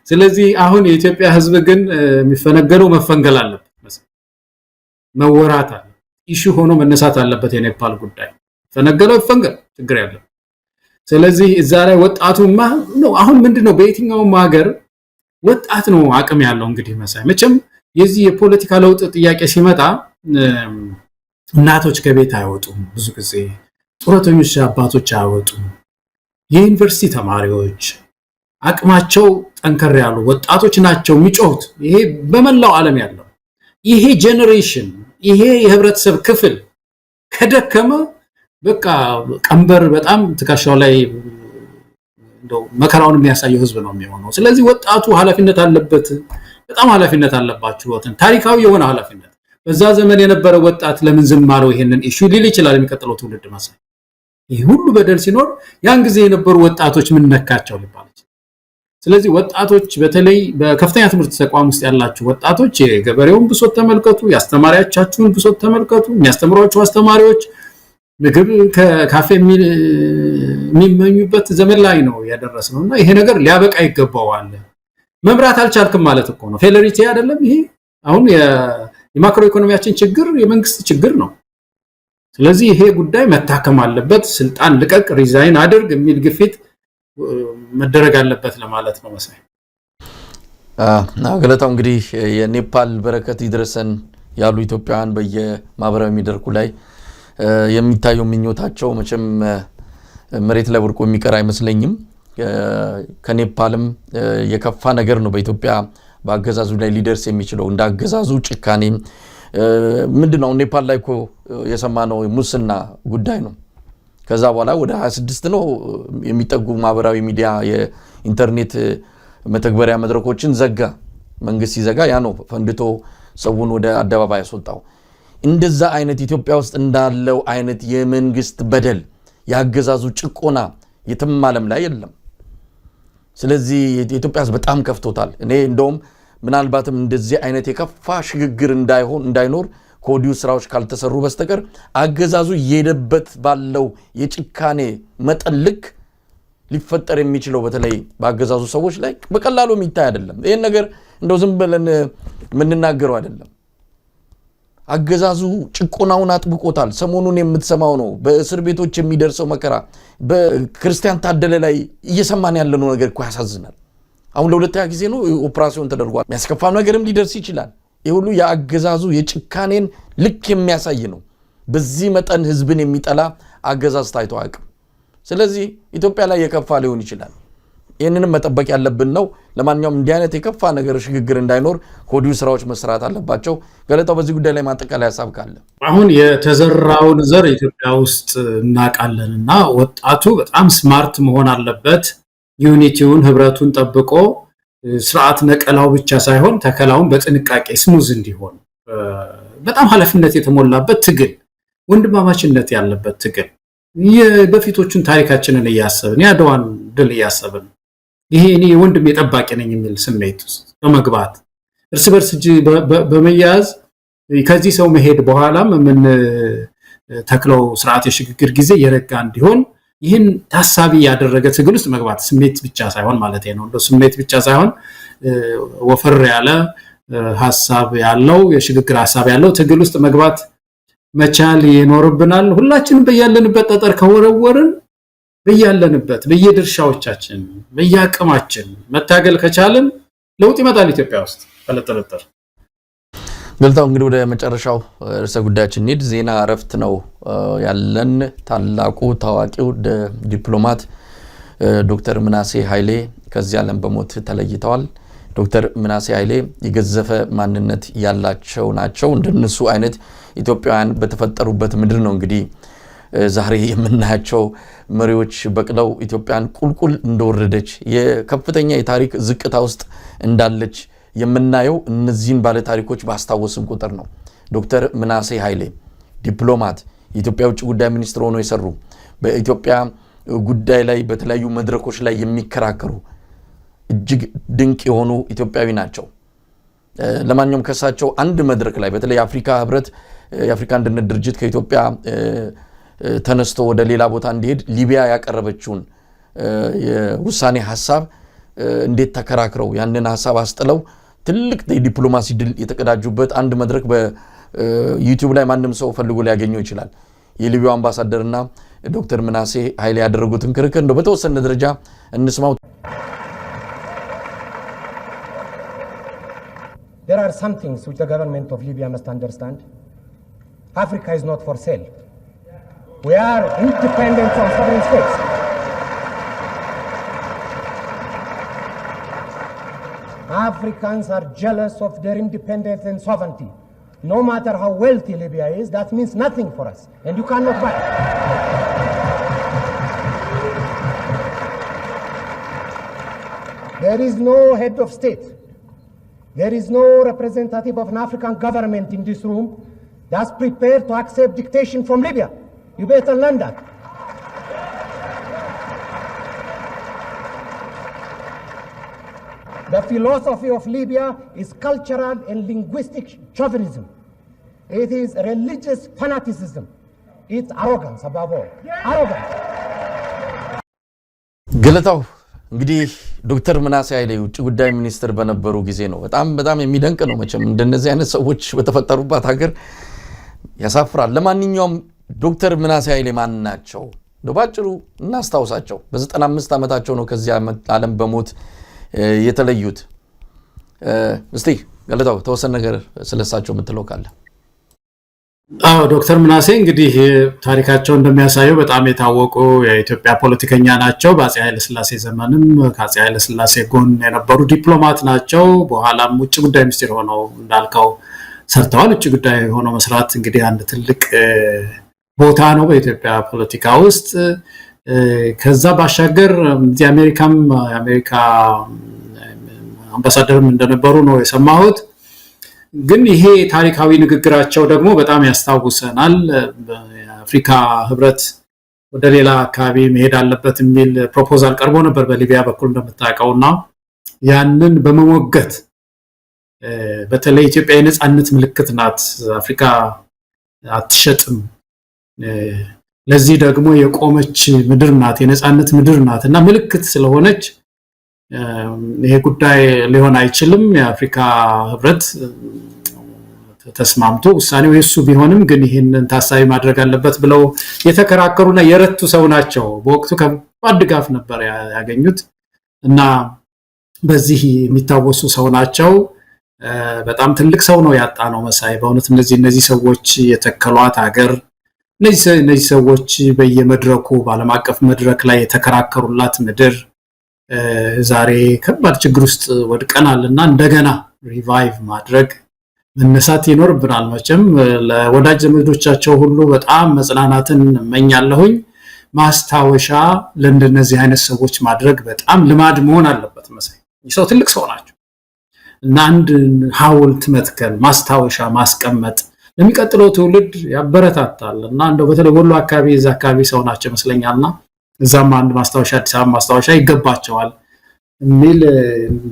ስለዚህ አሁን የኢትዮጵያ ህዝብ ግን የሚፈነገረው መፈንገል አለበት መወራት አለ ኢሹ ሆኖ መነሳት አለበት የኔፓል ጉዳይ ፈነገለው ይፈንገል ችግር ያለው። ስለዚህ እዛ ላይ ወጣቱማ ነው አሁን ምንድነው በየትኛውም ሀገር ወጣት ነው አቅም ያለው እንግዲህ መሳይ መቼም የዚህ የፖለቲካ ለውጥ ጥያቄ ሲመጣ እናቶች ከቤት አይወጡም፣ ብዙ ጊዜ ጡረተኞች አባቶች አይወጡም። የዩኒቨርሲቲ ተማሪዎች አቅማቸው ጠንከር ያሉ ወጣቶች ናቸው የሚጮሁት። ይሄ በመላው ዓለም ያለው ይሄ ጄነሬሽን ይሄ የህብረተሰብ ክፍል ከደከመ በቃ ቀንበር በጣም ትከሻው ላይ እንደው መከራውን የሚያሳየው ህዝብ ነው የሚሆነው። ስለዚህ ወጣቱ ኃላፊነት አለበት፣ በጣም ኃላፊነት አለባችሁ። ታሪካዊ የሆነ ኃላፊነት በዛ ዘመን የነበረ ወጣት ለምን ዝም አለው ይሄንን ኢሹ ሊል ይችላል የሚቀጥለው ትውልድ ማሳይ። ይሄ ሁሉ በደል ሲኖር ያን ጊዜ የነበሩ ወጣቶች ምን ነካቸው ሊባል ይችላል። ስለዚህ ወጣቶች በተለይ በከፍተኛ ትምህርት ተቋም ውስጥ ያላችሁ ወጣቶች የገበሬውን ብሶት ተመልከቱ፣ ያስተማሪያቻችሁን ብሶት ተመልከቱ። የሚያስተምሯችሁ አስተማሪዎች ምግብ ከካፌ የሚመኙበት ዘመን ላይ ነው ያደረስነውና ይሄ ነገር ሊያበቃ ይገባዋል። መምራት አልቻልክም ማለት እኮ ነው። ፌለሪቲ አይደለም ይሄ። አሁን የማክሮ ኢኮኖሚያችን ችግር የመንግስት ችግር ነው። ስለዚህ ይሄ ጉዳይ መታከም አለበት። ስልጣን ልቀቅ፣ ሪዛይን አድርግ የሚል ግፊት መደረግ አለበት ለማለት ነው መሳይ። ገለታው እንግዲህ የኔፓል በረከት ይድረሰን ያሉ ኢትዮጵያውያን በየማህበራዊ ሚዲያው ላይ የሚታየው ምኞታቸው መቼም መሬት ላይ ወድቆ የሚቀር አይመስለኝም። ከኔፓልም የከፋ ነገር ነው በኢትዮጵያ በአገዛዙ ላይ ሊደርስ የሚችለው እንዳገዛዙ ጭካኔ ምንድነው? ኔፓል ላይ እኮ የሰማነው ሙስና ጉዳይ ነው። ከዛ በኋላ ወደ 26 ነው የሚጠጉ ማህበራዊ ሚዲያ የኢንተርኔት መተግበሪያ መድረኮችን ዘጋ። መንግስት ሲዘጋ ያ ነው ፈንድቶ ሰውን ወደ አደባባይ ያስወጣው። እንደዛ አይነት ኢትዮጵያ ውስጥ እንዳለው አይነት የመንግስት በደል ያገዛዙ ጭቆና የትም ዓለም ላይ የለም። ስለዚህ የኢትዮጵያ ሕዝብ በጣም ከፍቶታል። እኔ እንደውም ምናልባትም እንደዚህ አይነት የከፋ ሽግግር እንዳይኖር ከወዲሁ ስራዎች ካልተሰሩ በስተቀር አገዛዙ የሄደበት ባለው የጭካኔ መጠን ልክ ሊፈጠር የሚችለው በተለይ በአገዛዙ ሰዎች ላይ በቀላሉ የሚታይ አይደለም። ይሄን ነገር እንደው ዝም ብለን ምንናገረው አይደለም። አገዛዙ ጭቆናውን አጥብቆታል። ሰሞኑን የምትሰማው ነው በእስር ቤቶች የሚደርሰው መከራ። በክርስቲያን ታደለ ላይ እየሰማን ያለነው ነገር እኮ ያሳዝናል። አሁን ለሁለተኛ ጊዜ ነው ኦፕራሲዮን ተደርጓል። የሚያስከፋ ነገርም ሊደርስ ይችላል። ይሄ ሁሉ የአገዛዙ የጭካኔን ልክ የሚያሳይ ነው። በዚህ መጠን ህዝብን የሚጠላ አገዛዝ ታይቶ አያውቅም። ስለዚህ ኢትዮጵያ ላይ የከፋ ሊሆን ይችላል። ይህንንም መጠበቅ ያለብን ነው። ለማንኛውም እንዲህ አይነት የከፋ ነገር ሽግግር እንዳይኖር ከወዲሁ ስራዎች መስራት አለባቸው። ገለታው በዚህ ጉዳይ ላይ ማጠቃለያ ሀሳብ ካለ? አሁን የተዘራውን ዘር ኢትዮጵያ ውስጥ እናውቃለንና ወጣቱ በጣም ስማርት መሆን አለበት። ዩኒቲውን ህብረቱን ጠብቆ ስርዓት ነቀላው ብቻ ሳይሆን ተከላውን በጥንቃቄ ስሙዝ እንዲሆን በጣም ኃላፊነት የተሞላበት ትግል፣ ወንድማማችነት ያለበት ትግል የበፊቶቹን ታሪካችንን እያሰብን ያድዋን ድል እያሰብን ይሄ እኔ ወንድም የጠባቂ ነኝ የሚል ስሜት ውስጥ በመግባት እርስ በርስ እጅ በመያዝ ከዚህ ሰው መሄድ በኋላም ምን ተክለው ስርዓት የሽግግር ጊዜ የረጋ እንዲሆን ይህን ታሳቢ ያደረገ ትግል ውስጥ መግባት ስሜት ብቻ ሳይሆን ማለት ነው። እንደው ስሜት ብቻ ሳይሆን ወፈር ያለ ሐሳብ ያለው የሽግግር ሐሳብ ያለው ትግል ውስጥ መግባት መቻል ይኖርብናል። ሁላችንም በያለንበት ጠጠር ከወረወርን በያለንበት በየድርሻዎቻችን በያቅማችን መታገል ከቻልን ለውጥ ይመጣል ኢትዮጵያ ውስጥ ፈለጠለጠር። ገለታው እንግዲህ ወደ መጨረሻው ርዕሰ ጉዳያችን እንሂድ። ዜና እረፍት ነው ያለን። ታላቁ ታዋቂው ዲፕሎማት ዶክተር ምናሴ ኃይሌ ከዚህ ዓለም በሞት ተለይተዋል። ዶክተር ምናሴ ኃይሌ የገዘፈ ማንነት ያላቸው ናቸው። እንደነሱ አይነት ኢትዮጵያውያን በተፈጠሩበት ምድር ነው እንግዲህ ዛሬ የምናያቸው መሪዎች በቅለው ኢትዮጵያን ቁልቁል እንደወረደች የከፍተኛ የታሪክ ዝቅታ ውስጥ እንዳለች የምናየው እነዚህን ባለ ታሪኮች ባስታወስን ቁጥር ነው። ዶክተር ምናሴ ኃይሌ ዲፕሎማት፣ የኢትዮጵያ ውጭ ጉዳይ ሚኒስትር ሆነው የሰሩ በኢትዮጵያ ጉዳይ ላይ በተለያዩ መድረኮች ላይ የሚከራከሩ እጅግ ድንቅ የሆኑ ኢትዮጵያዊ ናቸው። ለማንኛውም ከሳቸው አንድ መድረክ ላይ በተለይ የአፍሪካ ህብረት የአፍሪካ አንድነት ድርጅት ከኢትዮጵያ ተነስቶ ወደ ሌላ ቦታ እንዲሄድ ሊቢያ ያቀረበችውን የውሳኔ ሐሳብ እንዴት ተከራክረው ያንን ሐሳብ አስጥለው ትልቅ የዲፕሎማሲ ድል የተቀዳጁበት አንድ መድረክ በዩቲዩብ ላይ ማንም ሰው ፈልጎ ሊያገኘው ይችላል። የሊቢያው አምባሳደርና ዶክተር ምናሴ ኃይሌ ያደረጉትን ክርክር እንደው በተወሰነ ደረጃ እንስማው። there are some things which the government of Libya must understand. Africa is not for sale. We are independent from sovereign states. Africans are jealous of their independence and sovereignty. No matter how wealthy Libya is, that means nothing for us, and you cannot buy it. There is no head of state. There is no representative of an African government in this room that's prepared to accept dictation from Libya. You better learn that. The philosophy of Libya is cultural and linguistic chauvinism. It is religious fanaticism. It's arrogance above all. Arrogance. ገለታው እንግዲህ ዶክተር ምናሴ ኃይሌ ውጭ ጉዳይ ሚኒስትር በነበሩ ጊዜ ነው። በጣም የሚደንቅ ነው። መቼም እንደነዚህ አይነት ሰዎች በተፈጠሩባት ሀገር ያሳፍራል። ለማንኛውም ዶክተር ምናሴ ኃይሌ ማን ናቸው? ባጭሩ እናስታውሳቸው። በ95 ዓመታቸው ነው ከዚህ ዓለም በሞት የተለዩት። እስቲ ገለታው ተወሰነ ነገር ስለሳቸው የምትለው ካለ? ዶክተር ምናሴ እንግዲህ ታሪካቸው እንደሚያሳየው በጣም የታወቁ የኢትዮጵያ ፖለቲከኛ ናቸው። በአፄ ኃይለ ሥላሴ ዘመንም ከአፄ ኃይለ ሥላሴ ጎን የነበሩ ዲፕሎማት ናቸው። በኋላም ውጭ ጉዳይ ሚኒስትር ሆነው እንዳልከው ሰርተዋል። ውጭ ጉዳይ ሆነው መስራት እንግዲህ አንድ ትልቅ ቦታ ነው በኢትዮጵያ ፖለቲካ ውስጥ። ከዛ ባሻገር የአሜሪካ አምባሳደርም እንደነበሩ ነው የሰማሁት። ግን ይሄ ታሪካዊ ንግግራቸው ደግሞ በጣም ያስታውሰናል። የአፍሪካ ህብረት ወደ ሌላ አካባቢ መሄድ አለበት የሚል ፕሮፖዛል ቀርቦ ነበር በሊቢያ በኩል እንደምታውቀውና ያንን በመሞገት በተለይ ኢትዮጵያ የነጻነት ምልክት ናት፣ አፍሪካ አትሸጥም፣ ለዚህ ደግሞ የቆመች ምድር ናት፣ የነጻነት ምድር ናት እና ምልክት ስለሆነች ይሄ ጉዳይ ሊሆን አይችልም፣ የአፍሪካ ህብረት ተስማምቶ ውሳኔው የሱ ቢሆንም ግን ይሄንን ታሳቢ ማድረግ አለበት ብለው የተከራከሩና የረቱ ሰው ናቸው። በወቅቱ ከባድ ድጋፍ ነበር ያገኙት እና በዚህ የሚታወሱ ሰው ናቸው። በጣም ትልቅ ሰው ነው ያጣ ነው መሳይ። በእውነት እነዚህ ሰዎች የተከሏት ሀገር፣ እነዚህ ሰዎች በየመድረኩ በዓለም አቀፍ መድረክ ላይ የተከራከሩላት ምድር ዛሬ ከባድ ችግር ውስጥ ወድቀናልና እንደገና ሪቫይቭ ማድረግ መነሳት ይኖርብናል። መቼም ለወዳጅ ዘመዶቻቸው ሁሉ በጣም መጽናናትን እመኛለሁኝ። ማስታወሻ ለእንደነዚህ አይነት ሰዎች ማድረግ በጣም ልማድ መሆን አለበት መሳይ። ይሰው ትልቅ ሰው ናቸው እና አንድ ሐውልት መትከል፣ ማስታወሻ ማስቀመጥ ለሚቀጥለው ትውልድ ያበረታታል እና እንደው በተለይ ወሎ አካባቢ እዛ አካባቢ ሰው ናቸው ይመስለኛልና እዛም አንድ ማስታወሻ አዲስ አበባ ማስታወሻ ይገባቸዋል የሚል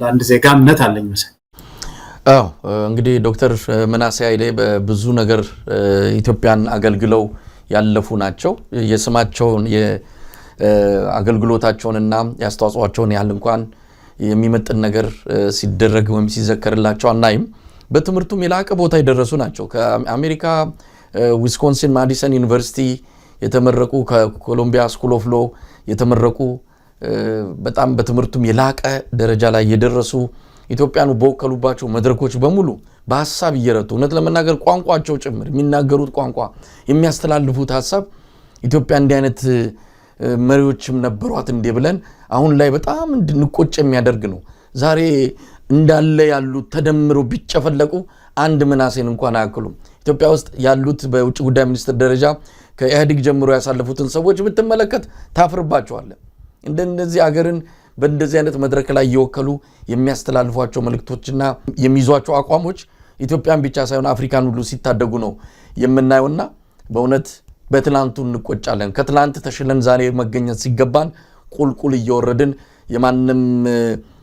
አንድ ዜጋ እምነት አለኝ መሰለኝ። እንግዲህ ዶክተር ምናሴ ኃይሌ በብዙ ነገር ኢትዮጵያን አገልግለው ያለፉ ናቸው። የስማቸውን የአገልግሎታቸውንና ያስተዋጽኦአቸውን ያህል እንኳን የሚመጥን ነገር ሲደረግ ወይም ሲዘከርላቸው አናይም። በትምህርቱም የላቀ ቦታ የደረሱ ናቸው። ከአሜሪካ ዊስኮንሲን ማዲሰን ዩኒቨርሲቲ የተመረቁ፣ ከኮሎምቢያ ስኩል ኦፍ ሎ የተመረቁ፣ በጣም በትምህርቱም የላቀ ደረጃ ላይ የደረሱ ኢትዮጵያኑ በወከሉባቸው መድረኮች በሙሉ በሐሳብ እየረቱ እውነት ለመናገር ቋንቋቸው ጭምር የሚናገሩት ቋንቋ የሚያስተላልፉት ሐሳብ ኢትዮጵያ እንዲህ አይነት መሪዎችም ነበሯት እንዴ ብለን አሁን ላይ በጣም እንድንቆጭ የሚያደርግ ነው። ዛሬ እንዳለ ያሉት ተደምሮ ቢጨፈለቁ አንድ ምናሴን እንኳን አያክሉም። ኢትዮጵያ ውስጥ ያሉት በውጭ ጉዳይ ሚኒስትር ደረጃ ከኢህአዴግ ጀምሮ ያሳለፉትን ሰዎች ብትመለከት ታፍርባቸዋለህ። እንደዚህ አገርን በእንደዚህ አይነት መድረክ ላይ እየወከሉ የሚያስተላልፏቸው መልእክቶችና የሚይዟቸው አቋሞች ኢትዮጵያን ብቻ ሳይሆን አፍሪካን ሁሉ ሲታደጉ ነው የምናየውና በእውነት በትላንቱ እንቆጫለን። ከትላንት ተሽለን ዛሬ መገኘት ሲገባን ቁልቁል እየወረድን የማንም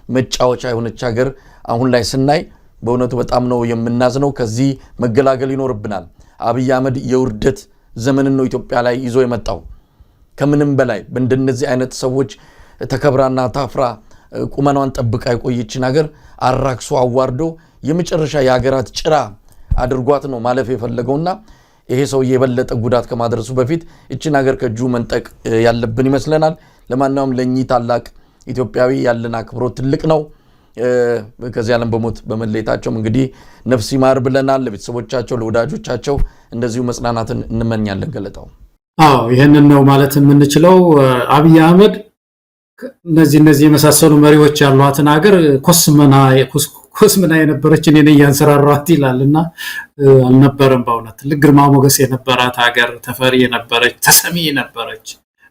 መጫወቻ የሆነች ሀገር አሁን ላይ ስናይ በእውነቱ በጣም ነው የምናዝነው። ከዚህ መገላገል ይኖርብናል። አብይ አህመድ የውርደት ዘመንን ነው ኢትዮጵያ ላይ ይዞ የመጣው። ከምንም በላይ በእንደነዚህ አይነት ሰዎች ተከብራና ታፍራ ቁመናዋን ጠብቃ የቆየችን ሀገር አራክሶ አዋርዶ የመጨረሻ የሀገራት ጭራ አድርጓት ነው ማለፍ የፈለገውና ይሄ ሰው የበለጠ ጉዳት ከማድረሱ በፊት እቺን ሀገር ከጁ መንጠቅ ያለብን ይመስለናል። ለማንኛውም ለኚህ ታላቅ ኢትዮጵያዊ ያለን አክብሮት ትልቅ ነው። ከዚህ ዓለም በሞት በመለየታቸው እንግዲህ ነፍስ ይማር ብለናል። ለቤተሰቦቻቸው ለወዳጆቻቸው እንደዚሁ መጽናናትን እንመኛለን። ገለጣው ይሄንን ነው ማለት የምንችለው። አብይ አህመድ እነዚህ የመሳሰሉ መሪዎች ያሏትን ሀገር ኮስመና የነበረች እኔ ነኝ ያንሰራራት ይላልና አልነበረም። በእውነት ትልቅ ግርማ ሞገስ የነበራት ሀገር፣ ተፈሪ የነበረች፣ ተሰሚ የነበረች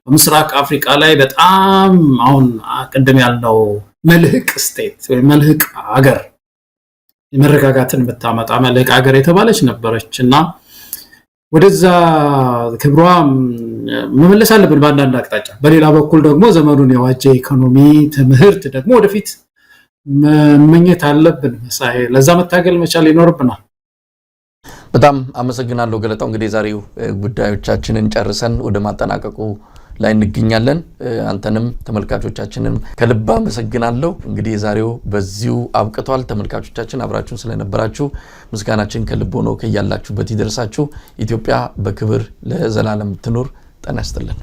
በምስራቅ አፍሪካ ላይ በጣም አሁን ቅድም ያልነው መልህቅ ስቴት ወይ መልህቅ ሀገር የመረጋጋትን የምታመጣ መልህቅ ሀገር የተባለች ነበረችና ወደዛ ክብሯ መመለስ አለብን በአንዳንድ አቅጣጫ። በሌላ በኩል ደግሞ ዘመኑን የዋጀ ኢኮኖሚ፣ ትምህርት ደግሞ ወደፊት መመኘት አለብን። መሳይ ለዛ መታገል መቻል ይኖርብናል። በጣም አመሰግናለሁ ገለጣው። እንግዲህ ዛሬው ጉዳዮቻችንን ጨርሰን ወደ ማጠናቀቁ ላይ እንገኛለን። አንተንም ተመልካቾቻችንን ከልብ አመሰግናለሁ። እንግዲህ ዛሬው በዚሁ አብቅቷል። ተመልካቾቻችን አብራችሁን ስለነበራችሁ ምስጋናችን ከልብ ሆኖ ከያላችሁበት ይደርሳችሁ። ኢትዮጵያ በክብር ለዘላለም ትኑር። ጤና ይስጥልን።